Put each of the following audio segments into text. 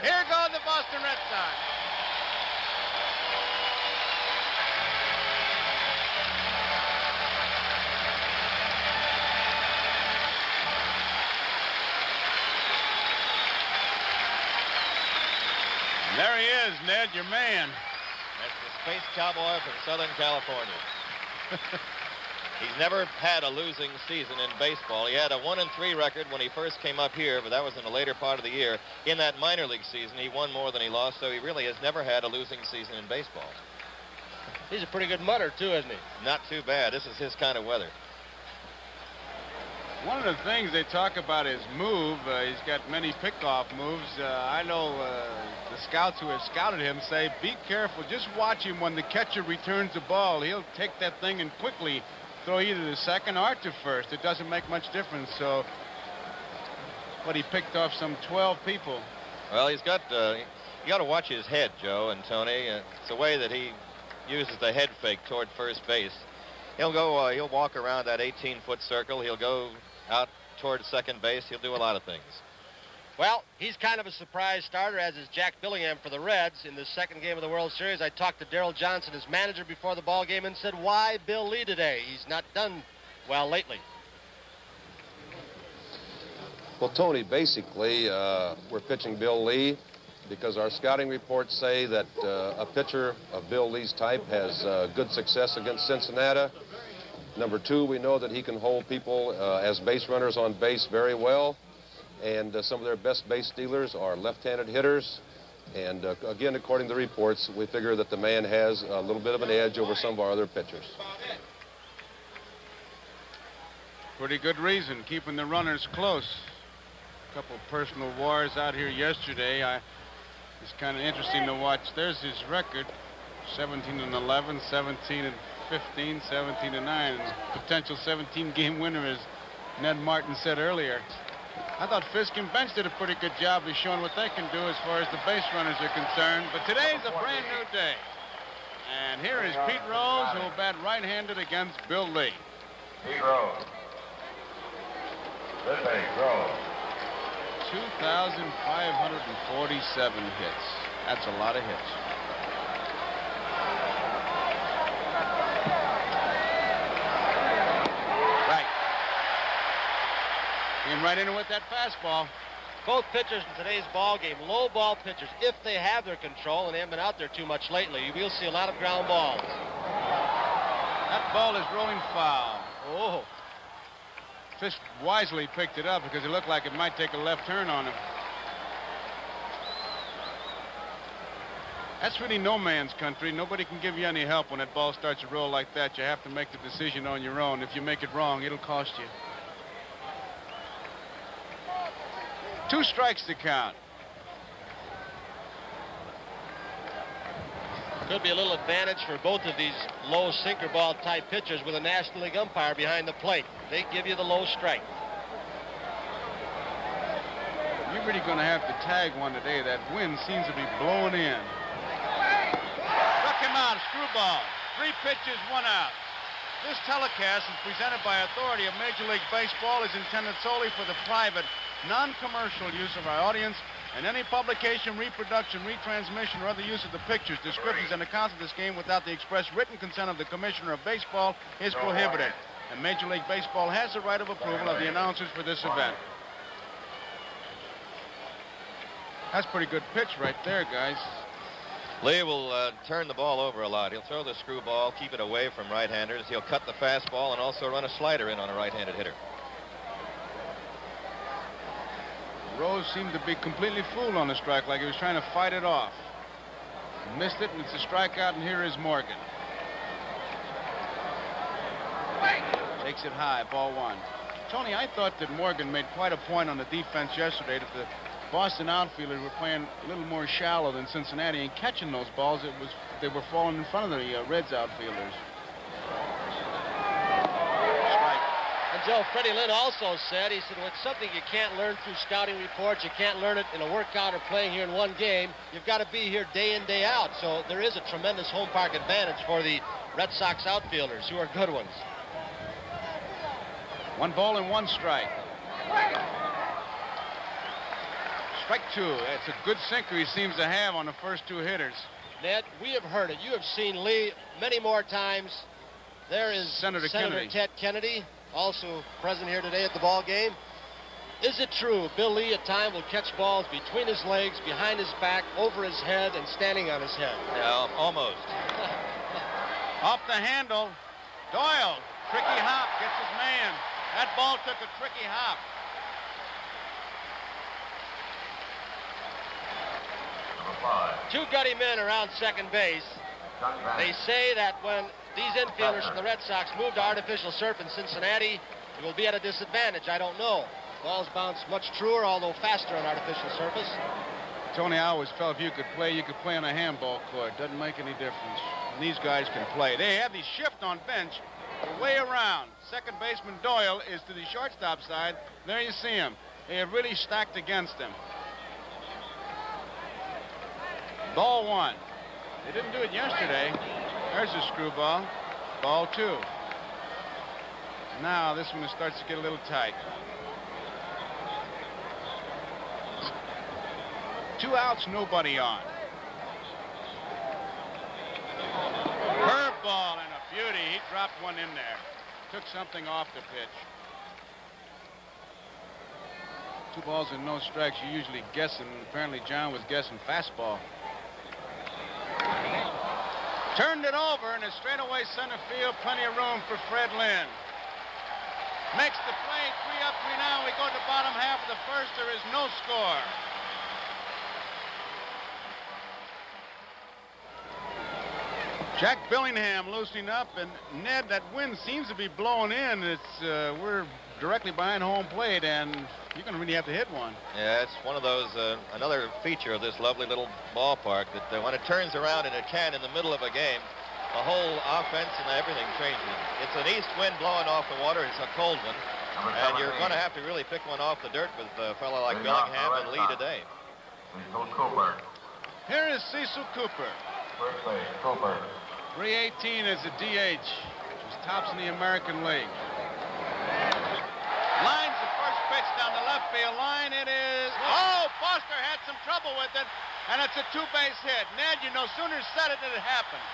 Here go the Boston Red Sox. And there he is, Ned, your man. That's the Space Cowboy from Southern California. He's never had a losing season in baseball. He had a 1-3 record when he first came up here, but that was in the later part of the year. In that minor league season, he won more than he lost, so he really has never had a losing season in baseball. He's a pretty good mutter, too, isn't he? Not too bad. This is his kind of weather. One of the things they talk about is move. He's got many pickoff moves. I know the scouts who have scouted him say, be careful. Just watch him when the catcher returns the ball. He'll take that thing and quickly throw either to second or to first. It doesn't make much difference. So, but he picked off some 12 people. Well, he's got, you got to watch his head, Joe and Tony. It's the way that he uses the head fake toward first base. He'll go, he'll walk around that 18-foot circle. He'll go out toward second base. He'll do a lot of things. Well, he's kind of a surprise starter, as is Jack Billingham for the Reds in the second game of the World Series. I talked to Darrell Johnson, his manager, before the ball game and said, why Bill Lee today? He's not done well lately. Well, Tony, basically, we're pitching Bill Lee because our scouting reports say that a pitcher of Bill Lee's type has good success against Cincinnati. Number two, we know that he can hold people as base runners on base very well. And some of their best base stealers are left-handed hitters. And again, according to the reports, we figure that the man has a little bit of an edge over some of our other pitchers. Pretty good reason, keeping the runners close. A couple personal wars out here yesterday. It's kind of interesting to watch. There's his record, 17-11, 17-15, 17-9. Potential 17-game winner, as Ned Martin said earlier. I thought Fisk and Bench did a pretty good job of showing what they can do as far as the base runners are concerned. But today's a brand new day. And here is Pete Rose, who will bat right-handed against Bill Lee. Pete Rose. This is Rose. 2,547 hits. That's a lot of hits. Came right in with that fastball. Both pitchers in today's ball game, low ball pitchers, if they have their control, and they haven't been out there too much lately, you will see a lot of ground balls. That ball is rolling foul. Oh. Fisk wisely picked it up because it looked like it might take a left turn on him. That's really no man's country. Nobody can give you any help when that ball starts to roll like that. You have to make the decision on your own. If you make it wrong, it'll cost you. 2 strikes to count. Could be a little advantage for both of these low sinker ball type pitchers with a National League umpire behind the plate. They give you the low strike. You're really going to have to tag one today. That wind seems to be blowing in. Struck him out, screwball. 3 pitches, 1 out. This telecast is presented by authority of Major League Baseball, is intended solely for the private, non-commercial use of our audience, and any publication, reproduction, retransmission, or other use of the pictures, descriptions, and accounts of this game without the express written consent of the Commissioner of Baseball is prohibited. And Major League Baseball has the right of approval of the announcers for this event. That's a pretty good pitch right there, guys. Lee will turn the ball over a lot. He'll throw the screwball, keep it away from right-handers. He'll cut the fastball and also run a slider in on a right-handed hitter. Rose seemed to be completely fooled on the strike, like he was trying to fight it off. Missed it, and it's a strikeout, and here is Morgan. Takes it high, ball 1. Tony, I thought that Morgan made quite a point on the defense yesterday that the Boston outfielders were playing a little more shallow than Cincinnati, and catching those balls, they were falling in front of the Reds outfielders. And Joe, Freddie Lynn also said, he said, well, it's something you can't learn through scouting reports. You can't learn it in a workout or playing here in one game. You've got to be here day in, day out. So there is a tremendous home park advantage for the Red Sox outfielders, who are good ones. 1 ball and 1 strike. Strike two. That's a good sinker he seems to have on the first two hitters. Ned, we have heard it. You have seen Lee many more times. There is Senator Kennedy. Ted Kennedy, also present here today at the ball game. Is it true Bill Lee at times will catch balls between his legs, behind his back, over his head, and standing on his head? Yeah, almost. Off the handle. Doyle. Tricky hop. Gets his man. That ball took a tricky hop. Number 5. Two gutty men around second base. Chuck They Banks. say that when these infielders from the Red Sox move to artificial surf in Cincinnati, it will be at a disadvantage. I don't know. Balls bounce much truer, although faster on artificial surface. Tony, I always felt if you could play on a handball court. Doesn't make any difference. And these guys can play. They have the shift on bench the way around. Second baseman Doyle is to the shortstop side. There you see him. They have really stacked against him. Ball one. They didn't do it yesterday. There's a screwball. Ball two. Now this one starts to get a little tight. 2 outs, nobody on. Curveball and a beauty. He dropped one in there. Took something off the pitch. 2 balls and no strikes. You're usually guessing. Apparently John was guessing fastball. Turned it over in a straightaway center field. Plenty of room for Fred Lynn. Makes the play. 3 up, 3 down. We go to the bottom half of the first. There is no score. Jack Billingham loosening up, and Ned, that wind seems to be blowing in. We're directly behind home plate, and you're going to really have to hit one. Yeah, it's one of those, another feature of this lovely little ballpark that when it turns around and it can in the middle of a game, the whole offense and everything changes. It's an east wind blowing off the water. It's a cold one. And you're going to have to really pick one off the dirt with a fellow like Billingham and Lee today. Cecil Cooper. Here is Cecil Cooper. First base, Cooper. 318 as a DH, which is tops in the American League. Lines the first pitch down the left field line. It is... Oh, Foster had some trouble with it, and it's a 2-base hit. Ned, you no sooner said it than it happened.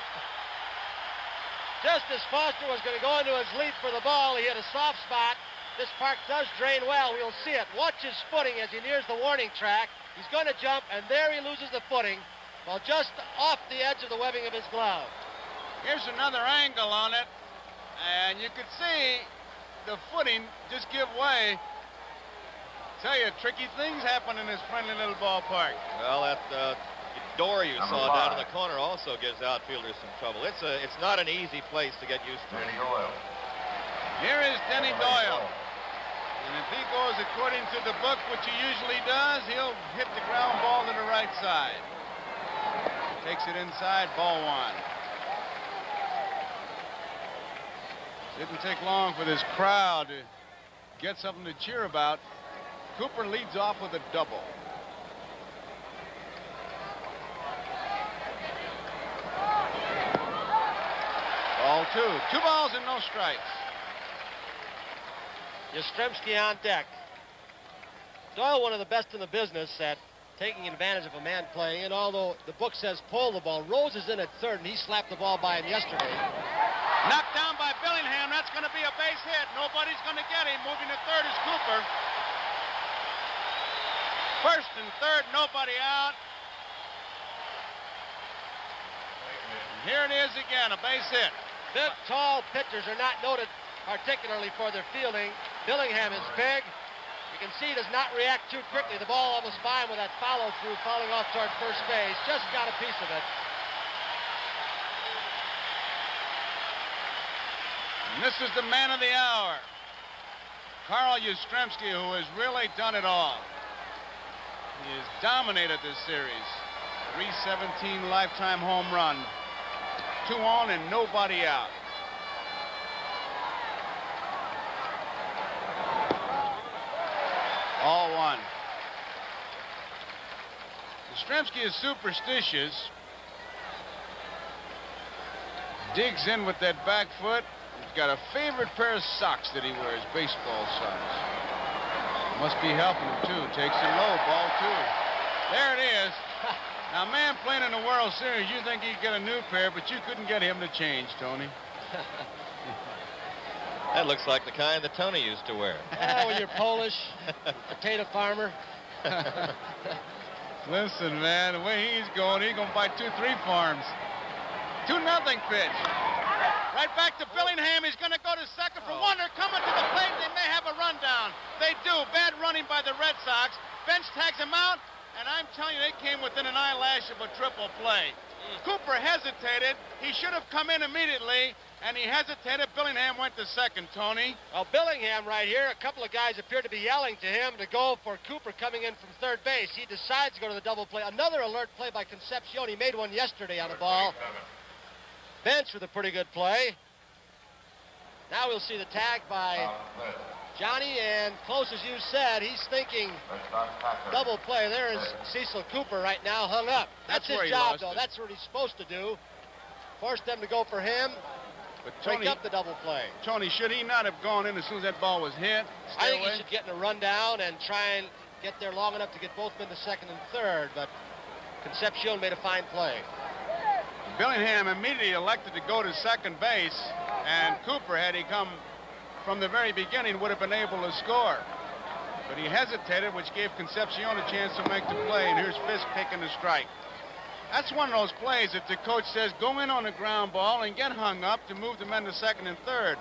Just as Foster was going to go into his leap for the ball, he hit a soft spot. This park does drain well. We'll see it. Watch his footing as he nears the warning track. He's going to jump, and there he loses the footing, while just off the edge of the webbing of his glove. Here's another angle on it, and you could see the footing just give way. Tell you, tricky things happen in this friendly little ballpark. Well, that door you saw down in the corner also gives outfielders some trouble. It's not an easy place to get used to. Denny Doyle. Here is Denny Doyle. And if he goes according to the book, which he usually does, he'll hit the ground ball to the right side. Takes it inside, ball one. Didn't take long for this crowd to get something to cheer about. Cooper leads off with a double. Ball two. 2 balls and no strikes. Yastrzemski on deck. Doyle, one of the best in the business at taking advantage of a man playing, and although the book says pull the ball, Rose is in at third, and he slapped the ball by him yesterday. Knocked down by Billingham. That's going to be a base hit. Nobody's going to get him. Moving to third is Cooper. First and third, nobody out. And here it is again, a base hit. Big, tall pitchers are not noted particularly for their fielding. Billingham is big. You can see he does not react too quickly. The ball almost by him with that follow-through, falling off toward first base. Just got a piece of it. And this is the man of the hour, Carl Yastrzemski, who has really done it all. He has dominated this series. 317 lifetime home run. 2 on and nobody out. All one. Yastrzemski is superstitious. Digs in with that back foot. He's got a favorite pair of socks that he wears, baseball socks. Must be helping him, too. Takes it low. Ball 2. There it is. Now, man playing in the World Series, you think he'd get a new pair, but you couldn't get him to change, Tony. That looks like the kind that Tony used to wear. Oh, when you're Polish, potato farmer. Listen, man, the way he's going to buy 2-3 farms. 2-0 pitch. Right back to Billingham. He's going to go to second for one. They're coming to the plate. They may have a rundown. They do. Bad running by the Red Sox. Bench tags him out, and I'm telling you, they came within an eyelash of a triple play. Cooper hesitated. He should have come in immediately, and he hesitated. Billingham went to second, Tony. Well, Billingham right here, a couple of guys appear to be yelling to him to go for Cooper coming in from third base. He decides to go to the double play. Another alert play by Concepcion. He made one yesterday on the ball. Bench with a pretty good play. Now we'll see the tag by Johnny, and close as you said, he's thinking double play. There is Cecil Cooper right now hung up. That's his job, though. That's what he's supposed to do. Force them to go for him. But break Tony, up the double play. Tony, should he not have gone in as soon as that ball was hit? I think he should get in a rundown and try and get there long enough to get both men to second and third, but Concepcion made a fine play. Billingham immediately elected to go to second base, and Cooper, had he come from the very beginning, would have been able to score. But he hesitated, which gave Concepcion a chance to make the play, and here's Fisk taking the strike. That's one of those plays that the coach says go in on the ground ball and get hung up to move the men to second and third.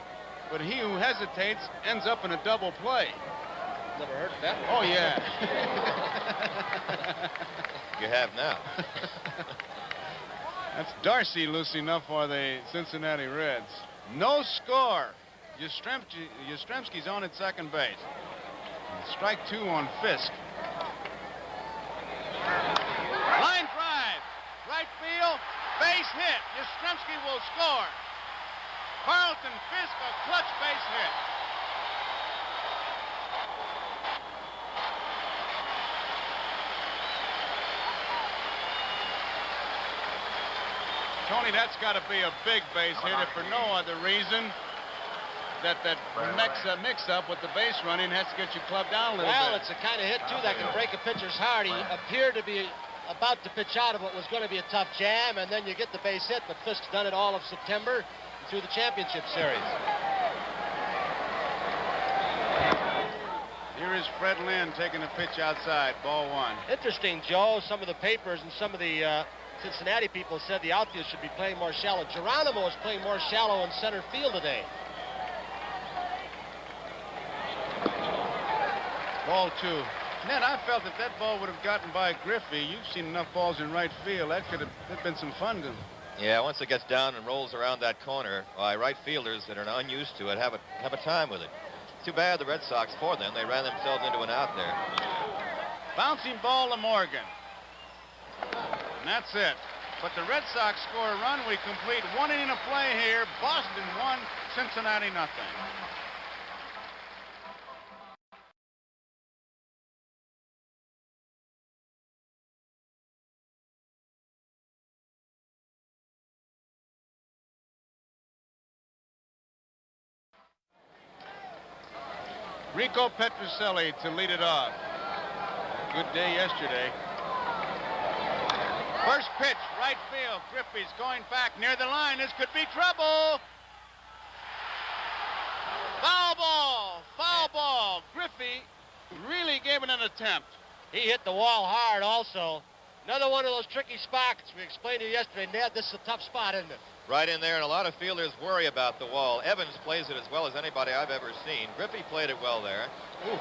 But he who hesitates ends up in a double play. Never heard that. Oh, yeah. You have now. That's Darcy loosing up for the Cincinnati Reds. No score. Yastrzemski's on at second base. Strike 2 on Fisk. Line drive. Right field. Base hit. Yastrzemski will score. Carlton Fisk, a clutch base hit. Tony, that's got to be a big base hit if for no other reason that mix-up with the base running has to get you clubbed down a little bit. Well, it's a kind of hit, too, that can break a pitcher's heart. He appeared to be about to pitch out of what was going to be a tough jam, and then you get the base hit, but Fisk's done it all of September through the championship series. Here is Fred Lynn taking a pitch outside, ball 1. Interesting, Joe. Some of the papers and some of the Cincinnati people said the outfield should be playing more shallow. Geronimo is playing more shallow in center field today. Ball 2. Ned, I felt that ball would have gotten by Griffey. You've seen enough balls in right field. That could have been some fun to him. Yeah, once it gets down and rolls around that corner, right fielders that are unused to it have a time with it. Too bad the Red Sox for them. They ran themselves into an out there. Bouncing ball to Morgan. And that's it. But the Red Sox score a run. We complete 1 inning of play here. Boston 1, Cincinnati nothing. Rico Petrocelli to lead it off. Good day yesterday. First pitch, right field. Griffey's going back near the line. This could be trouble. Foul ball. Foul ball. Griffey really gave it an attempt. He hit the wall hard also. Another one of those tricky spots we explained to you yesterday. Ned, this is a tough spot, isn't it? Right in there, and a lot of fielders worry about the wall. Evans plays it as well as anybody I've ever seen. Griffey played it well there. Ooh.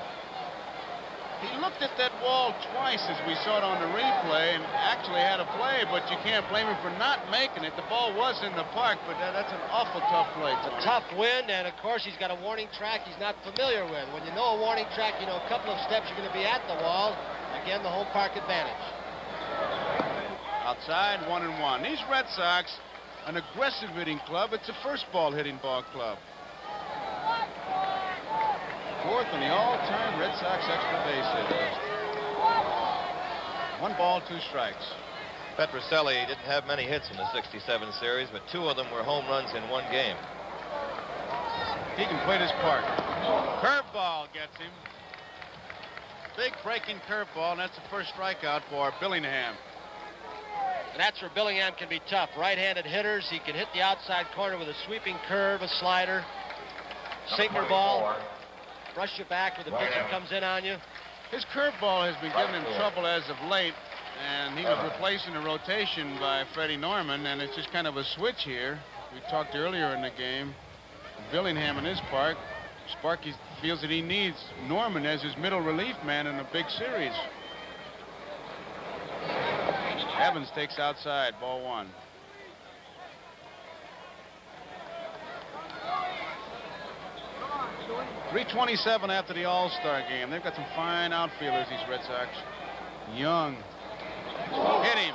He looked at that wall twice as we saw it on the replay and actually had a play, but you can't blame him for not making it. The ball was in the park, but that's an awful tough play. It's a tough wind, and of course he's got a warning track he's not familiar with. When you know a warning track, you know a couple of steps you're going to be at the wall. Again, the home park advantage. Outside, 1-1. These Red Sox, an aggressive hitting club. It's a first ball hitting ball club. Fourth on the all-time Red Sox extra base hit list. 1 ball, 2 strikes. Petrocelli didn't have many hits in the '67 series, but 2 of them were home runs in 1 game. He can play this part. Curveball gets him. big breaking curveball, and that's the first strikeout for Billingham. And that's where Billingham can be tough. Right-handed hitters, he can hit the outside corner with a sweeping curve, a slider, sinker ball, brush you back with a pitch that comes in on you. His curveball has been giving him trouble as of late, and he was replacing the rotation by Freddie Norman, and it's just kind of a switch here. We talked earlier in the game. Billingham in his park, Sparky feels that he needs Norman as his middle relief man in a big series. Evans takes outside, ball 1. .327 after the All-Star game. They've got some fine outfielders, these Red Sox. Young. Hit him.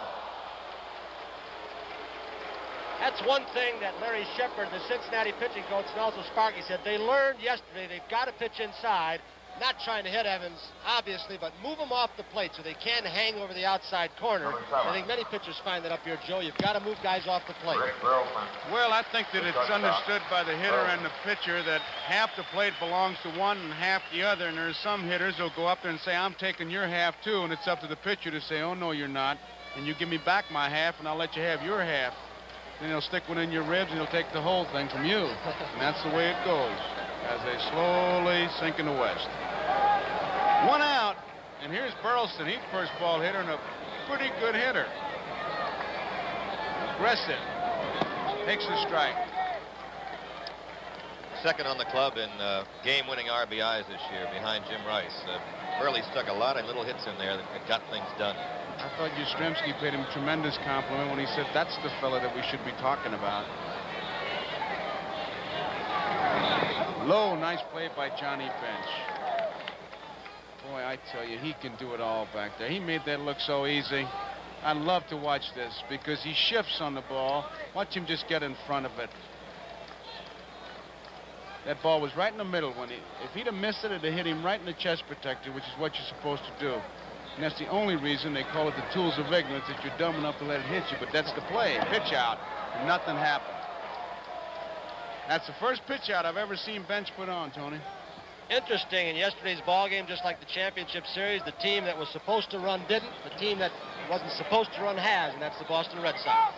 That's one thing that Larry Shepard, the Cincinnati pitching coach, and also Sparky said they learned yesterday. They've got to pitch inside. Not trying to hit Evans, obviously, but move him off the plate so they can hang over the outside corner. I think many pitchers find that up here, Joe. You've got to move guys off the plate. Well, I think that it's understood by the hitter and the pitcher that half the plate belongs to one and half the other, and there's some hitters who'll go up there and say, I'm taking your half too, and it's up to the pitcher to say, oh, no, you're not, and you give me back my half, and I'll let you have your half. Then he'll stick one in your ribs, and he'll take the whole thing from you. And that's the way it goes as they slowly sink in the West. 1 out, and here's Burleson. He's first ball hitter and a pretty good hitter. Aggressive. Takes the strike. Second on the club in game-winning RBIs this year behind Jim Rice. Burley stuck a lot of little hits in there that got things done. I thought Yastrzemski paid him a tremendous compliment when he said that's the fella that we should be talking about. Low, nice play by Johnny Bench. Boy, I tell you, he can do it all back there. He made that look so easy. I love to watch this because he shifts on the ball. Watch him just get in front of it. That ball was right in the middle. If he'd have missed it, it'd have hit him right in the chest protector, which is what you're supposed to do. And that's the only reason they call it the tools of ignorance, that you're dumb enough to let it hit you. But that's the play. Pitch out. And nothing happened. That's the first pitch out I've ever seen Bench put on, Tony. Interesting, in yesterday's ball game, just like the championship series, the team that was supposed to run didn't. The team that wasn't supposed to run has, and that's the Boston Red Sox.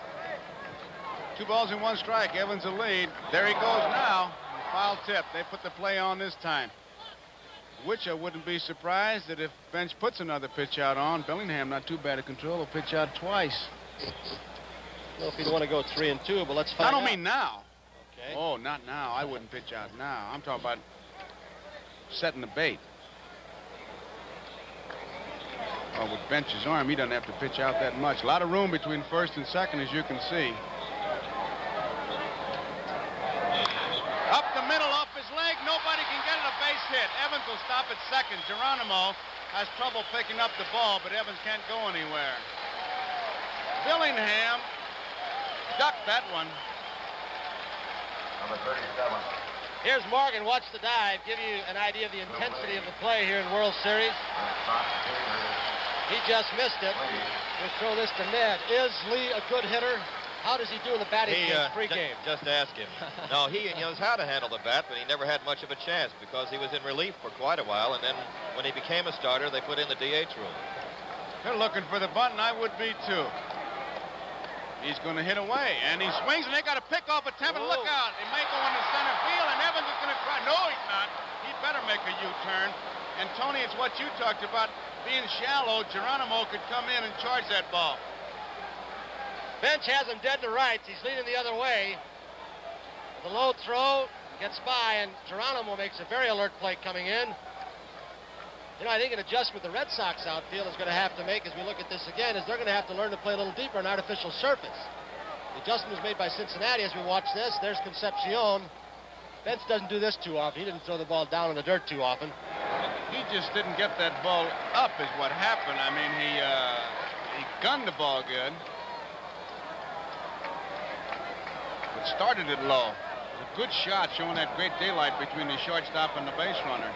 2 balls and 1 strike. Evans a lead. There he goes now. Foul tip. They put the play on this time. Which I wouldn't be surprised that if Bench puts another pitch out on, Billingham, not too bad at control, will pitch out twice. I don't know if you'd want to go 3-2, but let's find out. I don't mean now. Okay. Oh, not now. I wouldn't pitch out now. I'm talking about setting the bait. Well, with Bench's arm, he doesn't have to pitch out that much. A lot of room between first and second, as you can see. Up the middle, off his leg. Nobody can get it. A base hit. Evans will stop at second. Geronimo has trouble picking up the ball, but Evans can't go anywhere. Billingham ducked that one. Number 37. Here's Morgan. Watch the dive. Give you an idea of the intensity of the play here in World Series. He just missed it. We'll throw this to Ned. Is Lee a good hitter? How does he do in the batting cage pregame? Just ask him. No, he knows how to handle the bat, but he never had much of a chance because he was in relief for quite a while, and then when he became a starter, they put in the DH rule. They're looking for the bunt, and I would be too. He's going to hit away, and he swings, and they got a pickoff attempt, and look out. He may go into center field, and Evans is going to try. No, he's not. He better make a U-turn. And, Tony, it's what you talked about. Being shallow, Geronimo could come in and charge that ball. Bench has him dead to rights. He's leaning the other way. The low throw gets by, and Geronimo makes a very alert play coming in. You know, I think an adjustment the Red Sox outfield is going to have to make as we look at this again is they're going to have to learn to play a little deeper on artificial surface. The adjustment was made by Cincinnati as we watch this. There's Concepcion. Bench doesn't do this too often. He didn't throw the ball down in the dirt too often. He just didn't get that ball up is what happened. I mean, he gunned the ball good. But started it low. It was a good shot showing that great daylight between the shortstop and the base runner.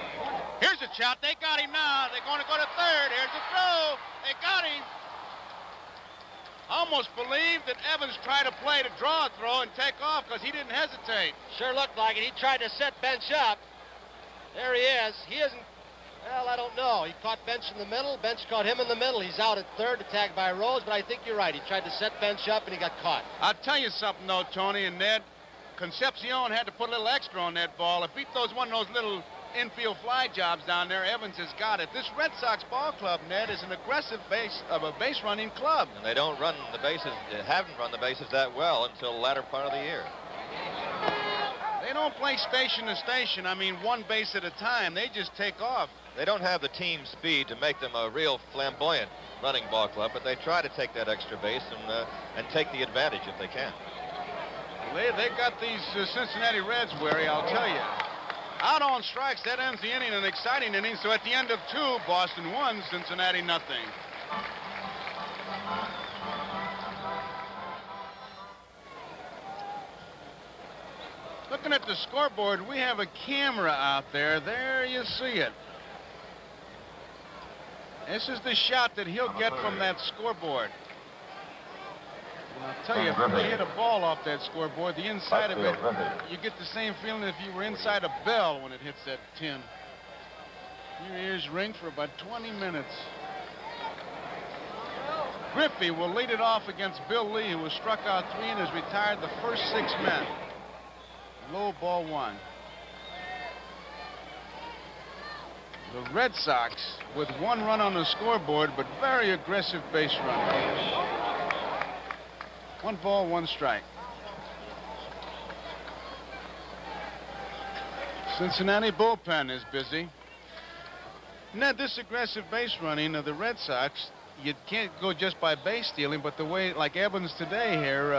Here's a shot. They got him now. They're going to go to third. Here's the throw. They got him. Almost believed that Evans tried to play to draw a throw and take off because he didn't hesitate. Sure looked like it. He tried to set Bench up. There he is. He isn't Well, I don't know. He caught Bench in the middle. Bench caught him in the middle. He's out at third, attacked by Rose, but I think you're right. He tried to set Bench up, and he got caught. I'll tell you something, though, Tony and Ned. Concepcion had to put a little extra on that ball. If beat one of those little infield fly jobs down there, Evans has got it. This Red Sox ball club, Ned, is an aggressive base running club. And they don't run the bases, haven't run the bases that well until the latter part of the year. They don't play station to station. I mean, one base at a time. They just take off. They don't have the team speed to make them a real flamboyant running ball club, but they try to take that extra base and take the advantage if they can. They got these Cincinnati Reds wary, I'll tell you. Out on strikes, that ends the inning, an exciting inning. So at the end of 2, Boston 1, Cincinnati nothing. Looking at the scoreboard, we have a camera out there. There you see it. This is the shot that he'll get from that scoreboard. And I'll tell you, if they hit a ball off that scoreboard, the inside of it, you get the same feeling if you were inside a bell when it hits that tin. Your ears ring for about 20 minutes. Griffey will lead it off against Bill Lee, who was struck out 3 and has retired the first 6 men. Low ball 1. The Red Sox with 1 run on the scoreboard, but very aggressive base running. 1 ball, 1 strike. Cincinnati bullpen is busy. Ned, this aggressive base running of the Red Sox, you can't go just by base stealing, but the way, like Evans today here,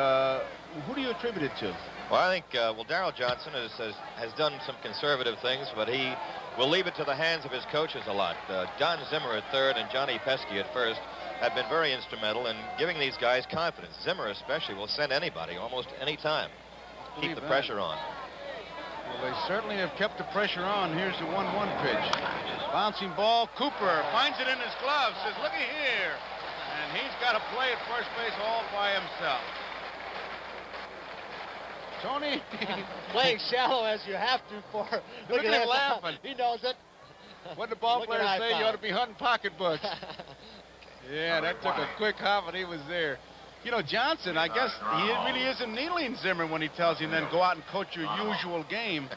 who do you attribute it to? Well, I think, Darryl Johnson has done some conservative things, but he will leave it to the hands of his coaches a lot. Don Zimmer at third and Johnny Pesky at first have been very instrumental in giving these guys confidence. Zimmer especially will send anybody almost any time. Keep the pressure on. Well, they certainly have kept the pressure on. Here's the 1-1 pitch. Bouncing ball. Cooper finds it in his glove. Says, looky here. And he's got to play at first base all by himself. Tony? Playing shallow as you have to for... Look at him laughing. He knows it. What did the ball players say? You ought to be hunting pocketbooks. Yeah, that took a quick hop, and he was there. You know, Johnson, I guess he really isn't needling Zimmer when he tells him then go out and coach your usual game.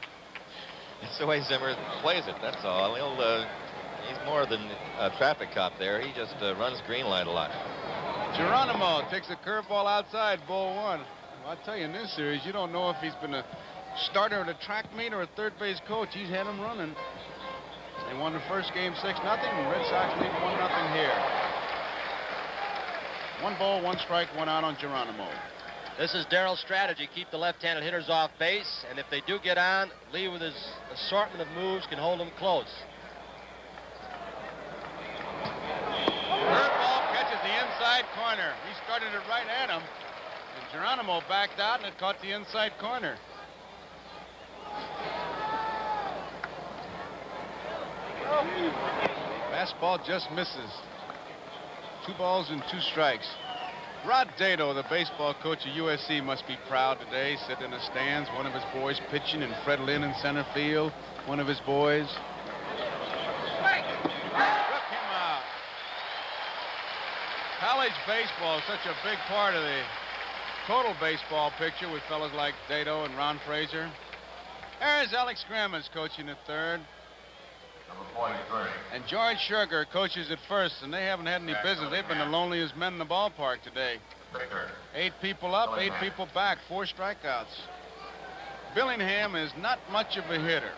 That's the way Zimmer plays it, that's all. He's more than a traffic cop there. He just runs green light a lot. Geronimo takes a curveball outside, ball 1. Well, I'll tell you, in this series, you don't know if he's been a starter at a track meet or a third base coach. He's had him running. They won the first game 6-0. Red Sox lead 1-0 here. 1 ball, 1 strike, 1 out on Geronimo. This is Darrell's strategy. Keep the left-handed hitters off base, and if they do get on, Lee with his assortment of moves can hold them close. Curveball catches the inside corner. He started it right at him, and Geronimo backed out, and it caught the inside corner. Fastball just misses. 2 balls and 2 strikes. Rod Dedeaux, the baseball coach of USC, must be proud today. Sitting in the stands, one of his boys pitching, and Fred Lynn in center field, one of his boys. Struck him out. College baseball is such a big part of the total baseball picture with fellas like Dedeaux and Ron Fraser. There's Alex Grammas coaching at third. Number 43. And George Sugar coaches at first, and they haven't had any business. They've been the loneliest men in the ballpark today. 8 people up, 8 people back, 4 strikeouts. Billingham is not much of a hitter.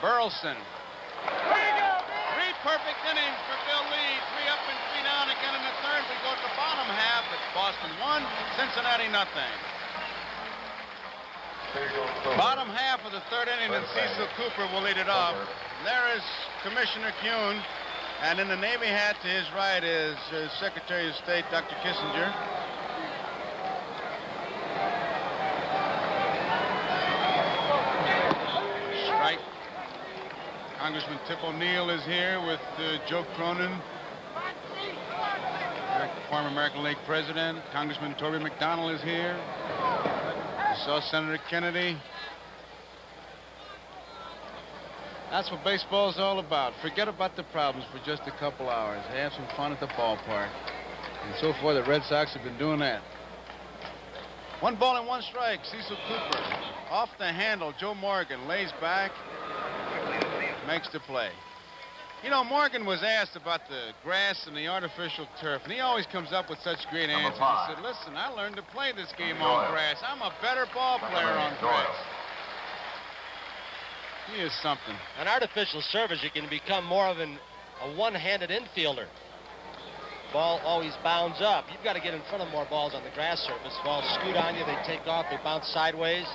Burleson. 3 perfect innings for Bill Lee. 3 up and 3 down again in the third. We go to the bottom half. It's Boston 1, Cincinnati nothing. Bottom half of the third inning, and Cecil Cooper will lead it off. There is Commissioner Kuhn, and in the Navy hat to his right is Secretary of State Dr. Kissinger. Strike. Congressman Tip O'Neill is here with Joe Cronin, former American League president. Congressman Toby McDonald is here. Saw Senator Kennedy. That's what baseball's all about. Forget about the problems for just a couple hours. Have some fun at the ballpark. And so far, the Red Sox have been doing that. 1 ball and 1 strike. Cecil Cooper off the handle. Joe Morgan lays back, makes the play. You know, Morgan was asked about the grass and the artificial turf, and he always comes up with such great Number answers. 5. He said, listen, I learned to play this game Doyle. on grass. I'm a better ball player on grass. He is something. On artificial surface, you can become more of a one-handed infielder. Ball always bounds up. You've got to get in front of more balls on the grass surface. Balls scoot on you, they take off, they bounce sideways.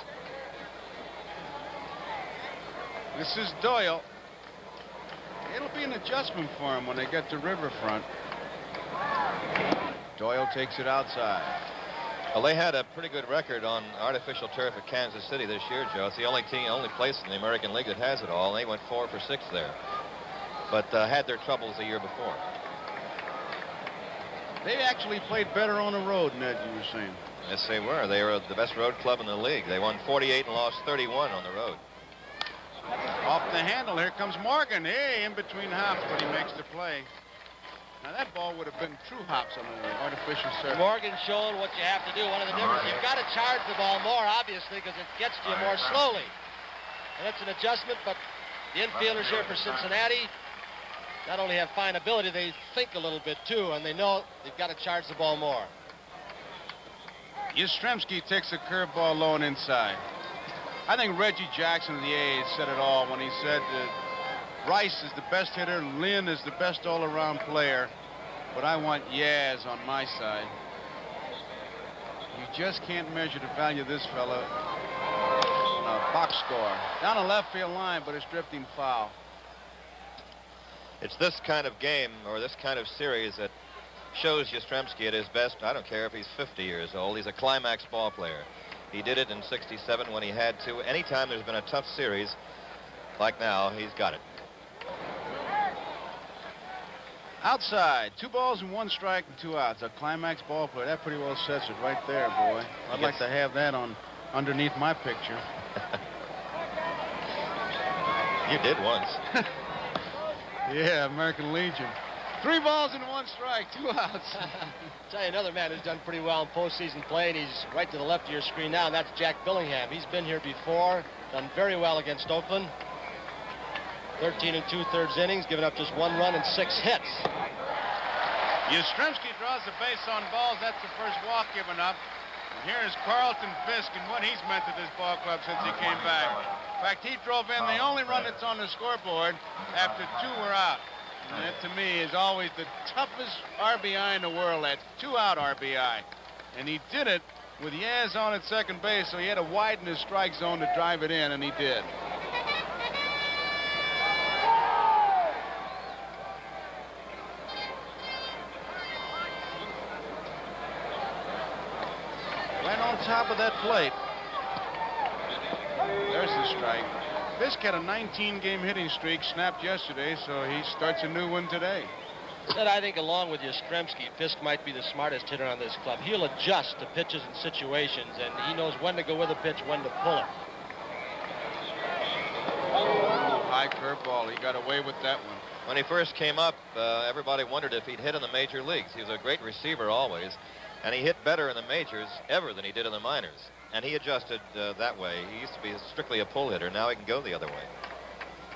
This is Doyle. It'll be an adjustment for him when they get to Riverfront. Doyle takes it outside. Well, they had a pretty good record on artificial turf at Kansas City this year, Joe. It's the only place in the American League that has it all. And they went 4 for 6 there, but had their troubles the year before. They actually played better on the road, Ned, you were saying. Yes, they were. They were the best road club in the league. They won 48 and lost 31 on the road. Off the handle, here comes Morgan. Hey, in between hops, but he makes the play. Now, that ball would have been true hops on the artificial surface. Morgan showing what you have to do. One of the differences, you've got to charge the ball more, obviously, because it gets to you more slowly. And it's an adjustment, but the infielders here for Cincinnati not only have fine ability, they think a little bit, too, and they know they've got to charge the ball more. Yastrzemski takes a curveball low and inside. I think Reggie Jackson of the A's said it all when he said that Rice is the best hitter, Lynn is the best all-around player, but I want Yaz on my side. You just can't measure the value of this fella on a box score. Down a left field line, but it's drifting foul. It's this kind of game or this kind of series that shows Yastrzemski at his best. I don't care if he's 50 years old. He's a climax ball player. He did it in '67 when he had to. Anytime there's been a tough series like now, he's got it. Outside, 2 balls and 1 strike and 2 outs. A climax ball player. That pretty well sets it right there, boy. I'd like to have that on underneath my picture. You did once. Yeah, American Legion. 3 balls and 1 strike, 2 outs. Tell you another man who's done pretty well in postseason play, and he's right to the left of your screen now, and that's Jack Billingham. He's been here before, done very well against Oakland. 13 2/3 innings, giving up just 1 run and 6 hits. Yastrzemski draws the base on balls. That's the first walk given up. And here is Carlton Fisk and what he's meant to this ball club since he came back. In fact, he drove in the only run that's on the scoreboard after 2 were out. And that, to me, is always the toughest RBI in the world, that 2-out RBI. And he did it with Yaz on at second base, so he had to widen his strike zone to drive it in, and he did. Right on top of that plate. There's the strike. Fisk had a 19-game hitting streak snapped yesterday, so he starts a new one today. That I think, along with Yastrzemski, Fisk might be the smartest hitter on this club. He'll adjust to pitches and situations, and he knows when to go with a pitch, when to pull it. High curveball. He got away with that one. When he first came up, everybody wondered if he'd hit in the major leagues. He was a great receiver always, and he hit better in the majors ever than he did in the minors. And he adjusted that way. He used to be strictly a pull hitter. Now he can go the other way.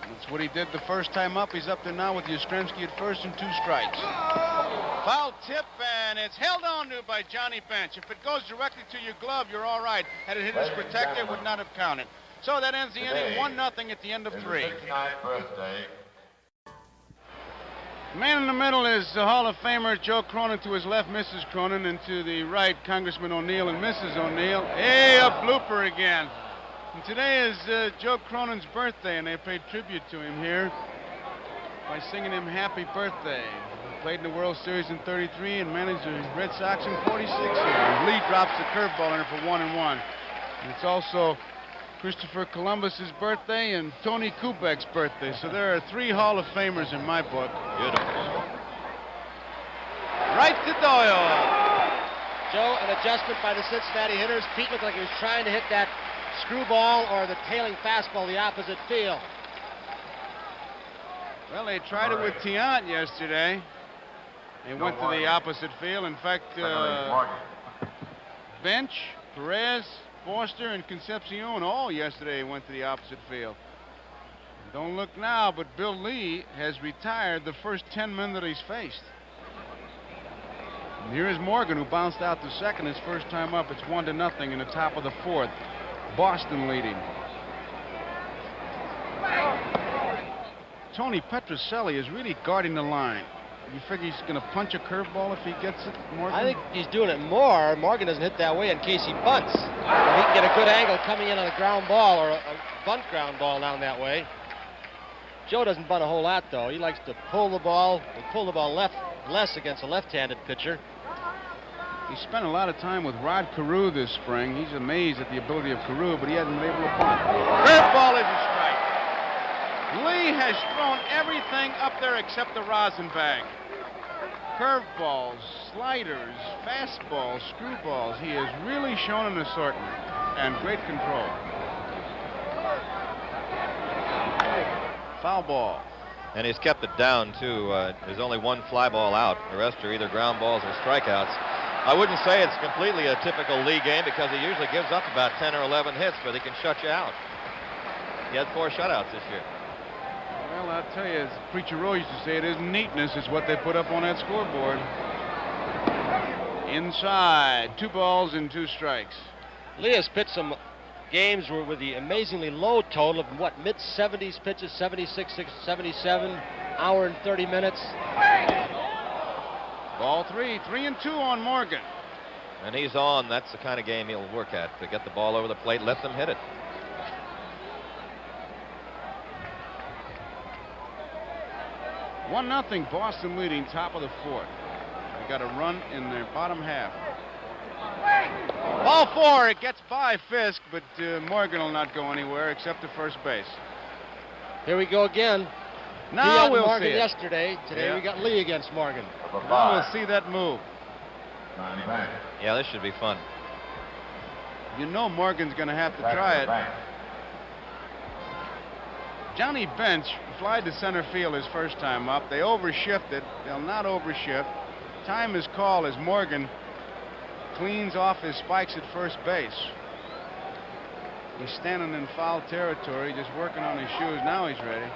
That's what he did the first time up. He's up there now with Yastrzemski at first and 2 strikes. Foul tip, and it's held on to by Johnny Bench. If it goes directly to your glove, you're all right. Had it hit his protector, it would not have counted. So that ends the inning, 1-0 at the end of 3. 59th birthday. Man in the middle is the Hall of Famer Joe Cronin. To his left, Mrs. Cronin, and to the right, Congressman O'Neill and Mrs. O'Neill. Hey, a blooper again. And today is Joe Cronin's birthday, and they paid tribute to him here by singing him happy birthday. He played in the World Series in '33 and managed the Red Sox in '46 here. Lee drops the curveball in for 1-1. And it's also Christopher Columbus's birthday and Tony Kubek's birthday. So there are 3 Hall of Famers in my book. Beautiful. Right to Doyle. Joe, an adjustment by the Cincinnati hitters. Pete looked like he was trying to hit that screwball or the tailing fastball the opposite field. Well, they tried it with Tiant yesterday. They went to the opposite field. In fact, Bench, Perez, Foster, and Concepcion all yesterday went to the opposite field. Don't look now, but Bill Lee has retired the first 10 men that he's faced. And here is Morgan, who bounced out to second his first time up. It's 1-0 in the top of the fourth. Boston leading. Tony Petrocelli is really guarding the line. You figure he's going to punch a curveball if he gets it, Morgan? I think he's doing it more. Morgan doesn't hit that way in case he bunts. He can get a good angle coming in on a ground ball or a bunt ground ball down that way. Joe doesn't bunt a whole lot, though. He likes to pull the ball less against a left-handed pitcher. He spent a lot of time with Rod Carew this spring. He's amazed at the ability of Carew, but he hasn't been able to bunt. Curveball is a strike. Lee has thrown everything up there except the rosin bag. Curveballs, sliders, fastballs, screwballs. He has really shown an assortment and great control. Foul ball. And he's kept it down, too. There's only one fly ball out. The rest are either ground balls or strikeouts. I wouldn't say it's completely a typical Lee game because he usually gives up about 10 or 11 hits, but he can shut you out. He had 4 shutouts this year. Well, I'll tell you, as Preacher Rowe used to say, it isn't neatness, it's what they put up on that scoreboard. Inside, 2 balls and 2 strikes. Lee has pitched some games with the amazingly low total of mid-70s pitches, 76, 77, hour and 30 minutes. Ball 3, 3-2 on Morgan. And he's on. That's the kind of game he'll work at, to get the ball over the plate, let them hit it. One nothing, Boston leading, top of the fourth. They got a run in their bottom half. Ball 4, it gets by Fisk, but Morgan will not go anywhere except to first base. Here we go again. Now we'll Morgan see it. yesterday. Today we got Lee against Morgan. Now we'll see that move. Yeah, this should be fun. You know Morgan's going to have to try it. Johnny Bench flied to center field his first time up. They overshifted. They'll not overshift. Time is called as Morgan cleans off his spikes at first base. He's standing in foul territory, just working on his shoes. Now he's ready.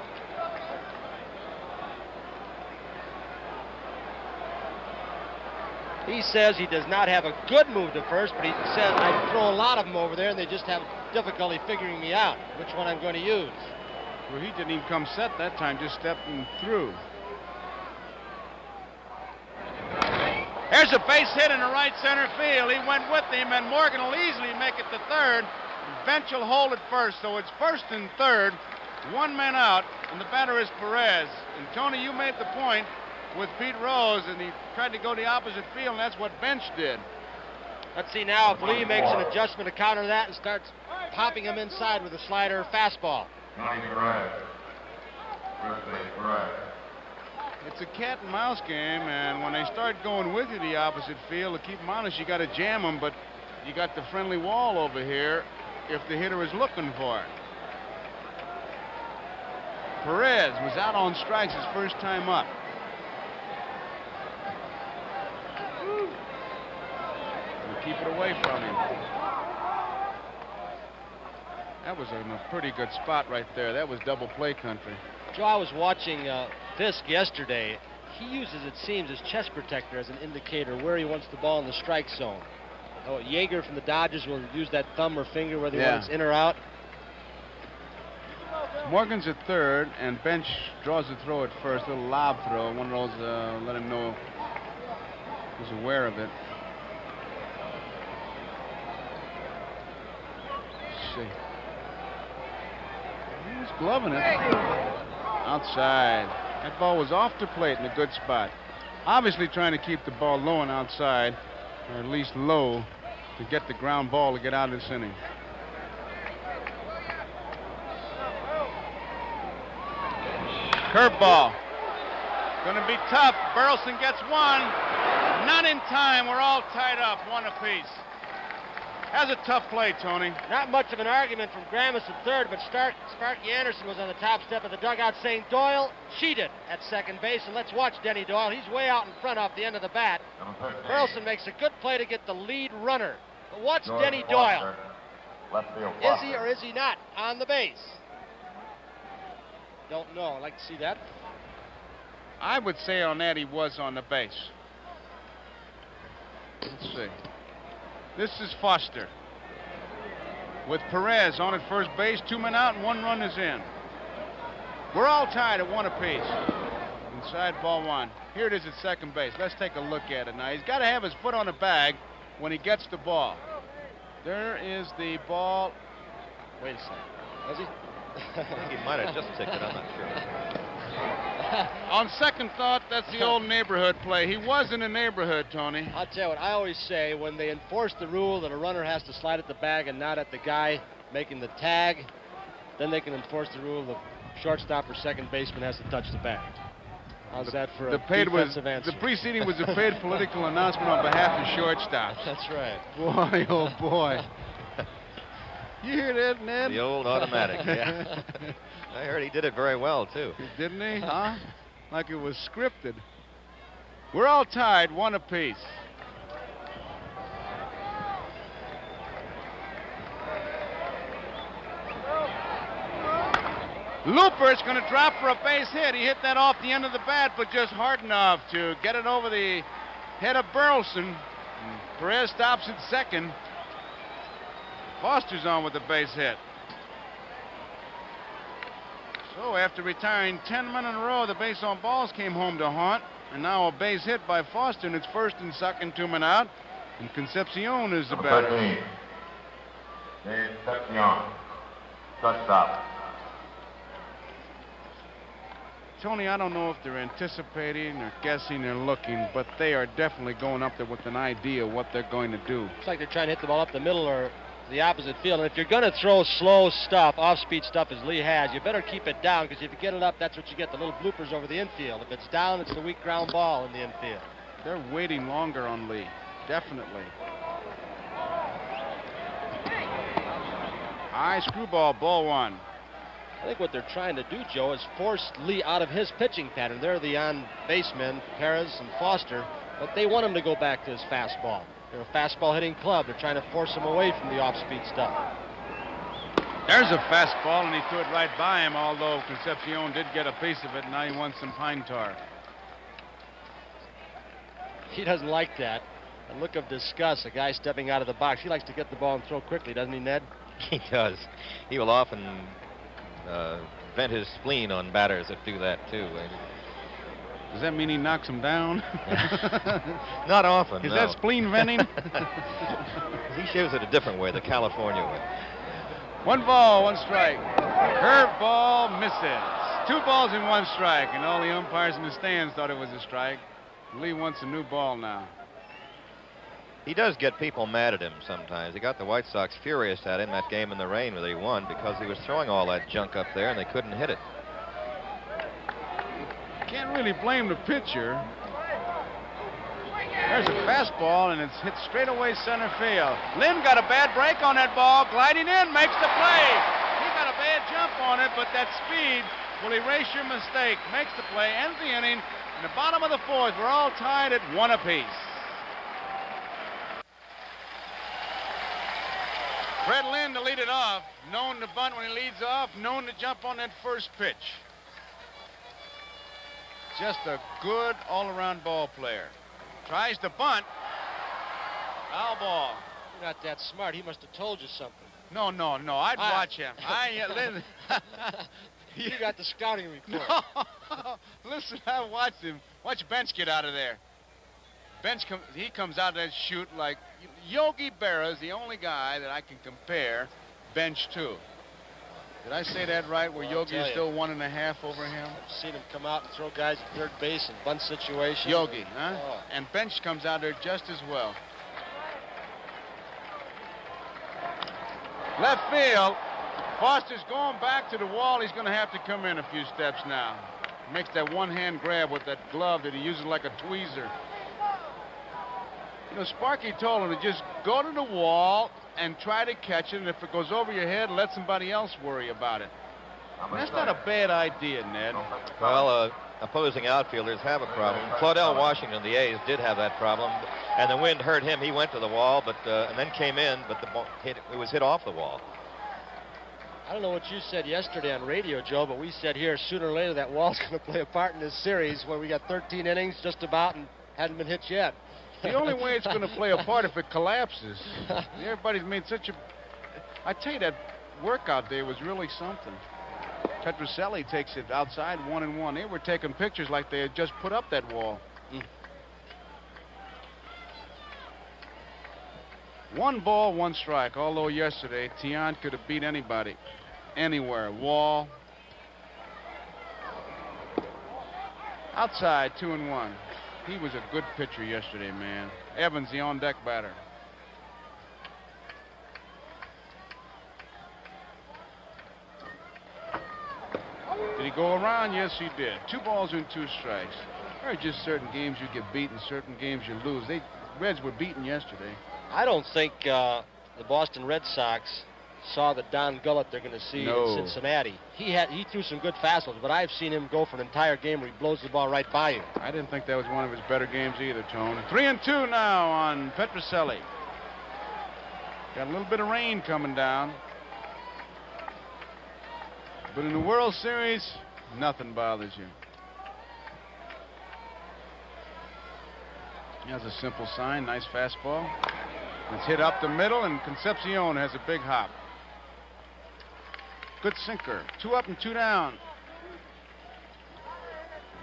He says he does not have a good move to first, but he says, I throw a lot of them over there, and they just have difficulty figuring me out, which one I'm going to use. Well, he didn't even come set that time, just stepping through. There's a base hit in the right center field. He went with him, and Morgan will easily make it to third. Bench will hold it first, so it's first and third. 1 man out, and the batter is Perez. And Tony, you made the point with Pete Rose, and he tried to go the opposite field, and that's what Bench did. Let's see now if Lee makes an adjustment to counter that and starts popping him inside with a slider or fastball. It's a cat and mouse game, and when they start going with you the opposite field, to keep them honest, you got to jam them, but you got the friendly wall over here if the hitter is looking for it. Perez was out on strikes his first time up. We'll keep it away from him. That was in a pretty good spot right there. That was double play country. Joe, I was watching Fisk yesterday. He uses, it seems, his chest protector as an indicator where he wants the ball in the strike zone. Oh, Yeager from the Dodgers will use that thumb or finger whether he wants in or out. Morgan's at third, and Bench draws the throw at first, a little lob throw. One of those, let him know he's aware of it. Let's see. He's gloving it. Outside. That ball was off the plate in a good spot. Obviously trying to keep the ball low and outside, or at least low, to get the ground ball to get out of this inning. Curveball. Going to be tough. Burleson gets one. Not in time. We're all tied up, one apiece. That's a tough play, Tony. Not much of an argument from Grammas at third, but Sparky Anderson was on the top step of the dugout saying Doyle cheated at second base, and let's watch Denny Doyle. He's way out in front off the end of the bat. Number 13. Burleson makes a good play to get the lead runner. But watch George Denny Doyle. Foster, left field. Is he or is he not on the base? Don't know. I'd like to see that. I would say on that he was on the base. Let's see. This is Foster. With Perez on at first base, 2 men out and 1 run is in. We're all tied at 1 apiece. Inside ball 1. Here it is at second base. Let's take a look at it now. He's got to have his foot on the bag when he gets the ball. There is the ball. Wait a second. Was he? I think he might have just ticked it. I'm not sure. On second thought, that's the old neighborhood play. He was in the neighborhood, Tony. I'll tell you what, I always say, when they enforce the rule that a runner has to slide at the bag and not at the guy making the tag, then they can enforce the rule the shortstop or second baseman has to touch the bag. How's that for a defensive answer? The preceding was a paid political announcement on behalf of shortstops. That's right. Boy, oh boy. You hear that, Ned? The old automatic, yeah. I heard he did it very well, too. Didn't he? Huh? Like it was scripted. We're all tied 1 apiece. Looper's going to drop for a base hit. He hit that off the end of the bat, but just hard enough to get it over the head of Burleson. Perez stops at second. Foster's on with the base hit. So after retiring 10 men in a row, the base on balls came home to haunt. And now a base hit by Foster, and it's first and second, 2 men out. And Concepcion is the Number batter. 13. Dave Concepcion. Shortstop. Tony, I don't know if they're anticipating or guessing or looking, but they are definitely going up there with an idea of what they're going to do. Looks like they're trying to hit the ball up the middle or the opposite field. And if you're going to throw slow stuff, off-speed stuff as Lee has, you better keep it down, because if you get it up, that's what you get, the little bloopers over the infield. If it's down, it's the weak ground ball in the infield. They're waiting longer on Lee. Definitely. High screwball, ball 1. I think what they're trying to do, Joe, is force Lee out of his pitching pattern. They're the on-basemen, Perez and Foster, but they want him to go back to his fastball. They're a fastball hitting club. They're trying to force him away from the off-speed stuff. There's a fastball, and he threw it right by him, although Concepcion did get a piece of it, and now he wants some pine tar. He doesn't like that. A look of disgust, a guy stepping out of the box. He likes to get the ball and throw quickly, doesn't he, Ned? He does. He will often vent his spleen on batters that do that, too. Does that mean he knocks him down? Not often, Is no. that spleen venting? He shows it a different way, the California way. 1 ball, 1 strike. Curveball misses. 2 balls and 1 strike, and all the umpires in the stands thought it was a strike. Lee wants a new ball now. He does get people mad at him sometimes. He got the White Sox furious at him that game in the rain where they won because he was throwing all that junk up there and they couldn't hit it. Can't really blame the pitcher. There's a fastball, and it's hit straight away center field. Lynn got a bad break on that ball, gliding in, makes the play. He got a bad jump on it, but that speed will erase your mistake. Makes the play, ends the inning. In the bottom of the 4th, we're all tied at 1 apiece. Fred Lynn to lead it off, known to bunt when he leads off, known to jump on that first pitch. Just a good all-around ball player. Tries to bunt. Foul ball. You're not that smart. He must have told you something. No. I'd watch him. Lynn. You got the scouting report. No. Listen, I watched him. Watch Bench get out of there. He comes out of that shoot like Yogi Berra is the only guy that I can compare Bench to. Did I say that right, where Yogi is still 1.5 over him? I've seen him come out and throw guys at third base in bunt situations. Yogi, huh? Oh. And Bench comes out there just as well. Left field. Foster's going back to the wall. He's going to have to come in a few steps now. Makes that one-hand grab with that glove that he uses like a tweezer. You know, Sparky told him to just go to the wall and try to catch it, and if it goes over your head, let somebody else worry about it. That's not a bad idea, Ned. Well, opposing outfielders have a problem. Claudell Washington, the A's, did have that problem, and the wind hurt him. He went to the wall, but and then came in, but the ball it was hit off the wall. I don't know what you said yesterday on radio, Joe, but we said here sooner or later that wall's going to play a part in this series where we got 13 innings just about and hadn't been hit yet. The only way it's going to play a part if it collapses. Everybody's made such a... I tell you, that workout day was really something. Petrocelli takes it outside 1-1. They were taking pictures like they had just put up that wall. 1 ball, 1 strike. Although yesterday, Tiant could have beat anybody, anywhere. Wall. Outside, 2-1. He was a good pitcher yesterday, man. Evans, the on-deck batter. Did he go around? Yes, he did. 2 balls and 2 strikes. There are just certain games you get beaten, certain games you lose. Reds were beaten yesterday. I don't think the Boston Red Sox saw the Don Gullett they're going to see in Cincinnati. He threw some good fastballs, but I've seen him go for an entire game where he blows the ball right by you. I didn't think that was one of his better games either, Tone. 3-2 now on Petrocelli. Got a little bit of rain coming down. But in the World Series, nothing bothers you. Here's a simple sign, nice fastball. It's hit up the middle, and Concepcion has a big hop. Good sinker. 2 up and 2 down.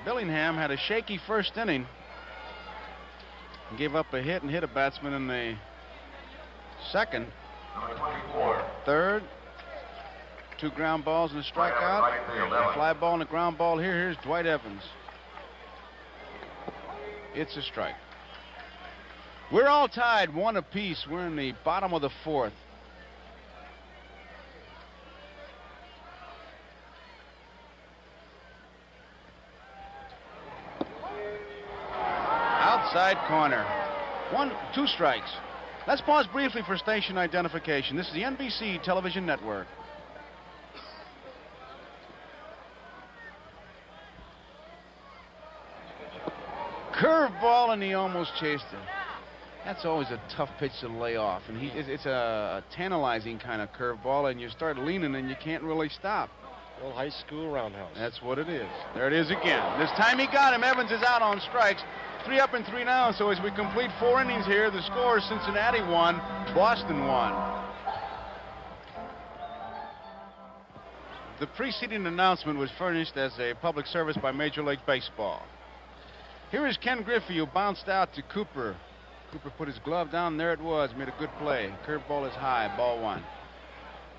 Billingham had a shaky first inning. Gave up a hit and hit a batsman in the second. Third. 2 ground balls and a strikeout. A fly ball and a ground ball here. Here's Dwight Evans. It's a strike. We're all tied 1 apiece. We're in the bottom of the 4th. Outside corner. 2 strikes. Let's pause briefly for station identification. This is the NBC Television Network. Curveball, and he almost chased it. That's always a tough pitch to lay off, and it's a tantalizing kind of curveball, and you start leaning and you can't really stop. Old high school roundhouse. That's what it is. There it is again. This time he got him. Evans is out on strikes. 3 up and 3 down. So as we complete 4 innings here, the score is Cincinnati 1, Boston 1. The preceding announcement was furnished as a public service by Major League Baseball. Here is Ken Griffey, who bounced out to Cooper. Cooper put his glove down, and there it was. Made a good play. Curveball is high, ball 1.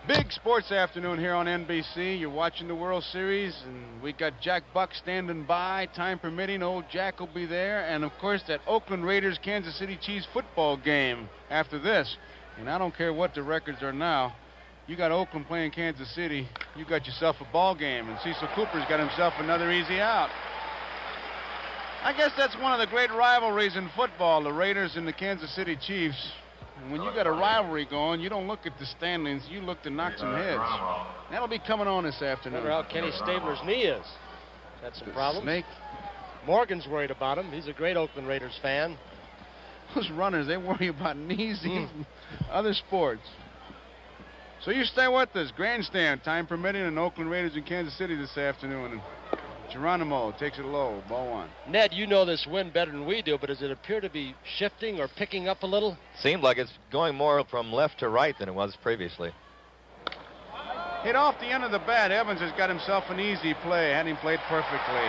Big sports afternoon here on NBC. You're watching the World Series, and we got Jack Buck standing by. Time permitting, old Jack will be there. And, of course, that Oakland Raiders Kansas City Chiefs football game after this. And I don't care what the records are now. You got Oakland playing Kansas City. You got yourself a ball game. And Cecil Cooper's got himself another easy out. I guess that's one of the great rivalries in football, the Raiders and the Kansas City Chiefs. And when you got a rivalry going, you don't look at the standings, you look to knock some heads. That'll be coming on this afternoon. Wonder how Kenny Stabler's knee is. Had some problems. Snake. Morgan's worried about him. He's a great Oakland Raiders fan. Those runners, they worry about knees and other sports. So you stay with us. Grandstand, time permitting, in Oakland Raiders in Kansas City this afternoon. And Geronimo takes it low, ball 1. Ned, you know this wind better than we do, but does it appear to be shifting or picking up a little? Seemed like it's going more from left to right than it was previously. Hit off the end of the bat. Evans has got himself an easy play. Had him played perfectly.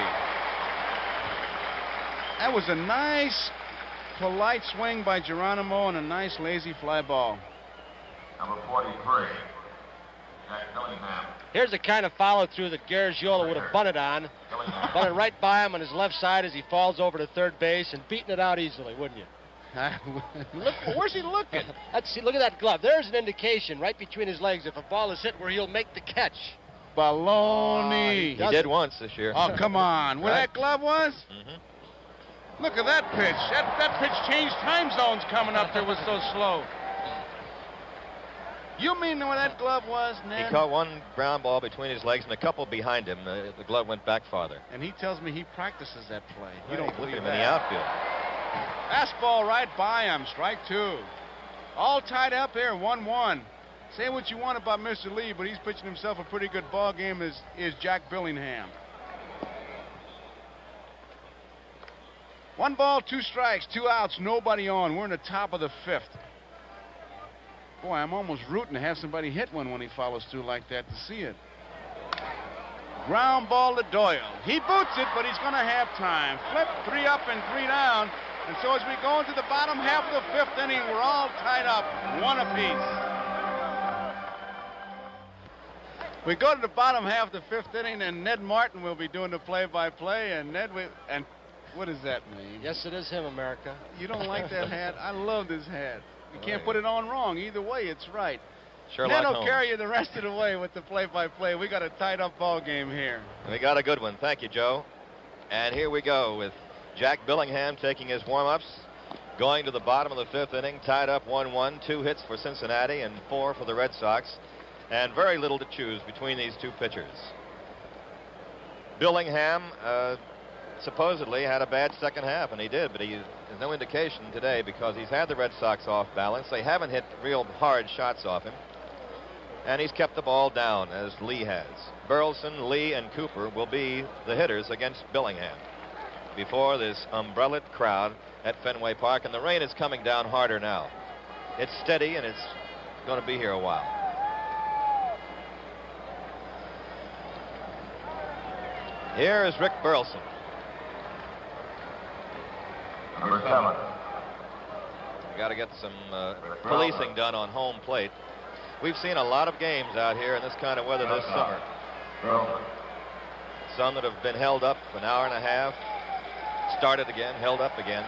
That was a nice, polite swing by Geronimo and a nice, lazy fly ball. Number 43, Jack Billingham. Here's the kind of follow-through that Garagiola would have bunted on. Bunted right by him on his left side as he falls over to third base and beating it out easily, wouldn't you? Look, where's he looking? Look at that glove. There's an indication right between his legs if a ball is hit where he'll make the catch. Baloney. He did once this year. Oh, come on. Where that glove was? Look at that pitch. That pitch changed time zones coming up there, was so slow. You mean where that glove was, He Ned? caught one ground ball between his legs and a couple behind him. The glove went back farther. And he tells me he practices that play. You Look don't at believe him in the that. outfield. Fastball right by him. Strike 2. All tied up here, 1-1. Say what you want about Mr. Lee, but he's pitching himself a pretty good ball game is Jack Billingham. 1 ball, 2 strikes, 2 outs, nobody on. We're in the top of the 5th. Boy, I'm almost rooting to have somebody hit one when he follows through like that to see it. Ground ball to Doyle. He boots it, but he's going to have time. Flip, 3 up and 3 down. And so as we go into the bottom half of the 5th inning, we're all tied up, 1 apiece. We go to the bottom half of the 5th inning, and Ned Martin will be doing the play-by-play. And and what does that mean? Yes, it is him, America. You don't like that hat? I love this hat. You can't put it on wrong. Either way, it's right. Sherlock Ned will Holmes. carry you the rest of the way with the play-by-play. We got a tied-up ball game here. We got a good one. Thank you, Joe. And here we go with Jack Billingham taking his warm-ups, going to the bottom of the 5th inning, tied up 1-1, 2 hits for Cincinnati and 4 for the Red Sox, and very little to choose between these two pitchers. Billingham supposedly had a bad second half, and he did, but there's no indication today because he's had the Red Sox off balance. They haven't hit real hard shots off him, and he's kept the ball down as Lee has. Burleson, Lee, and Cooper will be the hitters against Billingham before this umbrellaed crowd at Fenway Park, and the rain is coming down harder now. It's steady, and it's going to be here a while. Here is Rick Burleson. Number 7. We got to get some policing done on home plate. We've seen a lot of games out here in this kind of weather this summer. Burleson. Some that have been held up an hour and a half, started again, held up again.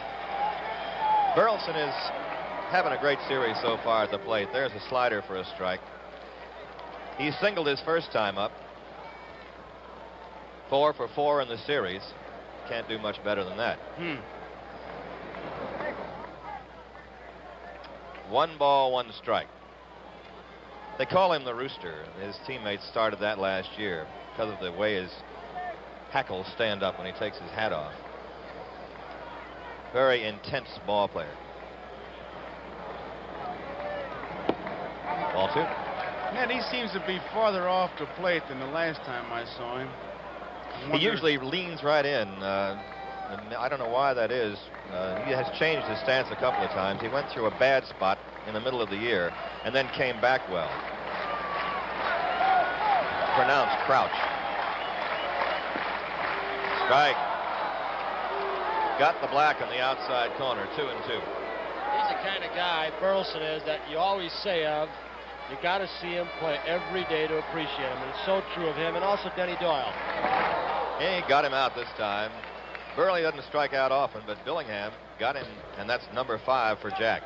Burleson is having a great series so far at the plate. There's a slider for a strike. He singled his first time up. 4 for 4 in the series. Can't do much better than that. 1 ball, 1 strike. They call him the Rooster. His teammates started that last year because of the way his hackles stand up when he takes his hat off. Very intense ball player. Ball 2. Ned, he seems to be farther off the plate than the last time I saw him. He usually leans right in. And I don't know why that is. He has changed his stance a couple of times. He went through a bad spot in the middle of the year and then came back well. Pronounced crouch. Strike. Got the black on the outside corner, 2-2. He's the kind of guy, Burleson is, that you always say of, you got to see him play every day to appreciate him. And it's so true of him, and also Denny Doyle. He got him out this time. Burley doesn't strike out often, but Billingham got him, and that's number 5 for Jack.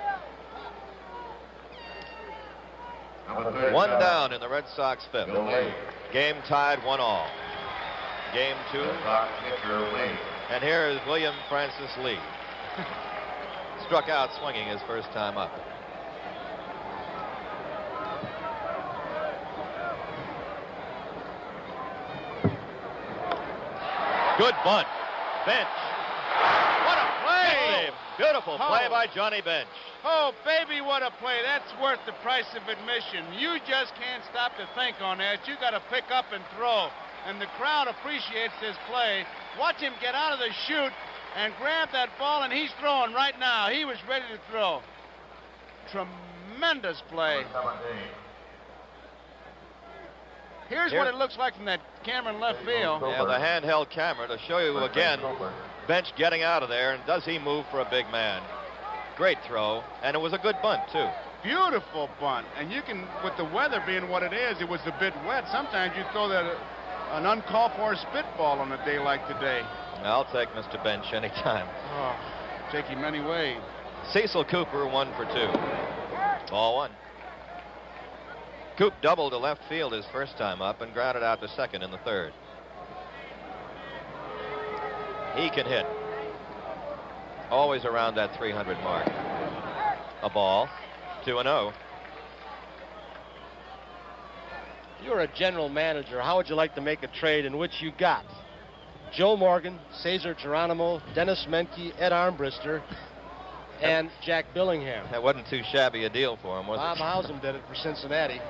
Number 37. 1 down in the Red Sox 5th. Bill Lee. Game tied 1-1. Game 2. Red Sox pitcher Lee. And here is William Francis Lee. Struck out swinging his first time up. Good bunt. Bench. What a play! Beautiful play by Johnny Bench. Oh, baby, what a play. That's worth the price of admission. You just can't stop to think on that. You got to pick up and throw. And the crowd appreciates this play. Watch him get out of the chute and grab that ball, and he's throwing right now. He was ready to throw. Tremendous play. Number 17. Here's what it looks like from that camera in left field. Yeah, the handheld camera to show you again. Bench getting out of there, and does he move for a big man? Great throw, and it was a good bunt, too. Beautiful bunt. And you can, with the weather being what it is, it was a bit wet. Sometimes you throw that an uncalled for spitball on a day like today. I'll take Mr. Bench anytime. Oh, take him any way. Cecil Cooper 1 for 2. Ball 1. Coop doubled to left field his first time up and grounded out to second in the 3rd. He can hit. Always around that 300 mark. A ball. 2-0. You're a general manager. How would you like to make a trade in which you got Joe Morgan, Cesar Geronimo, Dennis Menke, Ed Armbrister, and Jack Billingham? That wasn't too shabby a deal for him, was Bob it? Howsam did it for Cincinnati.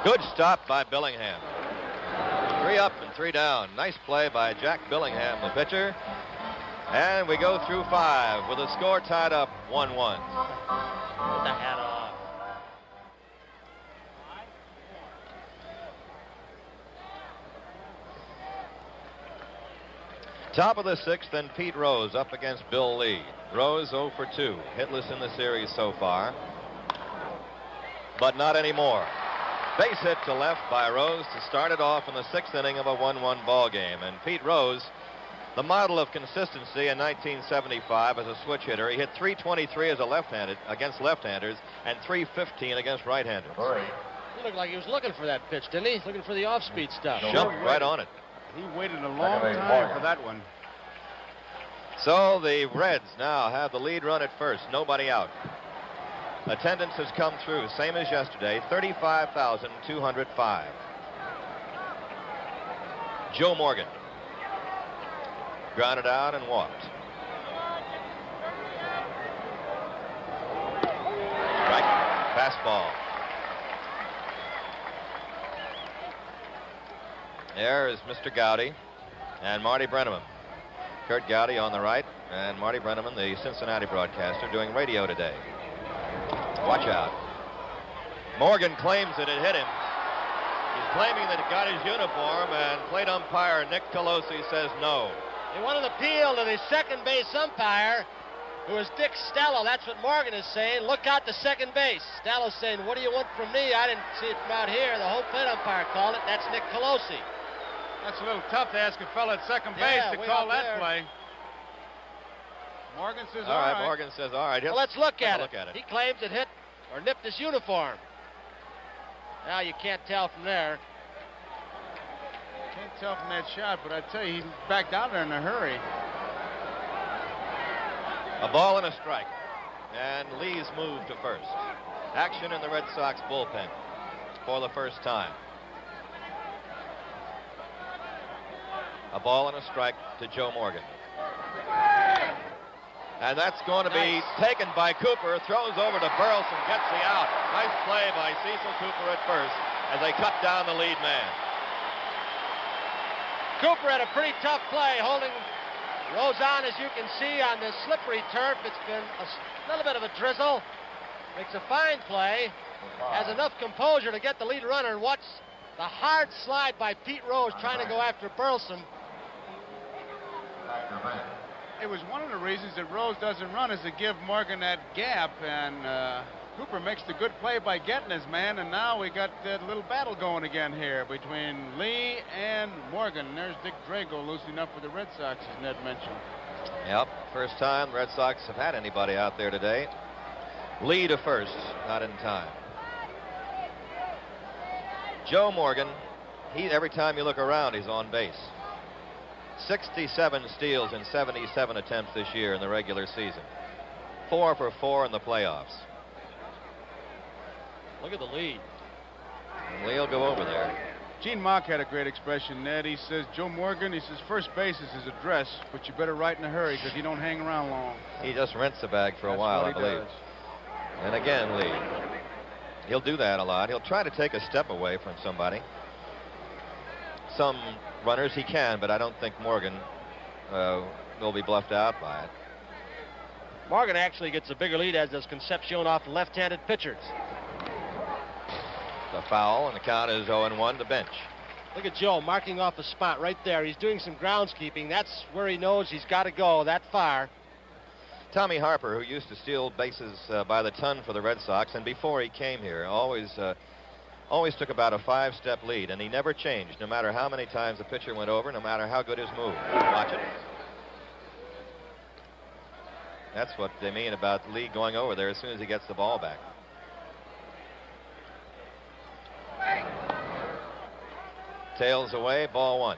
Good stop by Billingham. 3 up and 3 down. Nice play by Jack Billingham, the pitcher. And we go through 5 with the score tied up 1-1. Put the hat off. Top of the 6th, and Pete Rose up against Bill Lee. Rose 0 for 2, hitless in the series so far, but not anymore. Base hit to left by Rose to start it off in the 6th inning of a 1-1 ball game. And Pete Rose, the model of consistency in 1975 as a switch hitter. He hit .323 as a left-handed against left-handers and .315 against right-handers. He looked like he was looking for that pitch, didn't he? Looking for the off-speed stuff. Jumped right on it. He waited a long time for that one. So the Reds now have the lead run at first. Nobody out. Attendance has come through, same as yesterday, 35,205. Joe Morgan grounded out and walked. Strike, fastball. There is Mr. Gowdy and Marty Brenneman. Kurt Gowdy on the right, and Marty Brenneman, the Cincinnati broadcaster, doing radio today. Watch out. Morgan claims that it hit him. He's claiming that it got his uniform, and plate umpire Nick Colosi says no. He wanted to appeal to the second base umpire, who is Dick Stello. That's what Morgan is saying. Look out to second base. Stello's saying, what do you want from me? I didn't see it from out here. The home plate umpire called it. That's Nick Colosi. That's a little tough to ask a fella at second base to way call up that there. play. Morgan says, All right, Morgan says, all right. Well, let's look at Look it. at it. He claims it hit or nipped his uniform. Now you can't tell from there. Can't tell from that shot, but I tell you, he backed out there in a hurry. A ball and a strike. And Lee's moved to first. Action in the Red Sox bullpen for the first time. A ball and a strike to Joe Morgan. And that's going to be taken by Cooper. Throws over to Burleson, gets the out. Nice play by Cecil Cooper at first as they cut down the lead man. Cooper had a pretty tough play, holding Rose on, as you can see, on this slippery turf. It's been a little bit of a drizzle. Makes a fine play. Has enough composure to get the lead runner, and watch the hard slide by Pete Rose trying to go after Burleson. It was one of the reasons that Rose doesn't run is to give Morgan that gap, and Cooper makes the good play by getting his man, and now we got that little battle going again here between Lee and Morgan. And there's Dick Drago loosening up for the Red Sox, as Ned mentioned. Yep, first time the Red Sox have had anybody out there today. Lee to first, not in time. Joe Morgan, every time you look around, he's on base. 67 steals in 77 attempts this year in the regular season. 4 for 4 in the playoffs. Look at the lead. And Lee will go over there. Gene Mock had a great expression, Ned. He says, Joe Morgan, he says, first base is his address, but you better write in a hurry because he don't hang around long. He just rents the bag for a That's while, what I he believe. does. And again, Lee. He'll do that a lot. He'll try to take a step away from somebody. Some runners he can, but I don't think Morgan will be bluffed out by it. Morgan actually gets a bigger lead, as does Concepcion, off left-handed pitchers. The foul, and the count is 0-1 to bench. Look at Joe marking off a spot right there. He's doing some groundskeeping. That's where he knows he's got to go that far. Tommy Harper, who used to steal bases by the ton for the Red Sox, and before he came here, always took about a 5-step lead, and he never changed, no matter how many times the pitcher went over, no matter how good his move. Watch it. That's what they mean about Lee going over there as soon as he gets the ball back. Tails away, ball 1.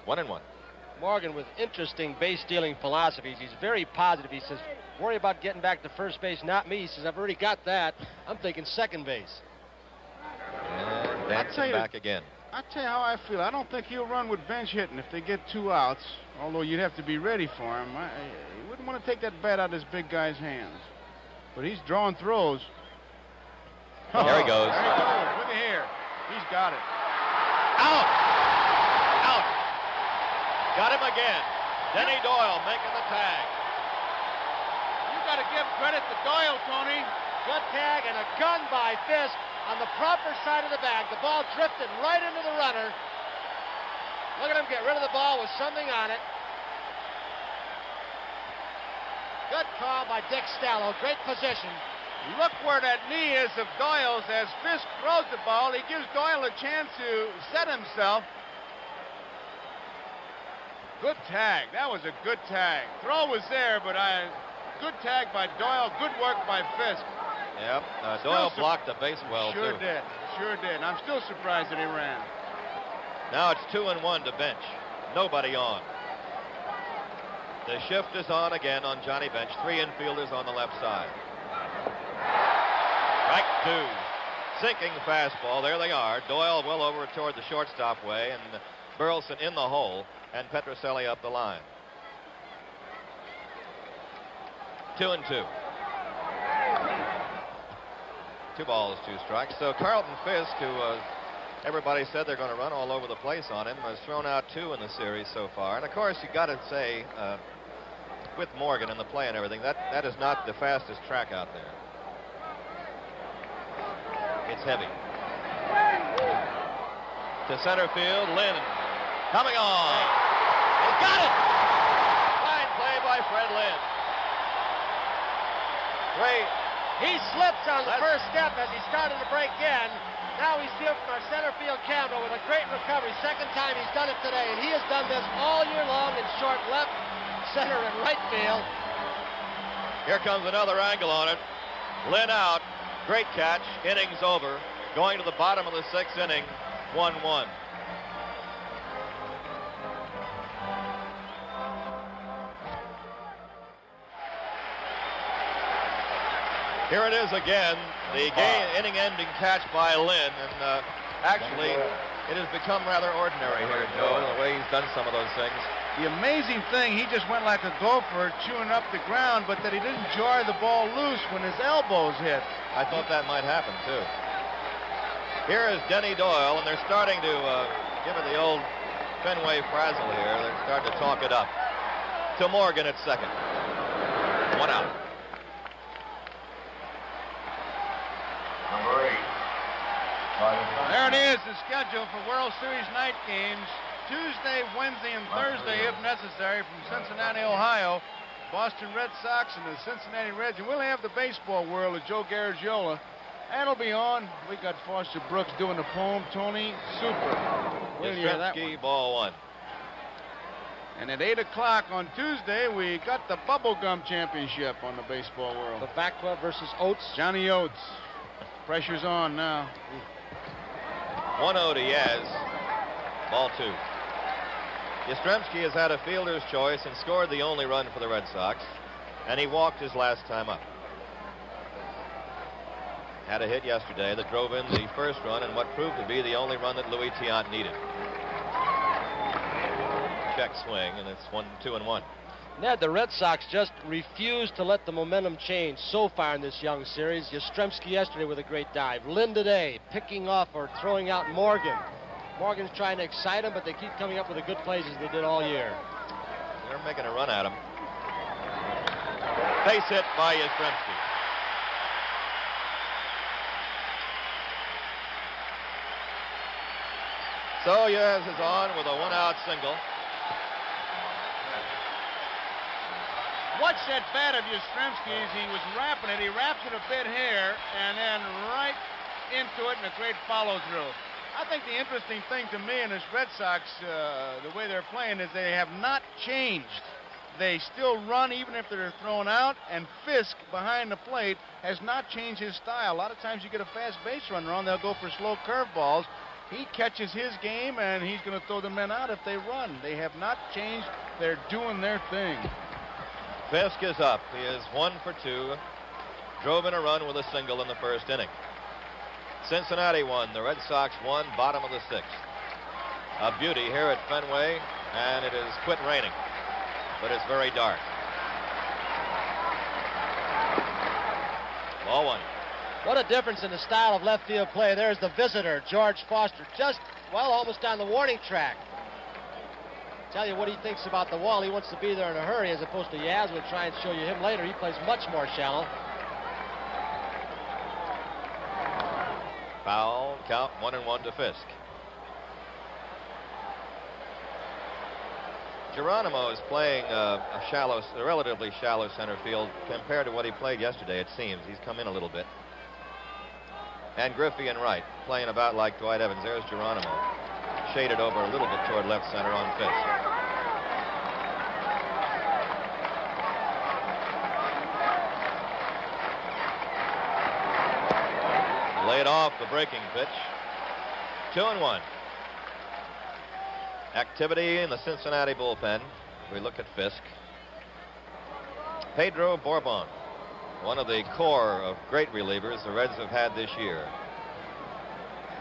1-1. Morgan with interesting base-stealing philosophies. He's very positive. He says, worry about getting back to first base, not me. He says, I've already got that. I'm thinking second base. And dancing back again. I'll tell you how I feel. I don't think he'll run with bench hitting if they get 2 outs, although you'd have to be ready for him. You wouldn't want to take that bat out of this big guy's hands. But he's drawing throws. There he goes. There he goes. Look at here. He's got it. Out! Out! Got him again. Denny Doyle making the tag. You got to give credit to Doyle, Tony. Good tag and a gun by Fisk on the proper side of the bag. The ball drifted right into the runner. Look at him get rid of the ball with something on it. Good call by Dick Stallo. Great position. Look where that knee is of Doyle's as Fisk throws the ball. He gives Doyle a chance to set himself. Good tag. That was a good tag. Throw was there, but good tag by Doyle. Good work by Fisk. Yep. Doyle blocked the base well, Sure too. did. Sure did. I'm still surprised that he ran. Now it's 2-1 to bench. Nobody on. The shift is on again on Johnny Bench. 3 infielders on the left side. Strike 2. Sinking fastball. There they are. Doyle well over toward the shortstop way, and Burleson in the hole, and Petrocelli up the line. 2-2. 2 balls, 2 strikes. So Carlton Fisk, who everybody said they're going to run all over the place on him, has thrown out 2 in the series so far. And of course, you got to say, with Morgan and the play and everything, that is not the fastest track out there. It's heavy. To center field, Lynn coming on. He's got it! Fine play by Fred Lynn. Great. He slips on the first step as he started to break in. Now he's here from our center field camera with a great recovery. Second time he's done it today, and he has done this all year long in short left, center, and right field. Here comes another angle on it. Lynn out. Great catch. Innings over. Going to the bottom of the 6th inning. 1-1. Here it is again, the inning-ending catch by Lynn, and actually, it has become rather ordinary here, Joe, the way he's done some of those things. The amazing thing, he just went like a gopher chewing up the ground, but that he didn't jar the ball loose when his elbows hit. I thought that might happen, too. Here is Denny Doyle, and they're starting to give it the old Fenway frazzle here. They're starting to talk it up. To Morgan at second. 1 out. Number 8. There it is, the schedule for World Series night games. Tuesday, Wednesday, and Thursday, if necessary, from Cincinnati, Ohio. Boston Red Sox and the Cincinnati Reds. And we'll have the baseball world of Joe Garagiola. That'll be on. We got Foster Brooks doing the poem. Tony, super. We'll hear that one. Yastrzemski, ball 1. And at 8 o'clock on Tuesday, we got the Bubblegum Championship on the baseball world. Bavacqua versus Oates. Johnny Oates. Pressure's on now. 1-0 to Yaz. Ball 2. Yastrzemski has had a fielder's choice and scored the only run for the Red Sox, and he walked his last time up. Had a hit yesterday that drove in the first run and what proved to be the only run that Louis Tiant needed. Check swing, and it's 2-1. Ned, the Red Sox just refused to let the momentum change so far in this young series. Yastrzemski yesterday with a great dive. Lynn today picking off or throwing out Morgan. Morgan's trying to excite him, but they keep coming up with the good plays as they did all year. They're making a run at him. Base hit by Yastrzemski. So Yaz is on with a 1-out single. Watch that bat of Yastrzemski's. He was wrapping it. He wraps it a bit here and then right into it, and a great follow-through. I think the interesting thing to me in this Red Sox, the way they're playing, is they have not changed. They still run even if they're thrown out, and Fisk behind the plate has not changed his style. A lot of times you get a fast base runner on, they'll go for slow curveballs. he catches his game, and he's going to throw the men out if they run. They have not changed. They're doing their thing. Fisk is up. He is 1 for 2. Drove in a run with a single in the first inning. Cincinnati won. The Red Sox won, bottom of the 6th. A beauty here at Fenway, and it has quit raining, but it's very dark. Ball 1. What a difference in the style of left field play. There's the visitor, George Foster, just, well, almost on the warning track. Tell you what he thinks about the wall. He wants to be there in a hurry, as opposed to Yaz. We'll try and show you him later. He plays much more shallow. Foul, count 1-1 to Fisk. Geronimo is playing a relatively shallow center field compared to what he played yesterday, it seems. He's come in a little bit. And Griffey and Wright playing about like Dwight Evans. There's Geronimo, shaded over a little bit toward left center on Fisk. Laid off the breaking pitch. 2-1. Activity in the Cincinnati bullpen. We look at Fisk. Pedro Bourbon, one of the core of great relievers the Reds have had this year.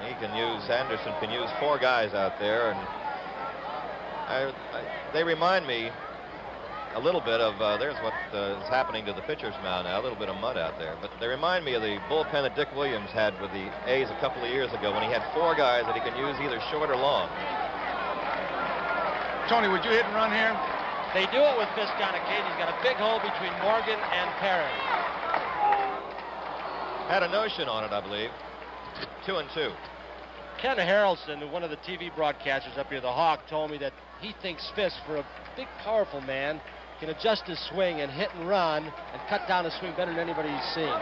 Anderson can use 4 guys out there, and they remind me a little bit of, there's what is happening to the pitcher's mound now, a little bit of mud out there, but they remind me of the bullpen that Dick Williams had with the A's a couple of years ago when he had 4 guys that he can use either short or long. Tony, would you hit and run here? They do it with Fisk on occasion. He's got a big hole between Morgan and Perry. Had a notion on it, I believe. 2-2. Ken Harrelson, one of the TV broadcasters up here, the Hawk, told me that he thinks Fisk, for a big, powerful man, can adjust his swing and hit and run and cut down his swing better than anybody he's seen.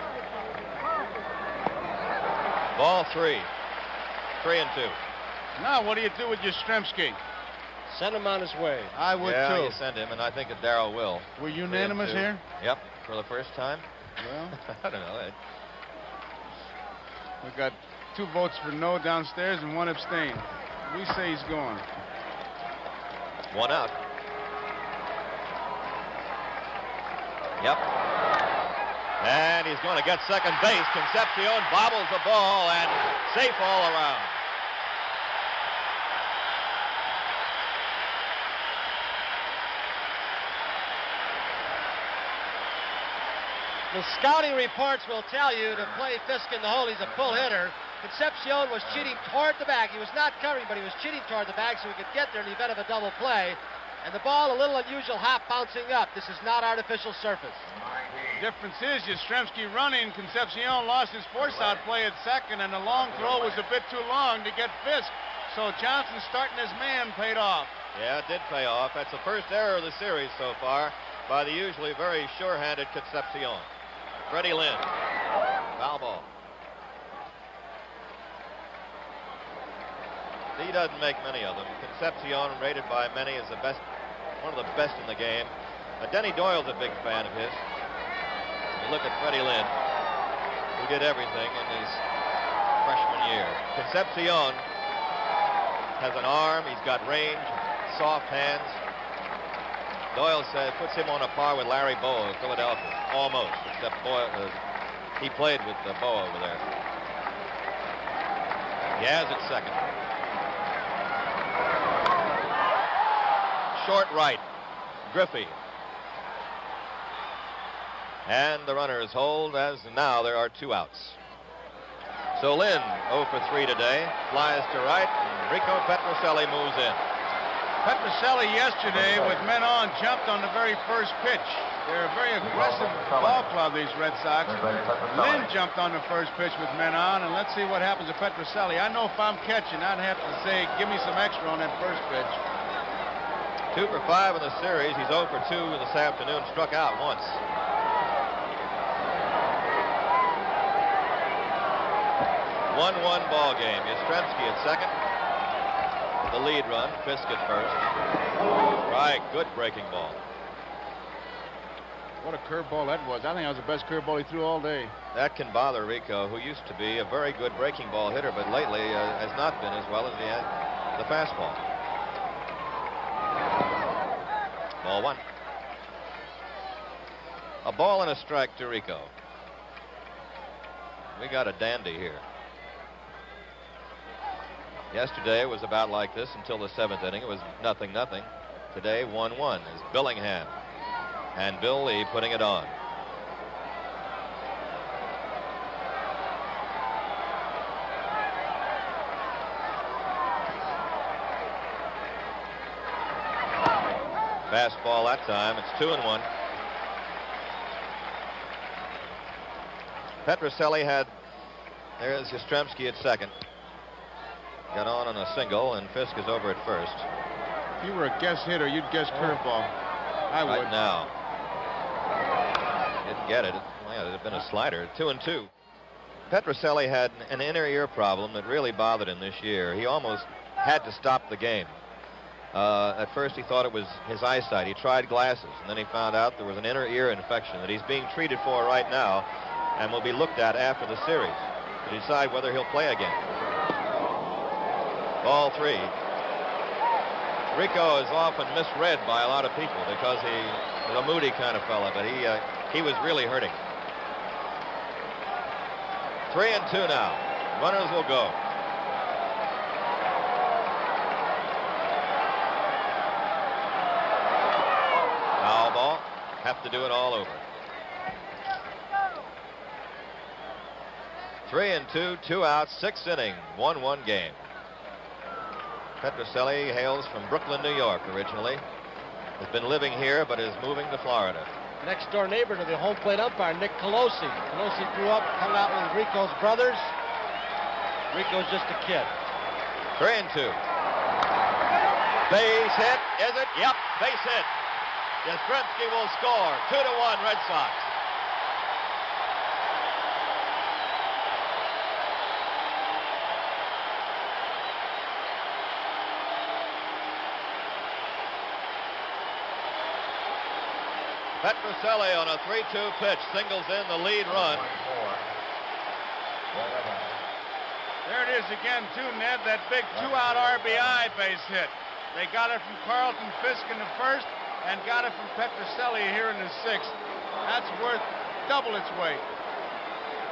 Ball 3. 3-2. Now, what do you do with Yastrzemski? Send him on his way. I would, yeah, too. you send him, and I think that Darrow will. We're unanimous 3-2. here? Yep, for the first time. Well, I don't know. we got 2 votes for no downstairs and 1 abstain. We say he's going. 1 out. Yep. And he's going to get second base. Concepcion bobbles the ball, and safe all around. The scouting reports will tell you to play Fisk in the hole. He's a pull hitter. Concepcion was cheating toward the bag. He was not covering, but he was cheating toward the bag so he could get there in the event of a double play. And the ball, a little unusual hop bouncing up. This is not artificial surface. Difference is Yastrzemski running. Concepcion lost his force-out play at second, and the long throw was a bit too long to get Fisk. So Johnson starting his man paid off. Yeah, it did pay off. That's the first error of the series so far by the usually very sure-handed Concepcion. Freddie Lynn. Foul ball. He doesn't make many of them. Concepcion, rated by many as the best, one of the best in the game. Denny Doyle's a big fan of his. You look at Freddie Lynn, who did everything in his freshman year. Concepcion has an arm, he's got range, soft hands. Doyle said puts him on a par with Larry Bowa of Philadelphia, almost, except Bowa, he played with Bowa over there. He has it second. Short right, Griffey. And the runners hold as now there are 2 outs. So Lynn, 0 for 3 today, flies to right, and Rico Petrocelli moves in. Petrocelli yesterday with men on jumped on the very first pitch. They're a very aggressive ball club, these Red Sox. Lynn jumped on the first pitch with men on, and let's see what happens to Petrocelli. I know if I'm catching, I'd have to say, give me some extra on that first pitch. 2 for 5 in the series. He's 0 for 2 this afternoon, struck out once. One ball game. Yastrzemski at second. The lead run, Fisk at first. Right, good breaking ball. What a curveball that was. I think that was the best curveball he threw all day. That can bother Rico, who used to be a very good breaking ball hitter, but lately has not been as well as he had the fastball. Ball one. A ball and a strike to Rico. We got a dandy here. Yesterday it was about like this until the 7th inning. It was 0-0. Today 1-1 is Billingham. And Bill Lee putting it on. Fastball that time. It's 2-1. Petrocelli had, there's Yastrzemski at second. Got on a single, and Fisk is over at first. If you were a guess hitter, you'd guess curveball. I would. Right now. Didn't get it. Well, it had been a slider. 2-2. Petrocelli had an inner ear problem that really bothered him this year. He almost had to stop the game. At first he thought it was his eyesight. He tried glasses, and then he found out there was an inner ear infection that he's being treated for right now and will be looked at after the series to decide whether he'll play again. Ball three. Rico is often misread by a lot of people because he is a moody kind of fella, but he was really hurting. 3-2 now. Runners will go. Foul ball. Have to do it all over. 3-2, 2 outs, 6th inning, 1-1 game. Petrocelli hails from Brooklyn, New York originally. Has been living here but is moving to Florida. Next door neighbor to the home plate umpire, Nick Colosi. Colosi grew up, hung out with Rico's brothers. Rico's just a kid. 3-2. Base hit. Is it? Yep, base hit. Yastrzemski will score. 2-1 Red Sox. Petrocelli on a 3-2 pitch singles in the lead run. There it is again, too, Ned. That big 2-out RBI base hit. They got it from Carlton Fisk in the first and got it from Petrocelli here in the 6th. That's worth double its weight.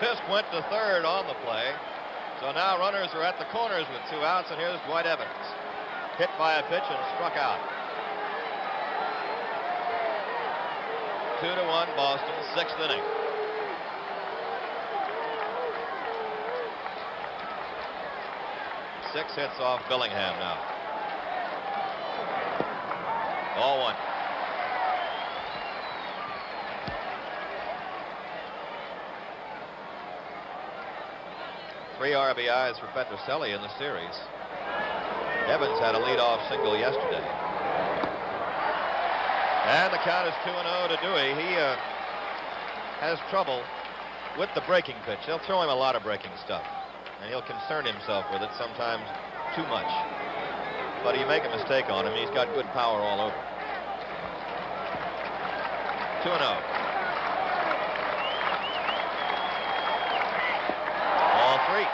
Fisk went to third on the play. So now runners are at the corners with 2 outs, and here's Dwight Evans. Hit by a pitch and struck out. 2-1 Boston, 6th inning. Six hits off Billingham now. Ball one. Three RBIs for Petrocelli in the series. Evans had a leadoff single yesterday. And the count is 2-0 to Dewey. He has trouble with the breaking pitch. They'll throw him a lot of breaking stuff, and he'll concern himself with it, sometimes too much. But you make a mistake on him, he's got good power all over. 2-0. Ball three.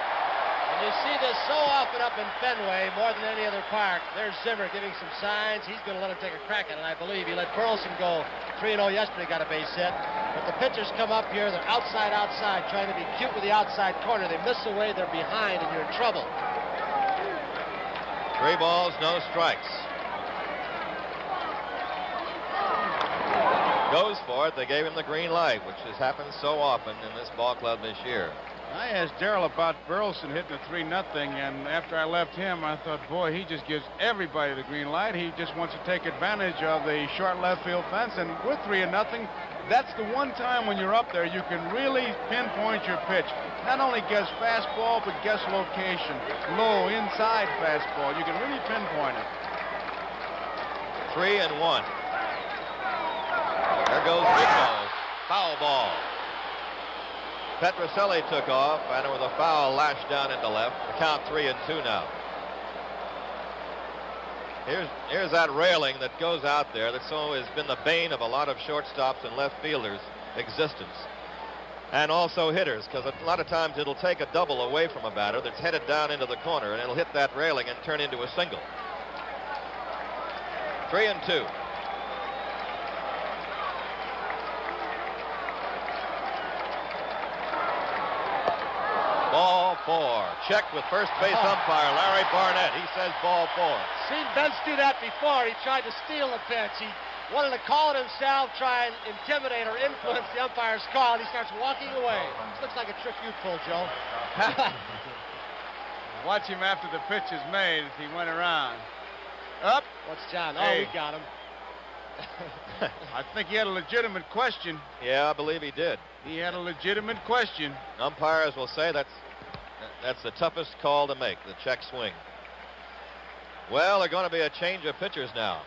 And you see this so often up in Fenway, more than any other park. There's Zimmer giving some signs. He's going to let him take a crack at it, I believe. He let Burleson go 3-0 yesterday, got a base hit. But the pitchers come up here, they're outside, trying to be cute with the outside corner. They miss away, they're behind, and you're in trouble. 3 balls, no strikes. Goes for it. They gave him the green light, which has happened so often in this ball club this year. I asked Darrell about Burleson hitting a 3-0, and after I left him, I thought, boy, he just gives everybody the green light. He just wants to take advantage of the short left field fence, and we're 3-0. That's the one time when you're up there you can really pinpoint your pitch. Not only guess fastball, but guess location. Low, inside fastball. You can really pinpoint it. 3-1. There goes Rico. Foul ball. Petrocelli took off, and with a foul lashed down into left. The count 3-2 now. Here's that railing that goes out there that has been the bane of a lot of shortstops and left fielders' existence. And also hitters, because a lot of times it'll take a double away from a batter that's headed down into the corner, and it'll hit that railing and turn into a single. 3-2. Ball 4. Checked with first base umpire Larry Barnett. He says ball 4. Seen Benz do that before. He tried to steal a pitch. He wanted to call it himself, try and intimidate or influence the umpire's call, and he starts walking away. This looks like a trick you pulled, Joe. Watch him after the pitch is made as he went around. Up. What's John? Hey. Oh, we got him. I think he had a legitimate question. Yeah, I believe he did. He had a legitimate question. Umpires will say that's the toughest call to make, the check swing. Well, there's going to be a change of pitchers now.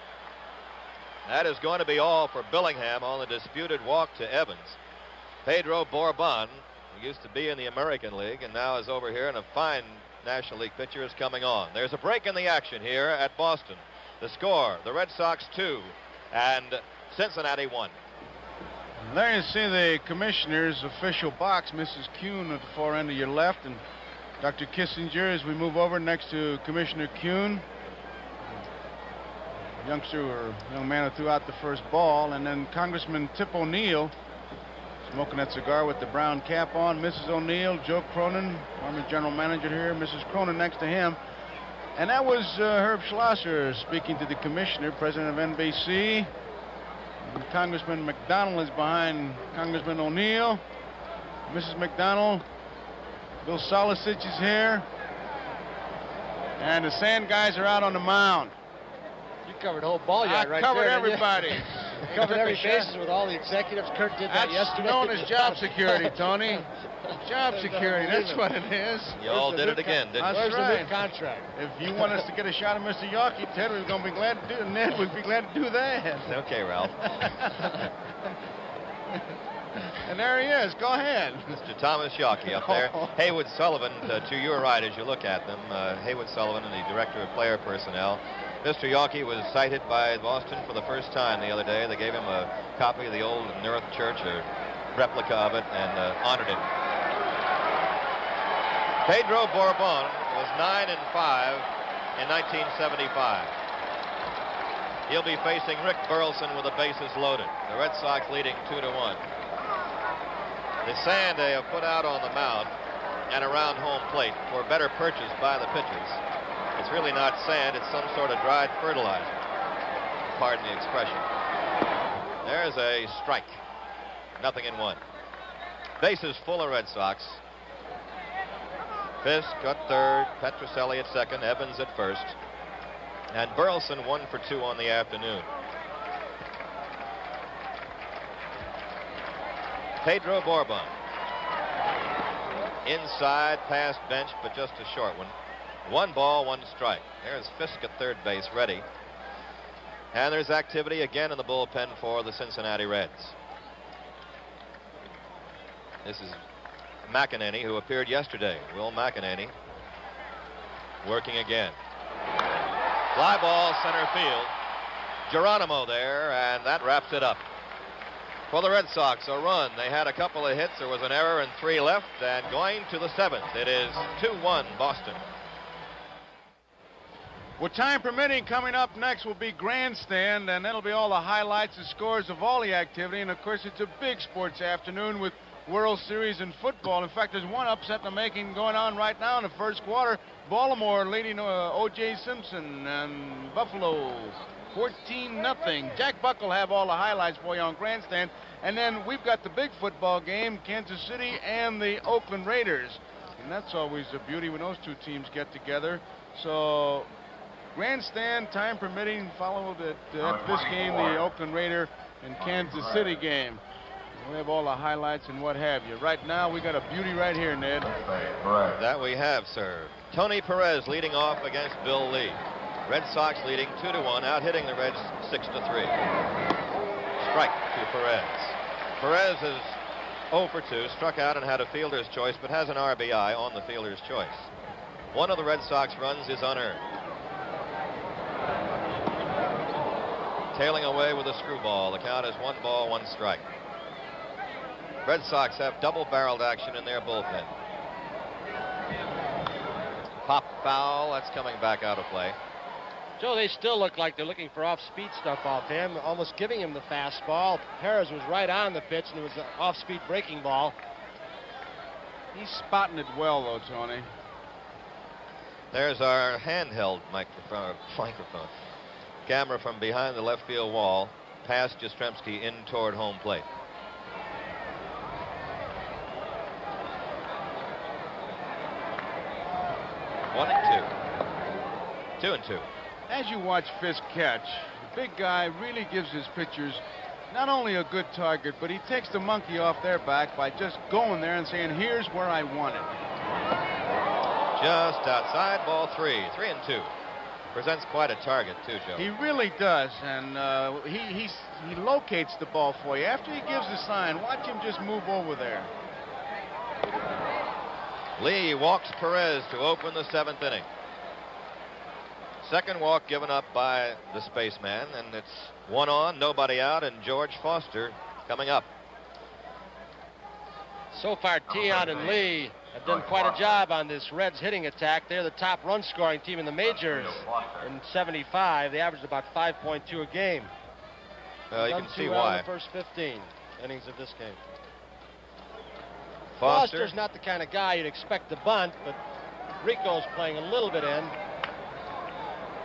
That is going to be all for Billingham on the disputed walk to Evans. Pedro Bourbon, who used to be in the American League and now is over here, and a fine National League pitcher is coming on. There's a break in the action here at Boston. The score, the Red Sox 2 and Cincinnati 1. There you see the commissioner's official box, Mrs. Kuhn at the far end of your left, and Dr. Kissinger as we move over next to Commissioner Kuhn. Youngster or young man who threw out the first ball, and then Congressman Tip O'Neill smoking that cigar with the brown cap on. Mrs. O'Neill, Joe Cronin, former general manager here, Mrs. Cronin next to him. And that was Herb Schlosser speaking to the commissioner, president of NBC. And Congressman McDonald is behind Congressman O'Neill. Mrs. McDonald, Bill Solisich is here. And the Sand guys are out on the mound. You covered the whole ball yard right covered there. everybody. You covered every bases with all the executives. Kurt did that That's yesterday. known as job security, Tony. Job security, that's what it is. You all did it again, didn't you? That's Where's the right. new contract? If you want us to get a shot of Mr. Yawkey, Ted, we're going to be glad to do it. Ned, we'd be glad to do that. Okay, Ralph. And there he is. Go ahead. Mr. Thomas Yawkey up there. Haywood Sullivan to your right as you look at them. Haywood Sullivan, the director of player personnel. Mr. Yawkey was cited by Boston for the first time the other day. They gave him a copy of the old Nearth Church, a replica of it, and honored him. Pedro Bourbon was 9-5 in 1975. He'll be facing Rick Burleson with the bases loaded. The Red Sox leading 2-1. The sand they have put out on the mound and around home plate for better purchase by the pitchers. It's really not sand, it's some sort of dried fertilizer. Pardon the expression. There's a strike. 0-1. Bases full of Red Sox. Fisk at third, Petrocelli at second, Evans at first. And Burleson 1 for 2 on the afternoon. Pedro Bourbon. Inside, past bench, but just a short one. 1 ball, 1 strike. There's Fisk at third base, ready. And there's activity again in the bullpen for the Cincinnati Reds. This is McEnany, who appeared yesterday. Will McEnany working again. Fly ball, center field. Geronimo there, and that wraps it up. For the Red Sox, a run. They had a couple of hits. There was an error and 3 left, and going to the 7th, it is 2-1 Boston. Well, time permitting, coming up next will be Grandstand, and that'll be all the highlights and scores of all the activity. And, of course, it's a big sports afternoon with World Series and football. In fact, there's one upset in the making going on right now in the first quarter. Baltimore leading O.J. Simpson and Buffalo 14-0. Jack Buck will have all the highlights for you on Grandstand. And then we've got the big football game, Kansas City and the Oakland Raiders. And that's always a beauty when those two teams get together. So Grandstand, time permitting, followed at this game, the Oakland Raider and Kansas City game. We'll have all the highlights and what have you. Right now, we got a beauty right here, Ned. That we have, sir. Tony Perez leading off against Bill Lee. Red Sox leading 2-1, out hitting the Reds 6-3. Strike to Perez. Perez is 0 for 2, struck out and had a fielder's choice, but has an RBI on the fielder's choice. One of the Red Sox runs is unearned. tailing away with a screwball. The count is 1 ball, 1 strike. Red Sox have double-barreled action in their bullpen. Pop foul. That's coming back out of play. Joe, they still look like they're looking for off-speed stuff off him, almost giving him the fastball. Perez was right on the pitch, and it was an off-speed breaking ball. He's spotting it well, though, Tony. There's our handheld microphone. Camera from behind the left field wall, past Jastrzemski in toward home plate. One and two. 2 and 2. As you watch Fisk catch, the big guy really gives his pitchers not only a good target, but he takes the monkey off their back by just going there and saying, here's where I want it. Just outside, ball 3. 3 and 2. Presents quite a target, too, Joe. He really does, and he locates the ball for you. After he gives the sign, watch him just move over there. Lee walks Perez to open the 7th inning. Second walk given up by the spaceman, and it's 1 on, nobody out, and George Foster coming up. So far, Tiant and Lee have done quite a job on this Reds hitting attack. They're the top run-scoring team in the majors. In 75, they averaged about 5.2 a game. You can see well why. in the first 15 innings of this game. Foster. Foster's not the kind of guy you'd expect to bunt, but Rico's playing a little bit in.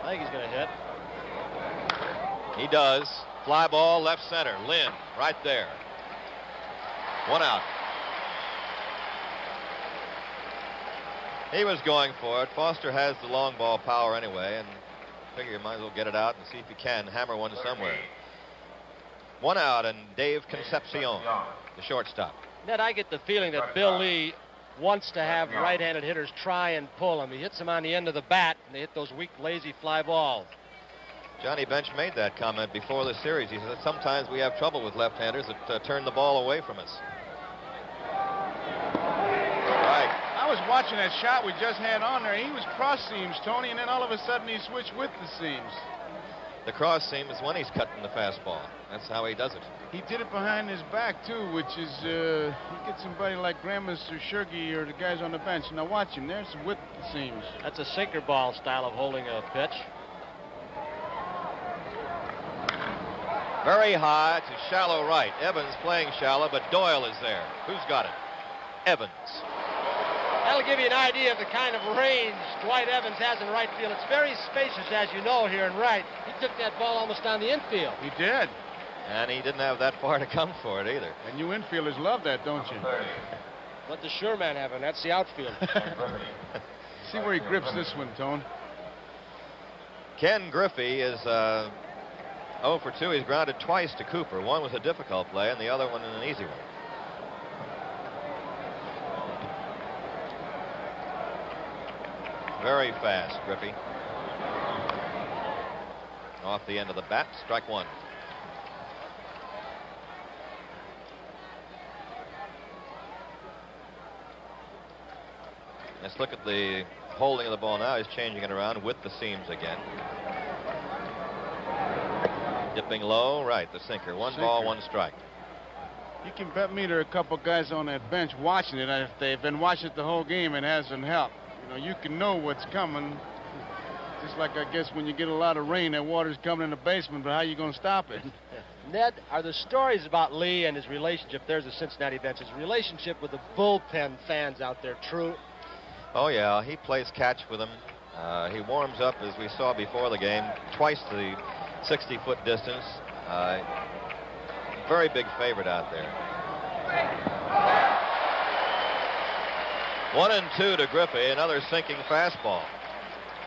I think he's going to hit. He does. Fly ball left center. Lynn right there. 1 out. He was going for it. Foster has the long ball power anyway, and figure you might as well get it out and see if you can hammer one somewhere. 1 out, and Dave Concepcion, the shortstop. Ned, I get the feeling that Bill Lee wants to have right-handed hitters try and pull him. He hits them on the end of the bat, and they hit those weak, lazy fly balls. Johnny Bench made that comment before the series. He said sometimes we have trouble with left-handers that turn the ball away from us. Right. I was watching that shot we just had on there. He was cross seams, Tony, and then all of a sudden he switched with the seams. The cross seam is when he's cutting the fastball. That's how he does it. He did it behind his back, too, which is, he gets somebody like Gramus or Shergy or the guys on the bench. Now watch him. There's with the seams. That's a sinker ball style of holding a pitch. Very high to shallow right. Evans playing shallow, but Doyle is there. Who's got it? Evans. That'll give you an idea of the kind of range Dwight Evans has in right field. It's very spacious, as you know, here in right. He took that ball almost down the infield. He did. And he didn't have that far to come for it either. And you infielders love that, don't you? Let the sure man have it. That's the outfield. See where he grips this one, Tone. Ken Griffey is 0 for 2. He's grounded twice to Cooper. One was a difficult play and the other one an easy one. Very fast, Griffey. Off the end of the bat, strike 1. Let's look at the holding of the ball now. He's changing it around with the seams again. Dipping low, right, the sinker. 1 ball, 1 strike. You can bet me there are a couple guys on that bench watching it. If they've been watching it the whole game, it hasn't helped. You know, you can know what's coming. Just like, I guess, when you get a lot of rain, that water's coming in the basement, but how are you going to stop it? Ned, are the stories about Lee and his relationship, there's a Cincinnati bench, his relationship with the bullpen fans out there true? Oh, yeah, he plays catch with them. He warms up, as we saw before the game, twice the 60-foot distance. Very big favorite out there. 1-2 to Griffey, another sinking fastball.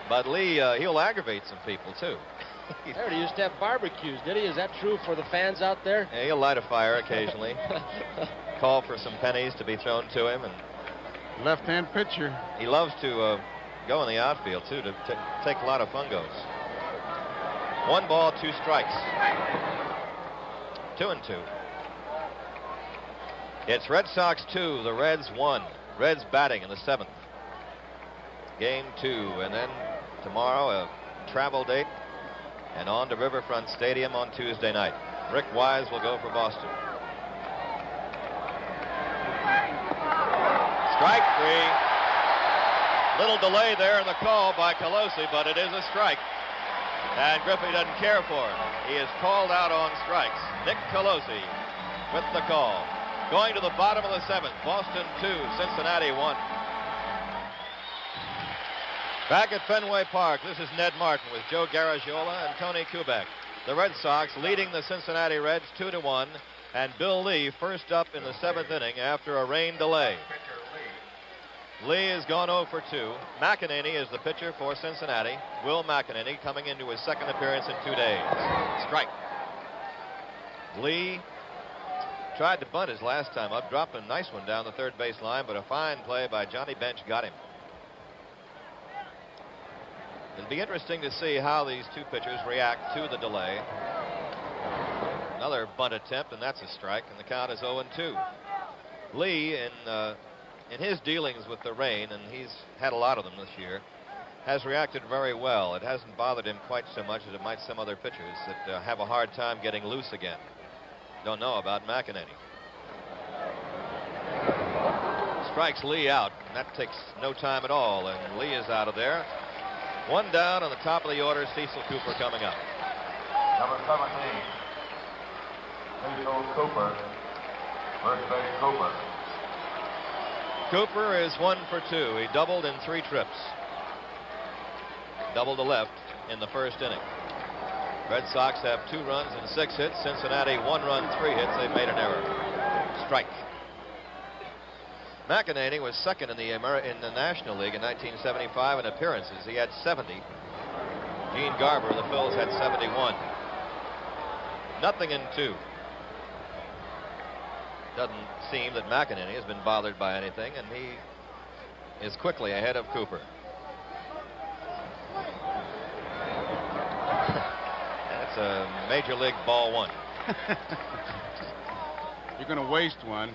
But Lee, he'll aggravate some people, too. There, he used to have barbecues, did he? Is that true for the fans out there? Yeah, he'll light a fire occasionally. Call for some pennies to be thrown to him. And left-hand pitcher. he loves to go in the outfield, too, to take a lot of fungos. 1 ball, 2 strikes. 2-2. It's Red Sox 2, the Reds 1. Reds batting in the 7th. Game 2, and then tomorrow a travel date and on to Riverfront Stadium on Tuesday night. Rick Wise will go for Boston. Strike 3. Little delay there in the call by Colosi, but it is a strike. And Griffey doesn't care for it. He is called out on strikes. Nick Colosi with the call. Going to the bottom of the 7th. Boston 2, Cincinnati 1. Back at Fenway Park, this is Ned Martin with Joe Garagiola and Tony Kubek. The Red Sox leading the Cincinnati Reds 2-1, and Bill Lee first up in the 7th inning after a rain delay. Lee has gone 0 for 2. McEnany is the pitcher for Cincinnati. Will McEnany coming into his 2nd appearance in 2 days. Strike. Lee tried to bunt his last time up, dropped a nice one down the third base line, but a fine play by Johnny Bench got him. It'll be interesting to see how these two pitchers react to the delay. Another bunt attempt, and that's a strike, and the count is 0-2. Lee, in his dealings with the rain, and he's had a lot of them this year, has reacted very well. It hasn't bothered him quite so much as it might some other pitchers that have a hard time getting loose again. Don't know about McEnany. Strikes Lee out, and that takes no time at all, and Lee is out of there. One down on the top of the order, Cecil Cooper coming up. Number 17, Cecil Cooper, first base Cooper. Cooper is 1 for 2. He doubled in 3 trips. Double to left in the 1st inning. Red Sox have 2 runs and 6 hits. Cincinnati 1 run, 3 hits. They've made an error. Strike. McEnany was 2nd in the National League in 1975 in appearances. He had 70. Gene Garber of the Phils had 71. Nothing in 2. Doesn't seem that McEnany has been bothered by anything, and he is quickly ahead of Cooper. That's a major league ball 1. You're going to waste one.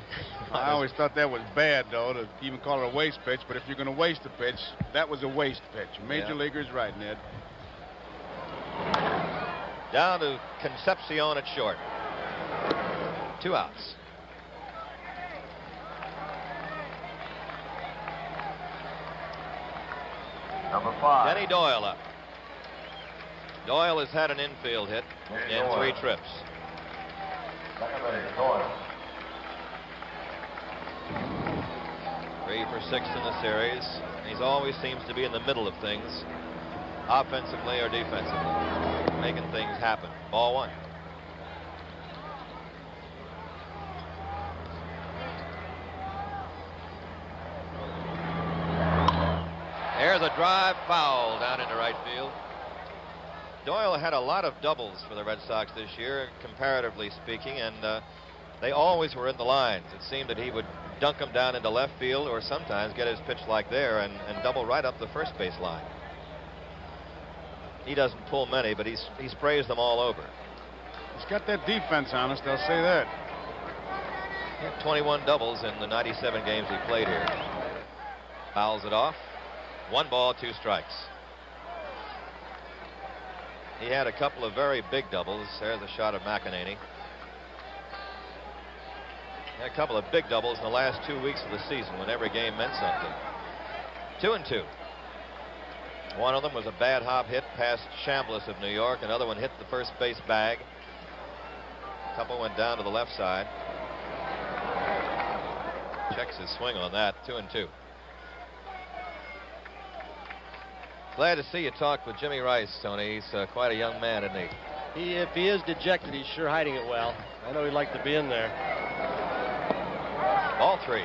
I always thought that was bad, though, to even call it a waste pitch. But if you're going to waste a pitch, that was a waste pitch. Major leaguer's right, Ned. Down to Concepcion at short. 2 outs. Number 5. Denny Doyle up. Doyle has had an infield hit in 3 trips. Second base, Doyle. 3 for 6 in the series. He always seems to be in the middle of things, offensively or defensively, making things happen. Ball 1. There's a drive foul down into right field. Doyle had a lot of doubles for the Red Sox this year, comparatively speaking, and they always were in the lines. It seemed that he would dunk them down into left field or sometimes get his pitch like there and double right up the first base line. He doesn't pull many, but he sprays them all over. He's got that defense on us, they'll say that. He had 21 doubles in the 97 games he played here. Fouls it off. 1 ball, 2 strikes. He had a couple of very big doubles. There's a shot of McEnany. He had a couple of big doubles in the last 2 weeks of the season when every game meant something. 2-2. One of them was a bad hop hit past Chambliss of New York. Another one hit the first base bag. A couple went down to the left side. Checks his swing on that. 2-2. Glad to see you talk with Jimmy Rice, Tony. He's quite a young man, isn't he? If he is dejected, he's sure hiding it well. I know he'd like to be in there. Ball 3.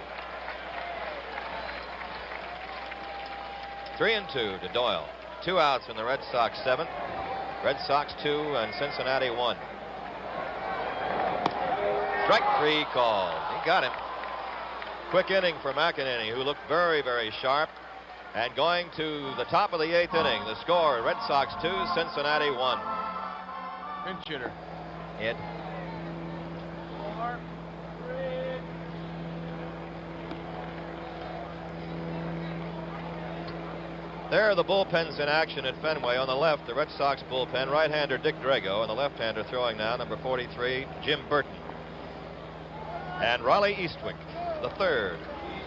3-2 to Doyle. 2 outs in the Red Sox 7th. Red Sox 2 and Cincinnati 1. Strike 3 called. He got him. Quick inning for McEnany, who looked very, very sharp. And going to the top of the 8th inning, the score, Red Sox 2, Cincinnati 1. Pinch hitter. Hit. There are the bullpens in action at Fenway. On the left, the Red Sox bullpen, right-hander Dick Drago, and the left-hander throwing now, number 43, Jim Burton. And Raleigh Eastwick, the third,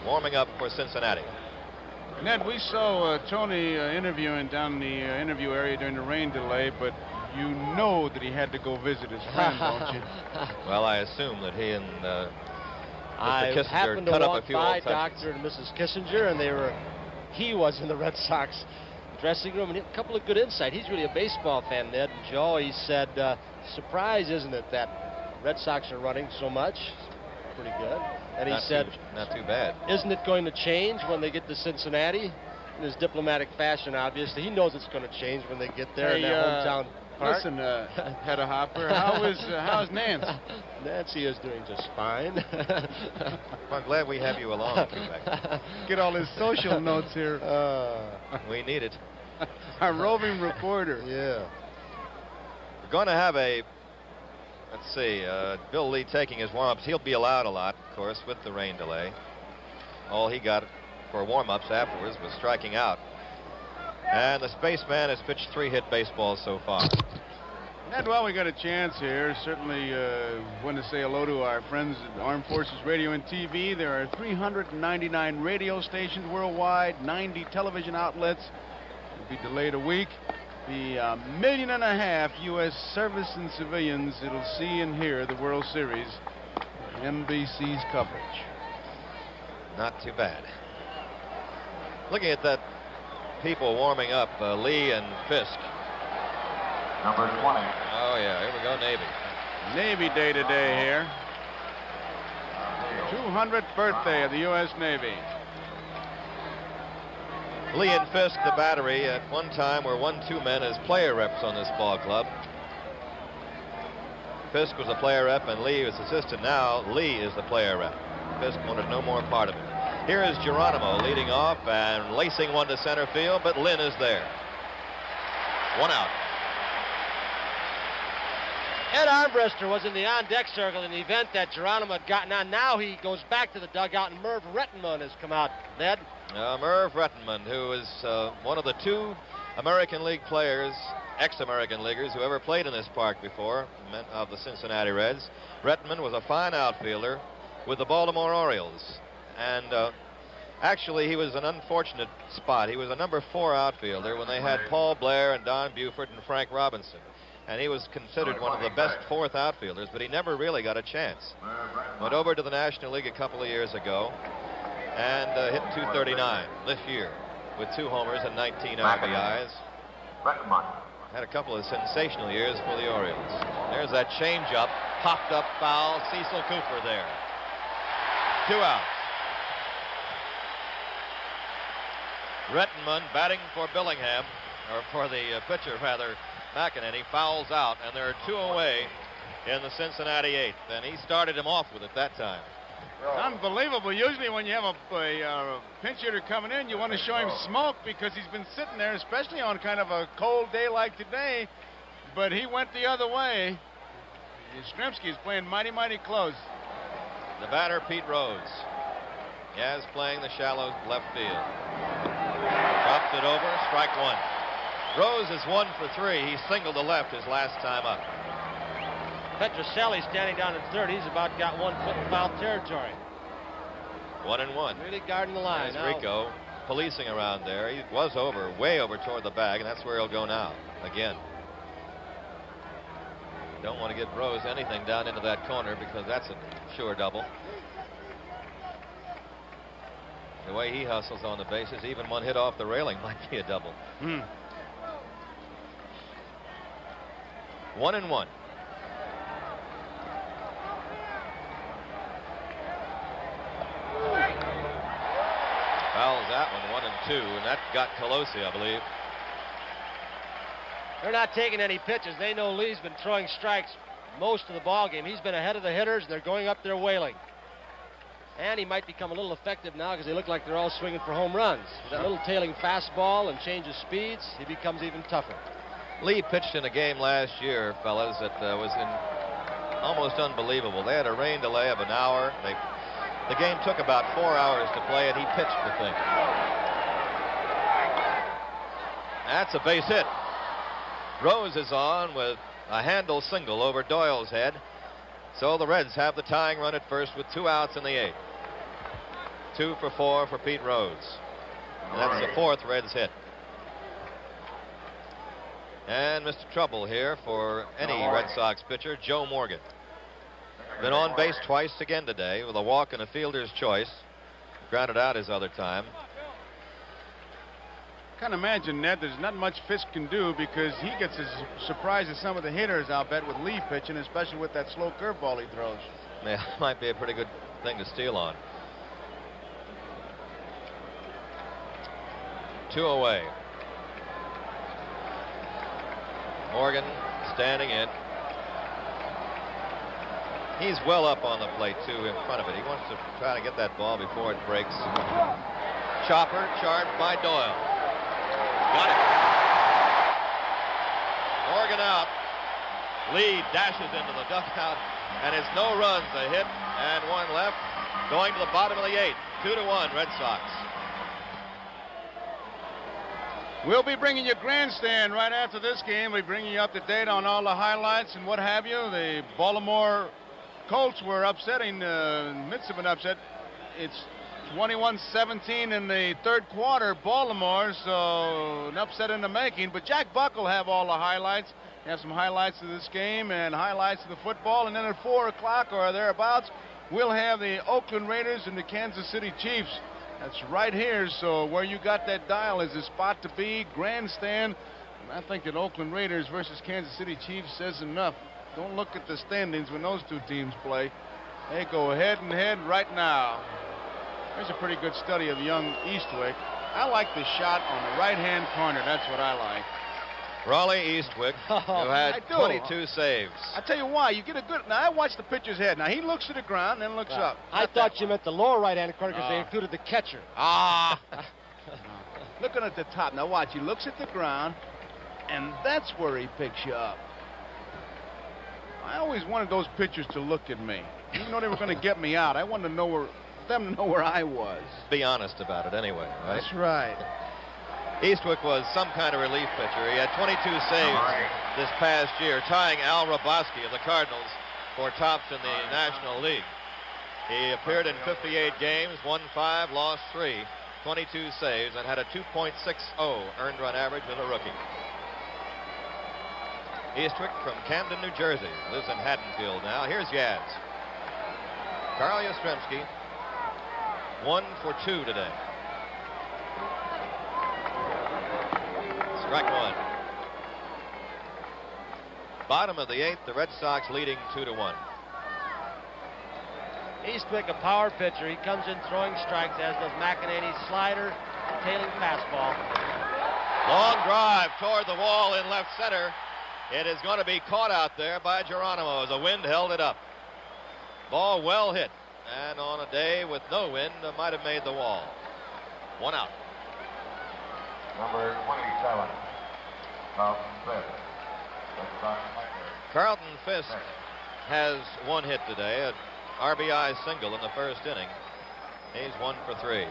warming up for Cincinnati. Ned, we saw Tony interviewing down in the interview area during the rain delay, but you know that he had to go visit his friend, don't you? Well, I assume that he and I Mr. happened Kissinger to cut up a walk few by old touches. Dr. and Mrs. Kissinger, and he was in the Red Sox dressing room, and a couple of good insight. He's really a baseball fan, Ned. And Joe, he said, surprise, isn't it, that Red Sox are running so much? Pretty good. And he said, not too bad. Isn't it going to change when they get to Cincinnati? In his diplomatic fashion, obviously. He knows it's going to change when they get there in their hometown park. Listen, Hedda Hopper, how's Nance? Nancy is doing just fine. I'm glad we have you along, Quebec. Get all his social notes here. We need it. Our roving reporter. Yeah. We're going to have let's see, Bill Lee taking his warm-ups. He'll be allowed a lot, of course, with the rain delay. All he got for warm-ups afterwards was striking out. And the spaceman has pitched 3 hit baseballs so far. Ned, while we got a chance here, certainly want to say hello to our friends at Armed Forces Radio and TV. There are 399 radio stations worldwide, 90 television outlets. It'll be delayed a week. The 1.5 million U.S. service and civilians that'll see and hear the World Series, NBC's coverage. Not too bad. Looking at that people warming up, Lee and Fisk. Number 20. Oh, yeah, here we go, Navy. Navy Day today here. 200th birthday of the U.S. Navy. Lee and Fisk, the battery, at one time were 1-2 men as player reps on this ball club. Fisk was a player rep and Lee was assistant. Now Lee is the player rep. Fisk wanted no more part of it. Here is Geronimo leading off and lacing one to center field, but Lynn is there. 1 out. Ed Armbruster was in the on-deck circle in the event that Geronimo had gotten on. Now he goes back to the dugout, and Merv Rettenmund has come out. Ned? Merv Rettenmund, who is one of the 2 American League players, ex-American Leaguers, who ever played in this park before, of the Cincinnati Reds. Rettenmund was a fine outfielder with the Baltimore Orioles. And actually, he was an unfortunate spot. He was a number 4 outfielder when they had Paul Blair and Don Buford and Frank Robinson. And he was considered one of the best 4th outfielders, but he never really got a chance. Went over to the National League a couple of years ago and hit .239 this year with 2 homers and 19 RBIs. Had a couple of sensational years for the Orioles. There's that changeup, popped up foul, Cecil Cooper there. 2 outs. Rettenmund batting for Billingham, or for the pitcher rather, McEnany, fouls out, and there are 2 away in the Cincinnati 8th, and he started him off with it that time. Unbelievable. Usually when you have a pinch hitter coming in, you want to show him smoke because he's been sitting there, especially on kind of a cold day like today, but he went the other way. Yastrzemski is playing mighty, mighty close. The batter, Pete Rose. Yaz playing the shallow left field. Dropped it over, strike 1. Rose is 1 for 3. He singled to left his last time up. Petrocelli standing down in third. He's about got 1 foot in foul territory. 1-1. Really guarding the line. There's Rico policing around there. He was way over toward the bag, and that's where he'll go now. Again. Don't want to get Rose anything down into that corner because that's a sure double. The way he hustles on the bases, even one hit off the railing might be a double. 1-1. Fouls that one, 1-2, and that got Colosi, I believe. They're not taking any pitches. They know Lee's been throwing strikes most of the ball game. He's been ahead of the hitters, and they're going up there wailing. And he might become a little effective now because they look like they're all swinging for home runs. With that little tailing fastball and change of speeds, he becomes even tougher. Lee pitched in a game last year, fellas, that was almost unbelievable. They had a rain delay of an hour. The game took about 4 hours to play, and he pitched the thing. That's a base hit. Rose is on with a handle single over Doyle's head. So the Reds have the tying run at first with 2 outs in the 8th. 2 for 4 for Pete Rose. And that's the 4th Reds hit. And Mr. Trouble here for any Red Sox pitcher, Joe Morgan. Been on base twice again today with a walk and a fielder's choice. Grounded out his other time. Can't imagine, Ned, there's not much Fisk can do because he gets as surprised as some of the hitters, I'll bet, with Lee pitching, especially with that slow curveball he throws. Yeah, might be a pretty good thing to steal on. 2 away. Morgan standing in. He's well up on the plate, too, in front of it. He wants to try to get that ball before it breaks. Chopper charged by Doyle. Got it. Morgan out. Lee dashes into the dugout, and it's no runs, a hit and 1 left. Going to the bottom of the 8th. 2-1 Red Sox. We'll be bringing you Grandstand right after this game. We'll be bringing you up to date on all the highlights and what have you. The Baltimore Colts were upsetting, midst of an upset. It's 21-17 in the 3rd quarter, Baltimore, so an upset in the making. But Jack Buck will have all the highlights. Have some highlights of this game and highlights of the football. And then at 4 o'clock or thereabouts, we'll have the Oakland Raiders and the Kansas City Chiefs. That's right here, so where you got that dial is the spot to be. Grandstand. And I think that Oakland Raiders versus Kansas City Chiefs says enough. Don't look at the standings when those 2 teams play. They go head and head right now. There's a pretty good study of young Eastwick. I like the shot on the right-hand corner. That's what I like. Raleigh Eastwick, who had 22 saves. I tell you why. You get a good. Now I watch the pitcher's head. Now he looks to the ground, then looks up. I thought you meant the lower right-hand corner because they included the catcher. Looking at the top. Now watch. He looks at the ground, and that's where he picks you up. I always wanted those pitchers to look at me, even though they were going to get me out. I wanted to know them to know where I was. Be honest about it anyway, right? That's right. Eastwick was some kind of relief pitcher. He had 22 saves this past year, tying Al Roboski of the Cardinals for tops in the National League. He appeared in 58 games, won 5, lost 3, 22 saves, and had a 2.60 earned run average as a rookie. Eastwick from Camden, New Jersey, lives in Haddonfield now. Here's Yaz. Carl Yastrzemski, 1 for 2 today. Strike 1. Bottom of the 8th, the Red Sox leading 2-1. Eastwick, a power pitcher. He comes in throwing strikes, as does McEnany's slider, tailing fastball. Long drive toward the wall in left center. It is going to be caught out there by Geronimo as the wind held it up. Ball well hit, and on a day with no wind, might have made the wall. 1 out. Number 27, Carlton Fisk. Carlton Fisk has 1 hit today, an RBI single in the 1st inning. He's 1 for 3.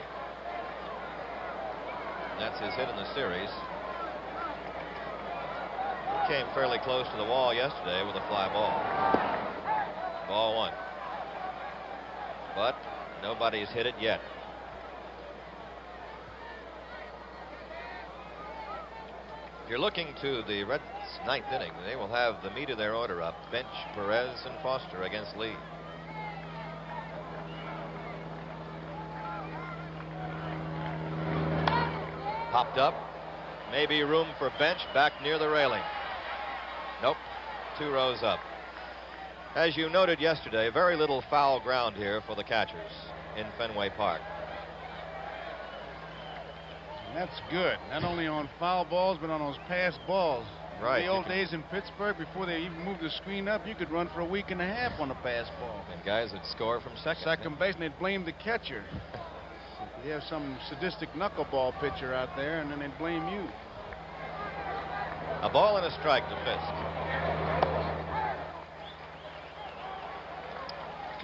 That's his hit in the series. He came fairly close to the wall yesterday with a fly ball. Ball 1. But nobody's hit it yet. If you're looking to the Reds' 9th inning, they will have the meat of their order up. Bench, Perez, and Foster against Lee. Popped up. Maybe room for Bench back near the railing. Nope. 2 rows up. As you noted yesterday, very little foul ground here for the catchers in Fenway Park. That's good. Not only on foul balls, but on those pass balls. Right. In the old days in Pittsburgh, before they even moved the screen up, you could run for a week and a half on a pass ball. And guys would score from second. Base, and they'd blame the catcher. You have some sadistic knuckleball pitcher out there, and then they'd blame you. A ball and a strike to Fisk.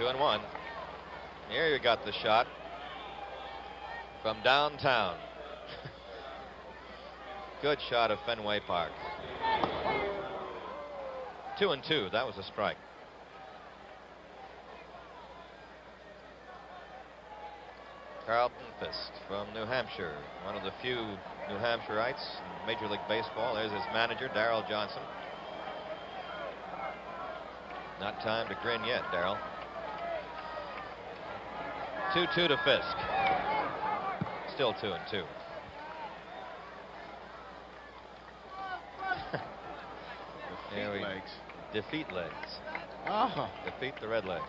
2-1. Here you got the shot from downtown. good shot of Fenway Park. 2-2. That was a strike. Carlton Fisk from New Hampshire, one of the few New Hampshireites in Major League Baseball. There's his manager, Darrell Johnson. Not time to grin yet, Darrell. 2-2 to Fisk. Still 2-2. Legs. Defeat legs. Oh. Defeat the Red Legs.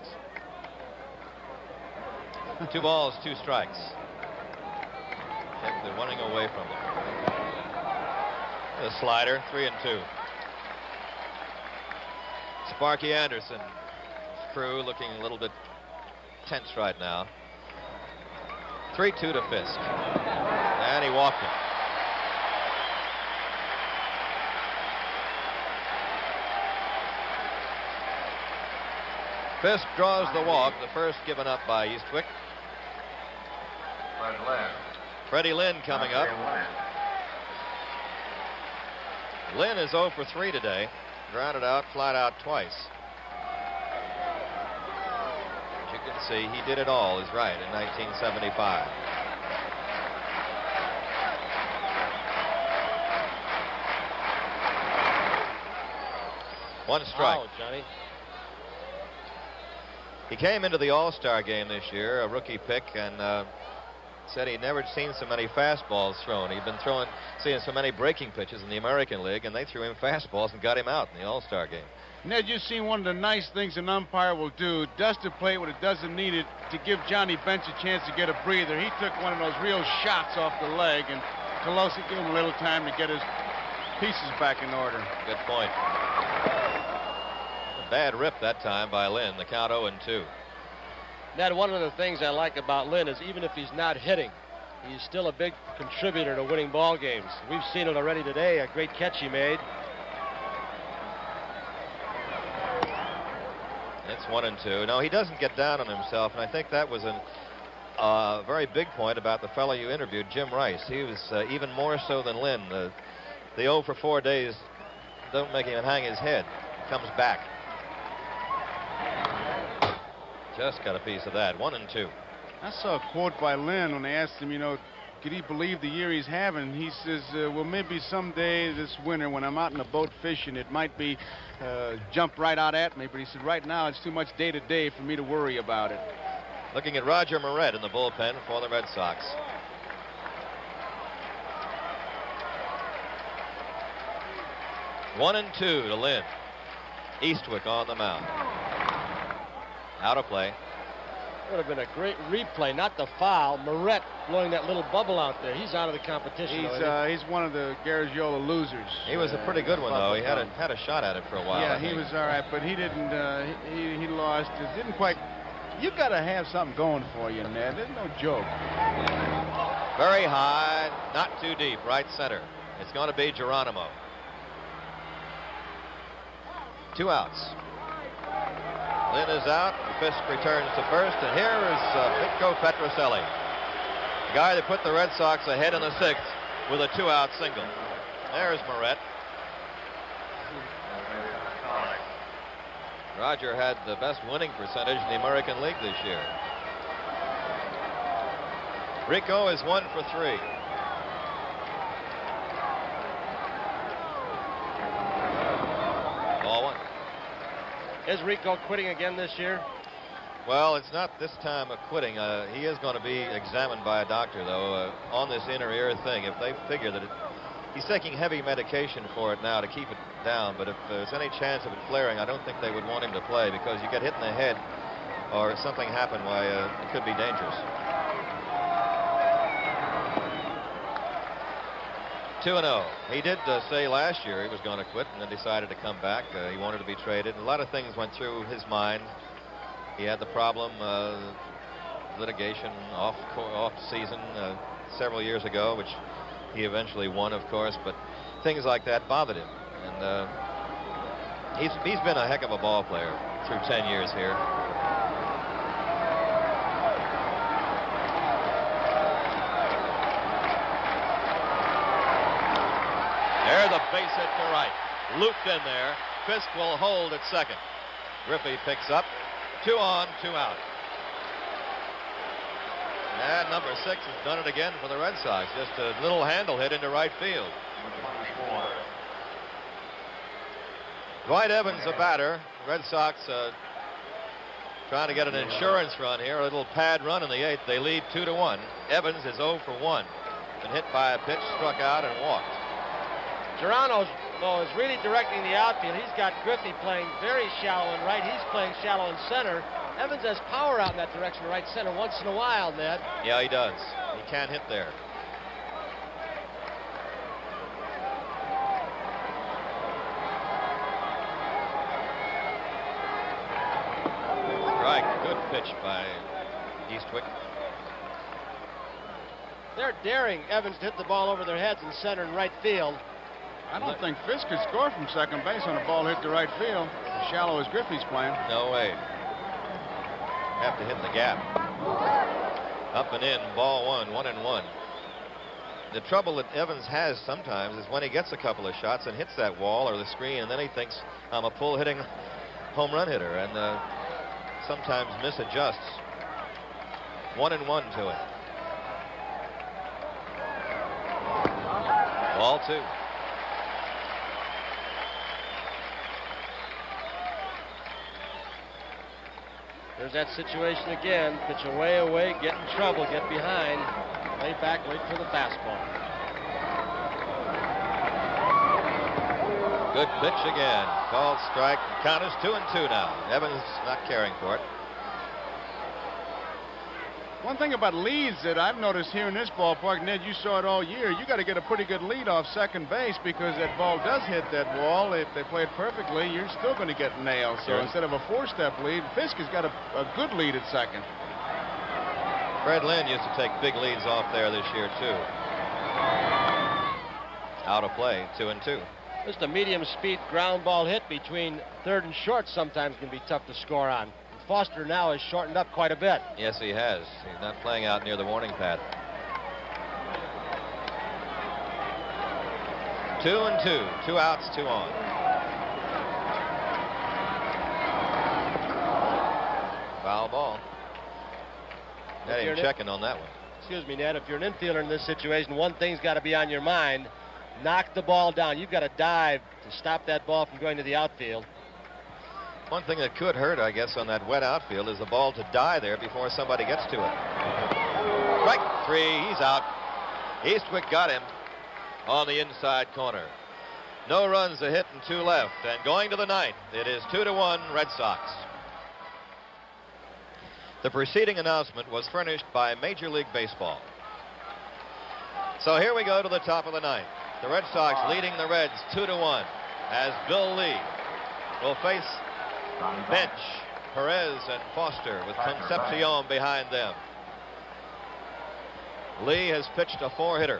2 balls, 2 strikes. Kept the running away from them. The slider, 3-2. Sparky Anderson, his crew looking a little bit tense right now. 3-2 to Fisk. And he walked him. Fisk draws the walk, the first given up by Eastwick. Freddie Lynn coming up. Lynn is 0 for 3 today. Grounded out, flat out twice. As you can see, he did it all, is right, in 1975. One strike. Wow, Johnny. He came into the All-Star game this year, a rookie pick, and said he'd never seen so many fastballs thrown. He'd been seeing so many breaking pitches in the American League, and they threw him fastballs and got him out in the All-Star game. Ned, you've seen one of the nice things an umpire will do, dust a plate when it doesn't need it, to give Johnny Bench a chance to get a breather. He took one of those real shots off the leg, and Colosi gave him a little time to get his pieces back in order. Good point. A bad rip that time by Lynn, the count 0-2. Ned, one of the things I like about Lynn is even if he's not hitting, he's still a big contributor to winning ball games. We've seen it already today, a great catch he made. It's 1-2. No, he doesn't get down on himself, and I think that was a very big point about the fellow you interviewed, Jim Rice. He was even more so than Lynn. The 0 for 4 days don't make him hang his head. He comes back. Just got a piece of that. 1-2. I saw a quote by Lynn when they asked him, could he believe the year he's having? He says, well, maybe someday this winter when I'm out in a boat fishing, it might be jump right out at me. But he said, right now it's too much day to day for me to worry about it. Looking at Roger Moret in the bullpen for the Red Sox. One and 2 to Lynn. Eastwick on the mound. Out of play. Would have been a great replay, not the foul. Moret blowing that little bubble out there. He's out of the competition. He's one of the Garagiola losers. He was a pretty good one, though. He had a shot at it for a while. Yeah, he was all right, but he didn't. He lost. It didn't quite. You got to have something going for you, Ned. There's no joke. Very high, not too deep, right center. It's going to be Geronimo. 2 outs. Lynn is out. Fisk returns to first, and here is Pitco Petrocelli, the guy that put the Red Sox ahead in the 6th with a 2-out single. There's Moret. Roger had the best winning percentage in the American League this year. Rico is 1 for 3. Ball 1. Is Rico quitting again this year? Well, it's not this time of quitting. He is going to be examined by a doctor, though, on this inner ear thing. If they figure that he's taking heavy medication for it now to keep it down, but if there's any chance of it flaring, I don't think they would want him to play because you get hit in the head or something happen, why it could be dangerous. 2-0. He did say last year he was going to quit and then decided to come back. He wanted to be traded. A lot of things went through his mind. He had the problem, litigation off season several years ago, which he eventually won, of course, but things like that bothered him. And he's been a heck of a ball player through 10 years here. There's a base hit to right. Looped in there. Fisk will hold at second. Griffey picks up. 2 on, 2 out. And number 6 has done it again for the Red Sox. Just a little handle hit into right field. Dwight Evans, a batter. Red Sox trying to get an insurance run here. A little pad run in the 8th. They lead 2-1. Evans is 0 for 1. Been hit by a pitch, struck out, and walked. Toronto's is really directing the outfield. He's got Griffey playing very shallow in right. He's playing shallow in center. Evans has power out in that direction, right center, once in a while, Ned. Yeah, he does. He can't hit there. Strike. Good pitch by Eastwick. They're daring Evans to hit the ball over their heads in center and right field. I don't think Fisk could score from second base on a ball hit to right field, as shallow as Griffey's playing. No way. Have to hit the gap. Up and in, ball 1, 1-1. The trouble that Evans has sometimes is when he gets a couple of shots and hits that wall or the screen, and then he thinks, I'm a pull-hitting home run hitter, and sometimes misadjusts. 1-1 to it. Ball 2. There's that situation again. Pitch away, get in trouble, get behind. Lay back, wait for the fastball. Good pitch again. Called strike. Count is 2-2 now. Evans not caring for it. One thing about leads that I've noticed here in this ballpark, Ned, you saw it all year, you got to get a pretty good lead off second base because that ball does hit that wall. If they play it perfectly, you're still going to get nailed. So Sure. instead of a 4-step lead, Fisk has got a good lead at second. Fred Lynn used to take big leads off there this year, too. Out of play, 2-2. Just a medium speed ground ball hit between third and short sometimes can be tough to score on. Foster now has shortened up quite a bit. Yes, he has. He's not playing out near the warning path. 2-2. 2 outs, 2 on. Foul ball. Not even checking on that one. Excuse me, Ned. If you're an infielder in this situation, one thing's got to be on your mind. Knock the ball down. You've got to dive to stop that ball from going to the outfield. One thing that could hurt, I guess, on that wet outfield is the ball to die there before somebody gets to it. Strike 3, he's out. Eastwick got him on the inside corner. No runs, a hit, and 2 left. And going to the 9th, it is 2-1 Red Sox. The preceding announcement was furnished by Major League Baseball. So here we go to the top of the 9th. The Red Sox leading the Reds 2-1 as Bill Lee will face Bench, Perez, and Foster with Concepcion behind them. Lee has pitched a 4-hitter.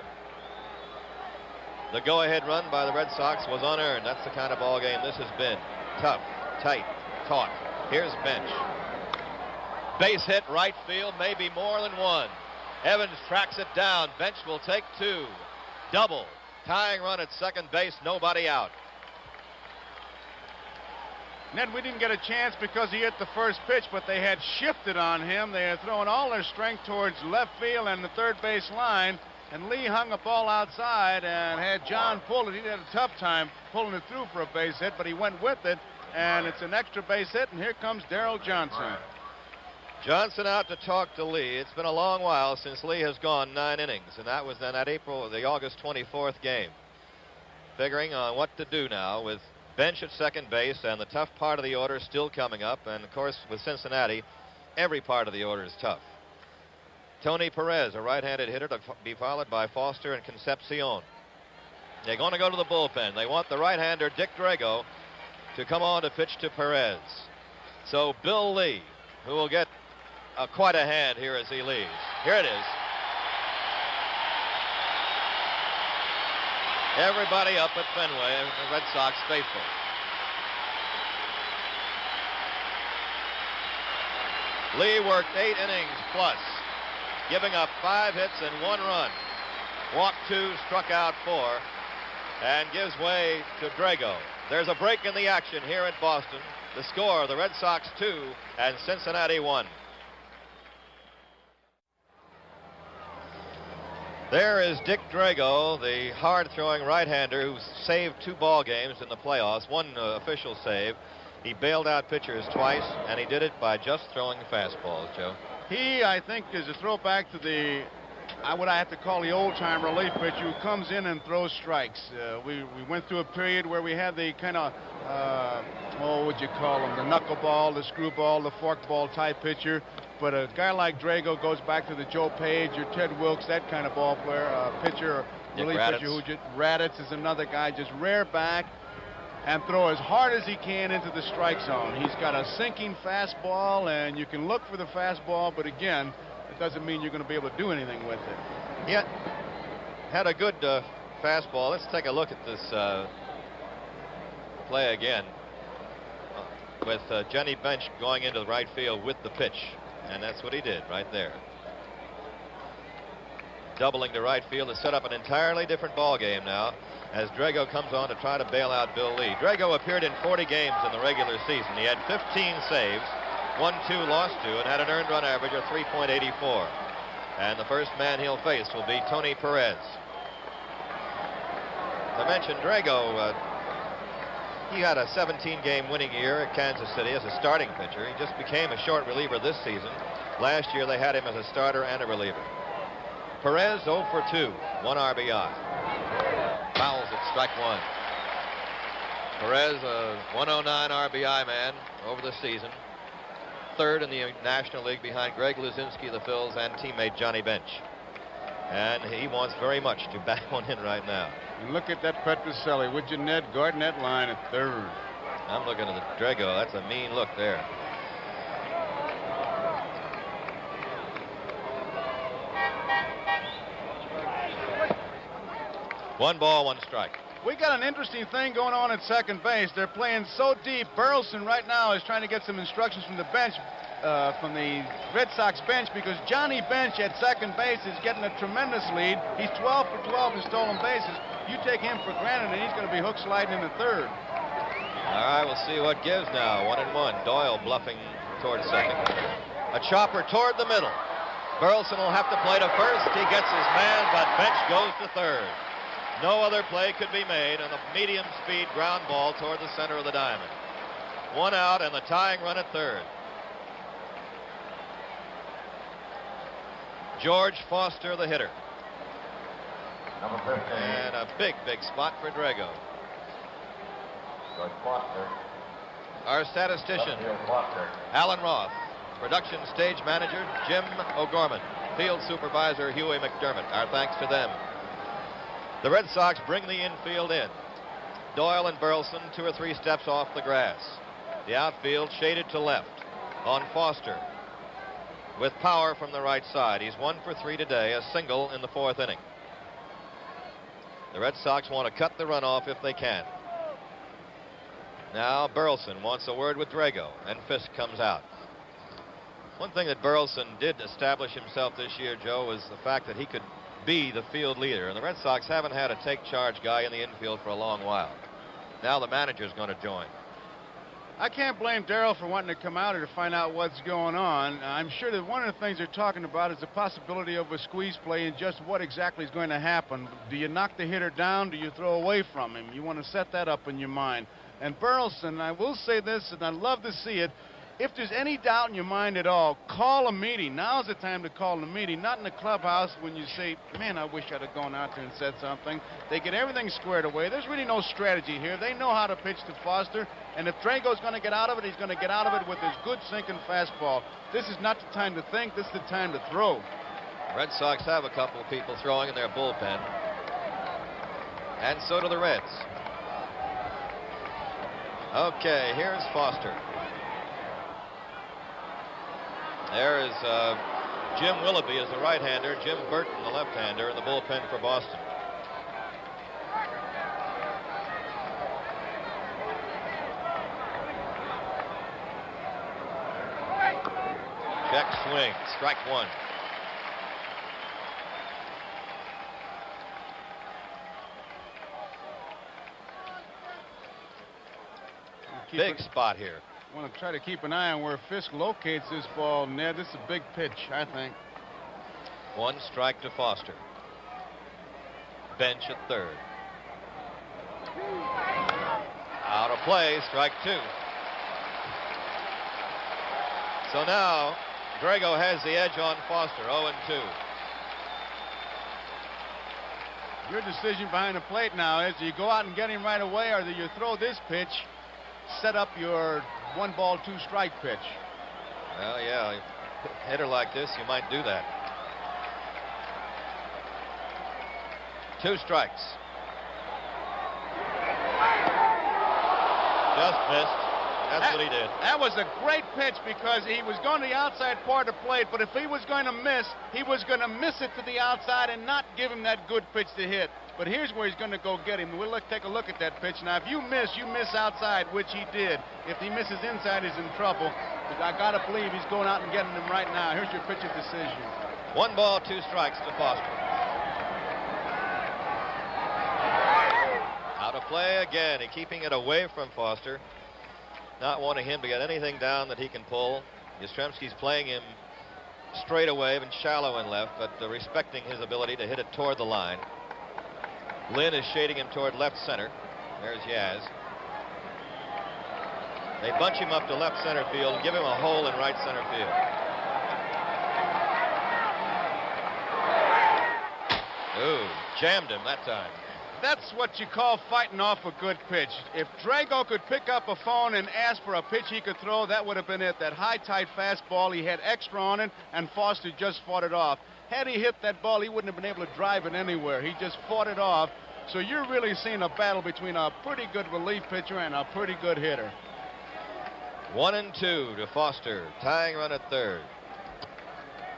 The go-ahead run by the Red Sox was unearned. That's the kind of ball game this has been. Tough, tight, taut. Here's Bench. Base hit right field, maybe more than one. Evans tracks it down. Bench will take 2. Double. Tying run at second base, nobody out. Ned, we didn't get a chance because he hit the first pitch, but they had shifted on him. They had thrown all their strength towards left field and the third base line, and Lee hung a ball outside and had John pull it. He had a tough time pulling it through for a base hit, but he went with it, and it's an extra base hit, and here comes Darrell Johnson. Johnson out to talk to Lee. It's been a long while since Lee has gone 9 innings, and that was in that the August 24th game. Figuring on what to do now with Bench at second base and the tough part of the order still coming up, and of course with Cincinnati, every part of the order is tough. Tony Perez, a right-handed hitter, to be followed by Foster and Concepcion. They're going to go to the bullpen. They want the right-hander Dick Drago to come on to pitch to Perez. So Bill Lee, who will get quite a hand here as he leaves. Here it is. Everybody up at Fenway, the Red Sox faithful. Lee worked 8 innings plus, giving up 5 hits and 1 run. Walked 2, struck out 4. and gives way to Drago. There's a break in the action here at Boston. The score, the Red Sox 2 and Cincinnati 1. There is Dick Drago, the hard-throwing right-hander who saved 2 ball games in the playoffs, 1 official save. He bailed out pitchers twice, and he did it by just throwing fastballs, Joe. He, I think, is a throwback to the, what I have to call the old-time relief pitcher who comes in and throws strikes. We went through a period where we had the kind of, what would you call them, the knuckleball, the screwball, the forkball type pitcher. But a guy like Drago goes back to the Joe Page or Ted Wilkes, that kind of ball player, pitcher, relief pitcher. Raditz is another guy, just rear back and throw as hard as he can into the strike zone. He's got a sinking fastball, and you can look for the fastball, but again, it doesn't mean you're going to be able to do anything with it. Yeah, had a good fastball. Let's take a look at this play again with Johnny Bench going into the right field with the pitch, and that's what he did right there. Doubling to right field to set up an entirely different ball game now as Drago comes on to try to bail out Bill Lee. Drago appeared in 40 games in the regular season. He had 15 saves, won 2, lost 2, and had an earned run average of 3.84. And the first man he'll face will be Tony Perez. I mentioned Drago. He had a 17-game winning year at Kansas City as a starting pitcher. He just became a short reliever this season. Last year they had him as a starter and a reliever. Perez 0 for 2, 1 RBI. Fouls at strike 1. Perez, a 109 RBI man over the season. 3rd in the National League behind Greg Luzinski, the Phils, and teammate Johnny Bench. And he wants very much to bat one in right now. And look at that Petrocelli with your Ned Gardnett line at 3rd. I'm looking at the Drago. That's a mean look there. One ball, 1 strike. We got an interesting thing going on at second base. They're playing so deep. Burleson right now is trying to get some instructions from the bench, from the Red Sox bench, because Johnny Bench at second base is getting a tremendous lead. He's 12 for 12 in stolen bases. You take him for granted, and he's going to be hook sliding into 3rd. All right, we'll see what gives now. 1-1. Doyle bluffing toward second. A chopper toward the middle. Burleson will have to play to first. He gets his man, but Bench goes to 3rd. No other play could be made on a medium-speed ground ball toward the center of the diamond. 1 out and the tying run at 3rd. George Foster, the hitter. Number 15. And a big, big spot for Drago. George Foster. Our statistician, Left field, Foster. Alan Roth. Production stage manager, Jim O'Gorman. Field supervisor, Huey McDermott. Our thanks to them. The Red Sox bring the infield in. Doyle and Burleson 2 or 3 steps off the grass. The outfield shaded to left on Foster with power from the right side. He's 1 for 3 today, a single in the 4th inning. The Red Sox want to cut the runoff if they can. Now Burleson wants a word with Drago, and Fisk comes out. One thing that Burleson did establish himself this year, Joe, was the fact that he could be the field leader, and the Red Sox haven't had a take charge guy in the infield for a long while. Now the manager's going to join. I can't blame Darrell for wanting to come out here to find out what's going on. I'm sure that one of the things they're talking about is the possibility of a squeeze play and just what exactly is going to happen. Do you knock the hitter down? Do you throw away from him? You want to set that up in your mind. And Burleson, I will say this, and I'd love to see it, if there's any doubt in your mind at all, call a meeting. Now's the time to call a meeting, not in the clubhouse when you say, man, I wish I'd have gone out there and said something. They get everything squared away. There's really no strategy here. They know how to pitch to Foster, and if Drago's going to get out of it, he's going to get out of it with his good sinking fastball. This is not the time to think. This is the time to throw. Red Sox have a couple of people throwing in their bullpen, and so do the Reds. Okay, here's Foster. There is Jim Willoughby as the right-hander, Jim Burton the left-hander in the bullpen for Boston. Check swing, strike 1. big spot here. Want to try to keep an eye on where Fisk locates this ball, Ned. This is a big pitch, I think. 1 strike to Foster. Bench at third. Out of play, strike 2. So now Drago has the edge on Foster, 0-2. Your decision behind the plate now is, do you go out and get him right away, or do you throw this pitch, set up your 1-ball, 2-strike pitch? Well, yeah, a hitter like this, you might do that. 2 strikes. Just missed. That's what he did. That was a great pitch because he was going to the outside part of the plate, but if he was going to miss, he was going to miss it to the outside and not give him that good pitch to hit. But here's where he's going to go get him. We'll take a look at that pitch. Now, if you miss outside, which he did. If he misses inside, he's in trouble. But I got to believe he's going out and getting him right now. Here's your pitching decision. 1 ball, 2 strikes to Foster. Out of play again. He's keeping it away from Foster. Not wanting him to get anything down that he can pull. Yastrzemski's playing him straight away and shallow in left, but respecting his ability to hit it toward the line. Lynn is shading him toward left center. There's Yaz. They bunch him up to left center field and give him a hole in right center field. Ooh, jammed him that time. That's what you call fighting off a good pitch. If Drago could pick up a phone and ask for a pitch he could throw, that would have been it. That high, tight fastball, he had extra on it, and Foster just fought it off. Had he hit that ball, he wouldn't have been able to drive it anywhere. He just fought it off. So you're really seeing a battle between a pretty good relief pitcher and a pretty good hitter. 1-2 to Foster. Tying run at third.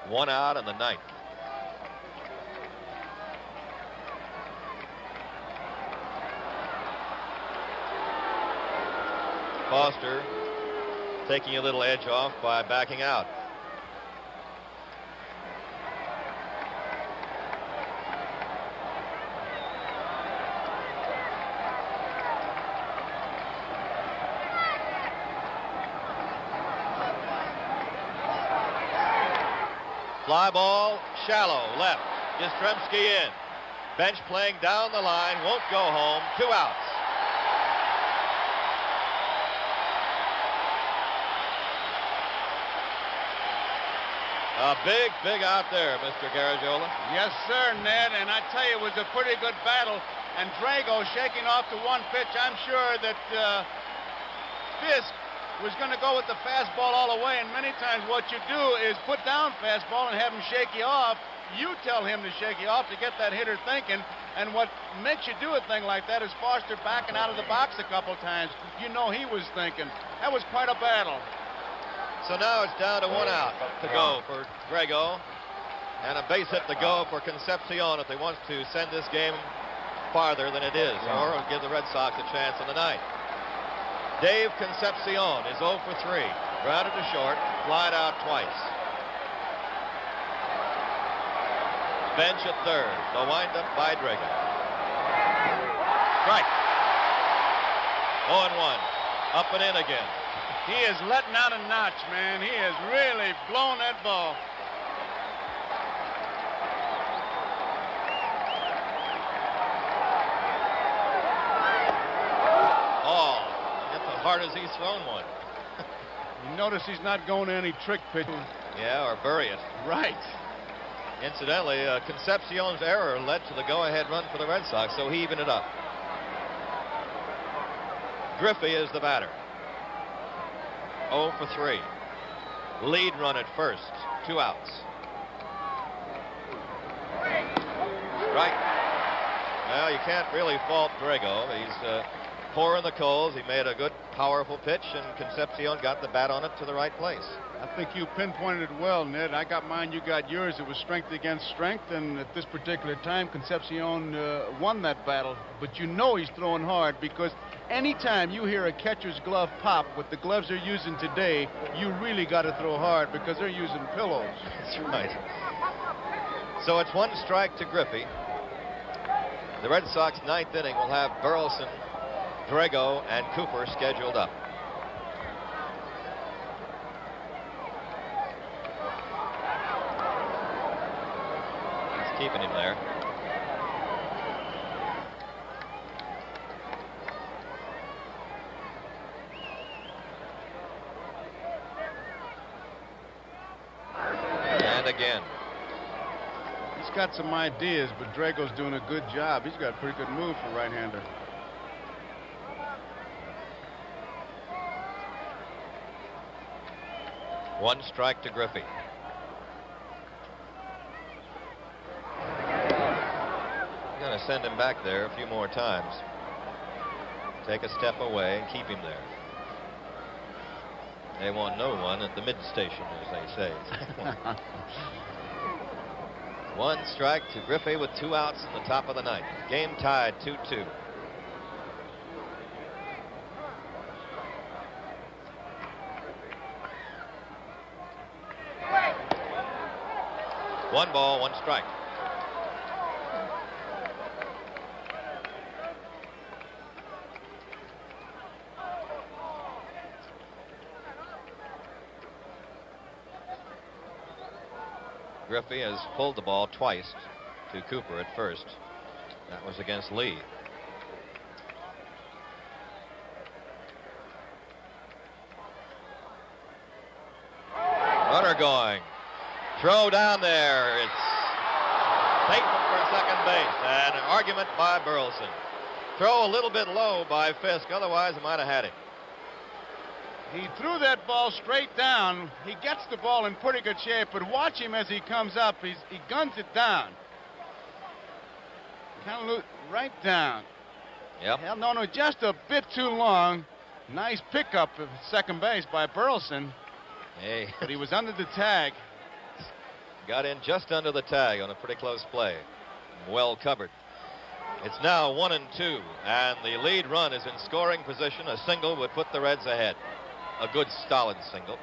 1 out in the 9th. Foster taking a little edge off by backing out. Fly ball, shallow, left. Yastrzemski in. Bench playing down the line, won't go home. 2 outs. A big out there, Mr. Garagiola. Yes, sir, Ned, and I tell you, it was a pretty good battle. And Drago shaking off the 1 pitch. I'm sure that Fisk was going to go with the fastball all the way, and many times what you do is put down fastball and have him shake you off. You tell him to shake you off to get that hitter thinking, and what makes you do a thing like that is Foster backing out of the box a couple times. You know he was thinking. That was quite a battle. So now it's down to 1 out to go for Drago, and a base hit to go for Concepcion if they want to send this game farther than it is, or give the Red Sox a chance in the 9th. Dave Concepcion is 0 for 3. Grounded to short, flied out twice. Bench at third. The windup by Drago. Strike. 0-1. Up and in again. He is letting out a notch, man. He has really blown that ball. Oh, that's as hard as he's thrown one. You notice he's not going to any trick pitching. Yeah, or bury it. Right. Incidentally, Concepcion's error led to the go-ahead run for the Red Sox, so he evened it up. Griffey is the batter. 0 for 3. Lead run at first. 2 outs. Strike. Well, you can't really fault Drago. He's pouring the coals. He made a good, powerful pitch, and Concepcion got the bat on it to the right place. I think you pinpointed it well, Ned. I got mine, you got yours. It was strength against strength, and at this particular time, Concepcion won that battle. But you know he's throwing hard, because anytime you hear a catcher's glove pop with the gloves they're using today, you really got to throw hard, because they're using pillows. That's right. So it's 1 strike to Griffey. The Red Sox 9th inning will have Burleson, Drago, and Cooper scheduled up. keeping him there. And again. He's got some ideas, but Drago's doing a good job. He's got a pretty good move for right-hander. One strike to Griffey. Going to send him back there a few more times. Take a step away and keep him there. They want no one at the mid-station, as they say. One strike to Griffey with 2 outs in the top of the ninth. Game tied 2-2. One ball, one strike. Griffey has pulled the ball twice to Cooper at first. That was against Lee. Runner going. Throw down there. It's Bateman for second base. And an argument by Burleson. Throw a little bit low by Fisk. Otherwise, he might have had it. He threw that ball straight down. He gets the ball in pretty good shape, but watch him as he comes up. He guns it down. Kind of right down. Yep. Held on to just a bit too long. Nice pickup of second base by Burleson. Hey. But he was under the tag. Got in just under the tag on a pretty close play. Well covered. It's now 1-2, and the lead run is in scoring position. A single would put the Reds ahead. A good, solid single.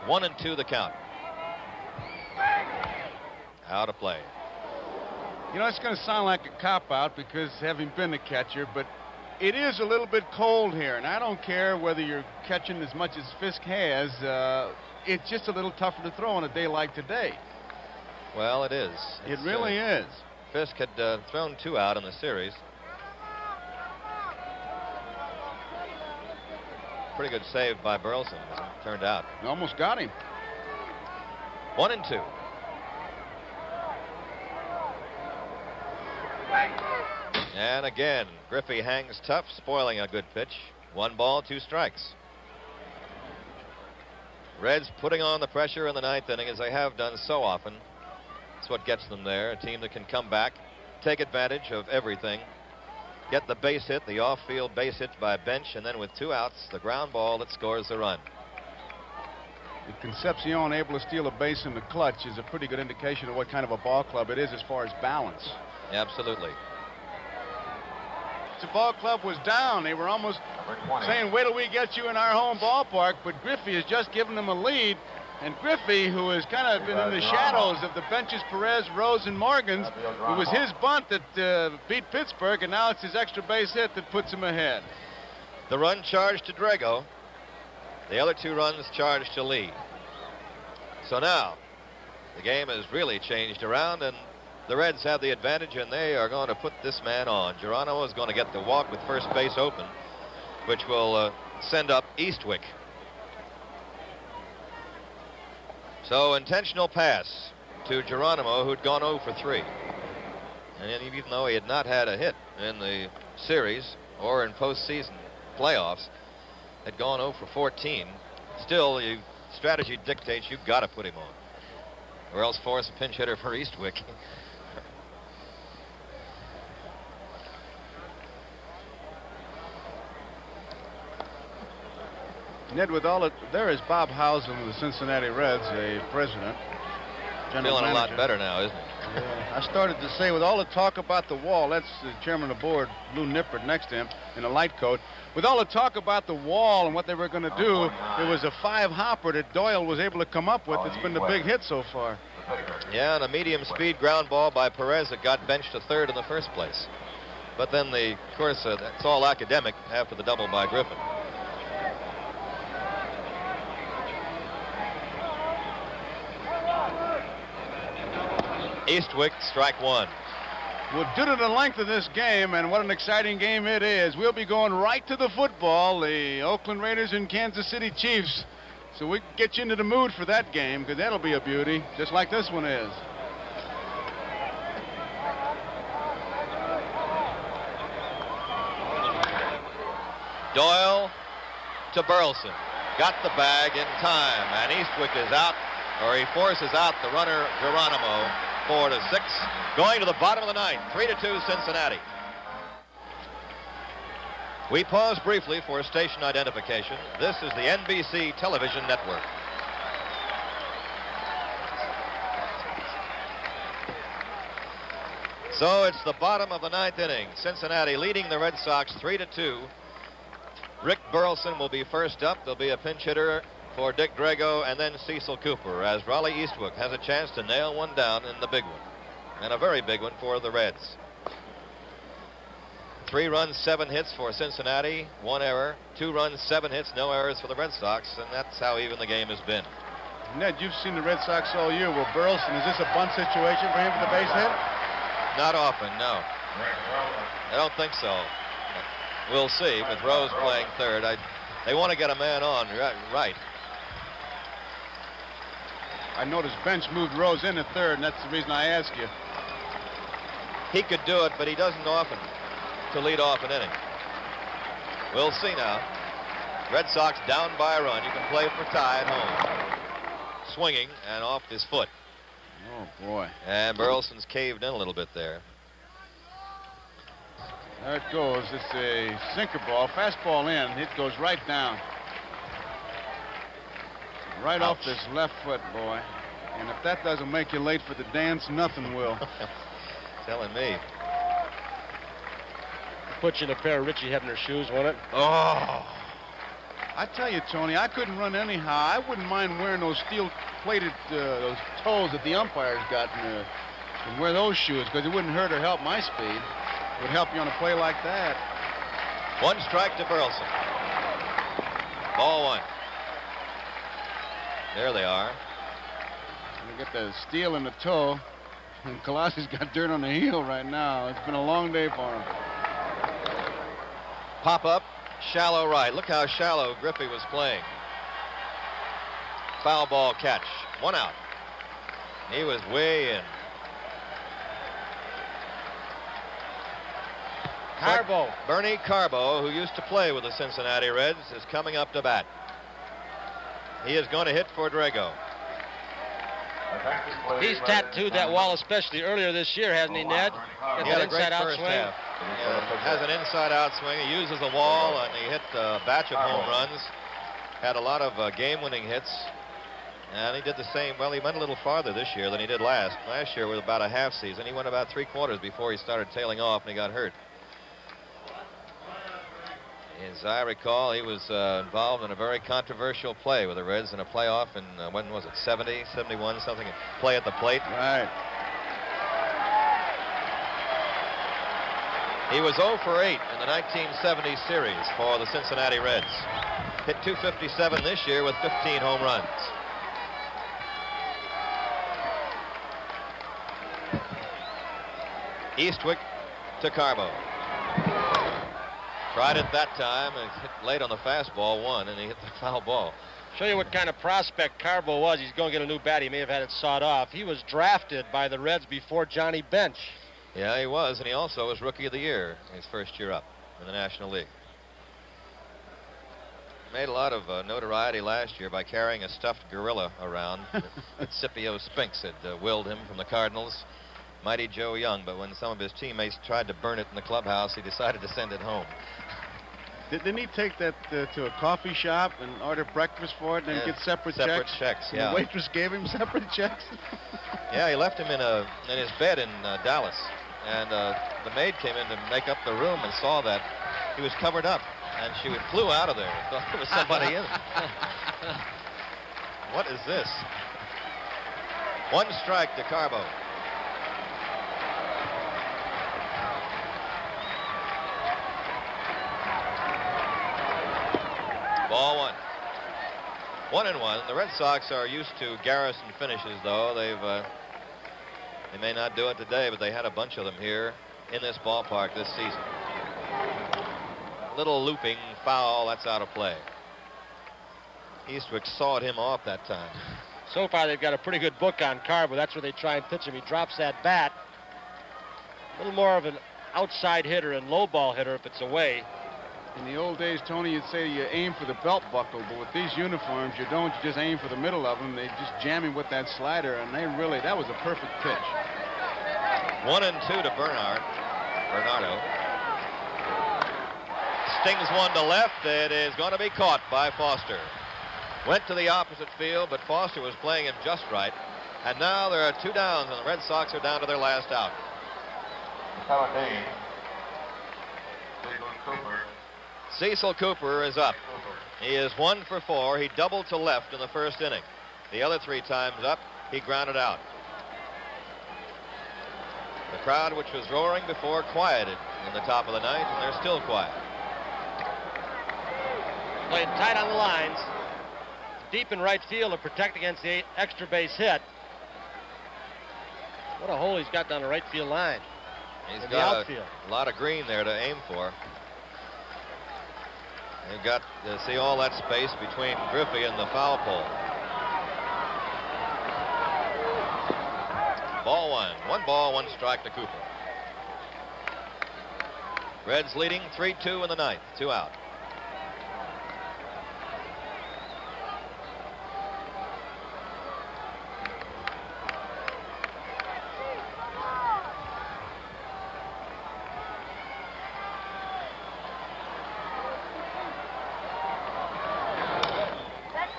1-2 the count. Out of play. You know, it's going to sound like a cop-out because having been a catcher, but it is a little bit cold here, and I don't care whether you're catching as much as Fisk has. It's just a little tougher to throw on a day like today. Well, it is. It really is. Fisk had thrown 2 out in the series. Pretty good save by Burleson, as it turned out. You almost got him. 1-2. And again, Griffey hangs tough, spoiling a good pitch. 1 ball, 2 strikes. Reds putting on the pressure in the ninth inning, as they have done so often. That's what gets them there. A team that can come back, take advantage of everything, get the base hit, the off-field base hit by Bench, and then with 2 outs, the ground ball that scores the run. If Concepcion able to steal a base in the clutch is a pretty good indication of what kind of a ball club it is as far as balance. Absolutely. The ball club was down. They were almost saying, wait till we get you in our home ballpark, but Griffey has just given them a lead. And Griffey, who has kind of been in the shadows of the benches, Perez, Rose, and Morgans, it was his bunt that beat Pittsburgh, and now it's his extra base hit that puts him ahead. The run charged to Drago. The other 2 runs charged to Lee. So now the game has really changed around, and the Reds have the advantage, and they are going to put this man on. Geronimo is going to get the walk with first base open, which will send up Eastwick. So intentional pass to Geronimo, who'd gone 0 for 3. And even though he had not had a hit in the series or in postseason playoffs, had gone 0 for 14, still, strategy dictates you've got to put him on, or else force a pinch hitter for Eastwick. Ned, with all it, there is Bob Housen of the Cincinnati Reds, a president. Feeling a lot better now, isn't he? Yeah. I started to say, with all the talk about the wall, that's the chairman of the board, Lou Nippert, next to him in a light coat. With all the talk about the wall and what they were going to do, it was a 5-hopper that Doyle was able to come up with. It's been the big hit so far. Yeah, and a medium-speed ground ball by Perez that got benched to third in the first place. But then, of course, that's all academic after the double by Griffin. Eastwick, strike one. Well, due to the length of this game and what an exciting game it is, we'll be going right to the football, the Oakland Raiders and Kansas City Chiefs. So we can get you into the mood for that game, because that'll be a beauty, just like this one is. Doyle to Burleson. Got the bag in time, and Eastwick is out, or he forces out the runner Geronimo. 4-6. Going to the bottom of the ninth. 3-2 Cincinnati. We pause briefly for station identification. This is the NBC Television Network. So it's the bottom of the ninth inning. Cincinnati leading the Red Sox 3-2. Rick Burleson will be first up. There'll be a pinch hitter for Dick Drago and then Cecil Cooper, as Raleigh Eastwick has a chance to nail one down in the big one, and a very big one for the Reds. 3 runs, 7 hits for Cincinnati, 1 error. 2 runs, 7 hits, no errors for the Red Sox, and that's how even the game has been. Ned, you've seen the Red Sox all year. Well, Burleson, is this a bunt situation for him for the base hit? Not often, no. I don't think so. We'll see, with Rose playing third. They want to get a man on, right. I noticed Bench moved Rose in at third, and that's the reason I ask you. He could do it, but he doesn't often to lead off an inning. We'll see now. Red Sox down by a run. You can play for tie at home. Swinging and off his foot. Oh, boy. And Burleson's caved in a little bit there. There it goes. It's a sinker ball. Fastball in. It goes right down. Right off this left foot, boy. And if that doesn't make you late for the dance, nothing will. Telling me. Put you in a pair of Richie Hebner shoes, won't it? Oh. I tell you, Tony, I couldn't run anyhow. I wouldn't mind wearing those steel-plated those toes that the umpires got and wear those shoes, because it wouldn't hurt or help my speed. It would help you on a play like that. 1 strike to Burleson. Ball 1. There they are. You get the steel in the toe, and Colossus got dirt on the heel right now. It's been a long day for him. Pop up, shallow right. Look how shallow Griffey was playing. Foul ball catch. 1 out. He was way in. Carbo. Bernie Carbo, who used to play with the Cincinnati Reds, is coming up to bat. He is going to hit for Drago. He's tattooed that wall, especially earlier this year, hasn't he, Ned? He had a great first half. Has an inside-out swing. He uses the wall, and he hit a batch of home runs. Had a lot of game-winning hits. And he did the same. Well, he went a little farther this year than he did last. Last year was about a half season. He went about 3/4 before he started tailing off, and he got hurt. As I recall, he was involved in a very controversial play with the Reds in a playoff in, when was it, 70, 71, something, play at the plate. Right. He was 0 for 8 in the 1970 series for the Cincinnati Reds. Hit .257 this year with 15 home runs. Eastwick to Carbo. Tried it that time and hit late on the fastball, 1, and he hit the foul ball. Show you what kind of prospect Carbo was. He's going to get a new bat. He may have had it sawed off. He was drafted by the Reds before Johnny Bench. Yeah, he was, and he also was Rookie of the Year his first year up in the National League. Made a lot of notoriety last year by carrying a stuffed gorilla around that Scipio Spinks had willed him from the Cardinals. Mighty Joe Young, but when some of his teammates tried to burn it in the clubhouse, he decided to send it home. Didn't he take that to a coffee shop and order breakfast for it and then get separate checks? Yeah. The waitress gave him separate checks? Yeah, he left him in his bed in Dallas. And the maid came in to make up the room and saw that he was covered up. And she flew out of there. Thought there was somebody in it. What is this? 1 strike to Carbo. Ball 1. 1-1. The Red Sox are used to Garrison finishes, though. They've They may not do it today, but they had a bunch of them here in this ballpark this season. Little looping foul, that's out of play. Eastwick sawed him off that time. So far, they've got a pretty good book on Carver. That's where they try and pitch him. He drops that bat. A little more of an outside hitter and low ball hitter if it's away. In the old days, Tony, you'd say you aim for the belt buckle, but with these uniforms, you don't. You just aim for the middle of them. They just jam him with that slider, and that was a perfect pitch. 1-2 to Bernardo. Stings one to left. It is going to be caught by Foster. Went to the opposite field, but Foster was playing him just right. And now there are 2 downs, and the Red Sox are down to their last out. 17. Cecil Cooper. Cecil Cooper is up. He is 1 for 4. He doubled to left in the first inning. The other 3 times up, he grounded out. The crowd, which was roaring before, quieted in the top of the ninth, and they're still quiet. Playing tight on the lines. Deep in right field to protect against the extra base hit. What a hole he's got down the right field line. He's In the got outfield. a lot of green there to aim for. You've got to see all that space between Griffey and the foul pole. Ball 1. 1 ball, 1 strike to Cooper. Reds leading 3-2 in the ninth. 2 out.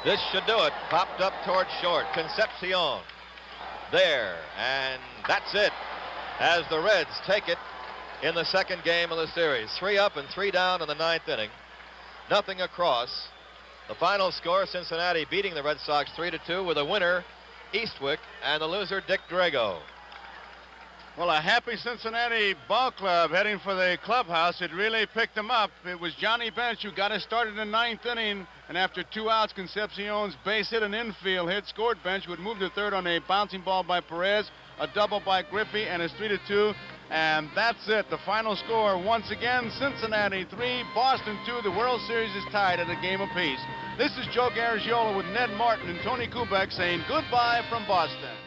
This should do it. Popped up towards short. Concepcion there, and that's it as the Reds take it in the second game of the series. 3 up and 3 down in the ninth inning. Nothing across. The final score, Cincinnati beating the Red Sox 3-2 with a winner, Eastwick, and the loser, Dick Drago. Well, a happy Cincinnati ball club heading for the clubhouse. It really picked them up. It was Johnny Bench who got us started in the ninth inning, and after 2 outs, Concepcion's base hit, an infield hit, scored Bench, who would move to third on a bouncing ball by Perez, a double by Griffey, and it's 3-2. And that's it. The final score, once again, Cincinnati 3, Boston 2. The World Series is tied at a game apiece. This is Joe Garagiola with Ned Martin and Tony Kubek saying goodbye from Boston.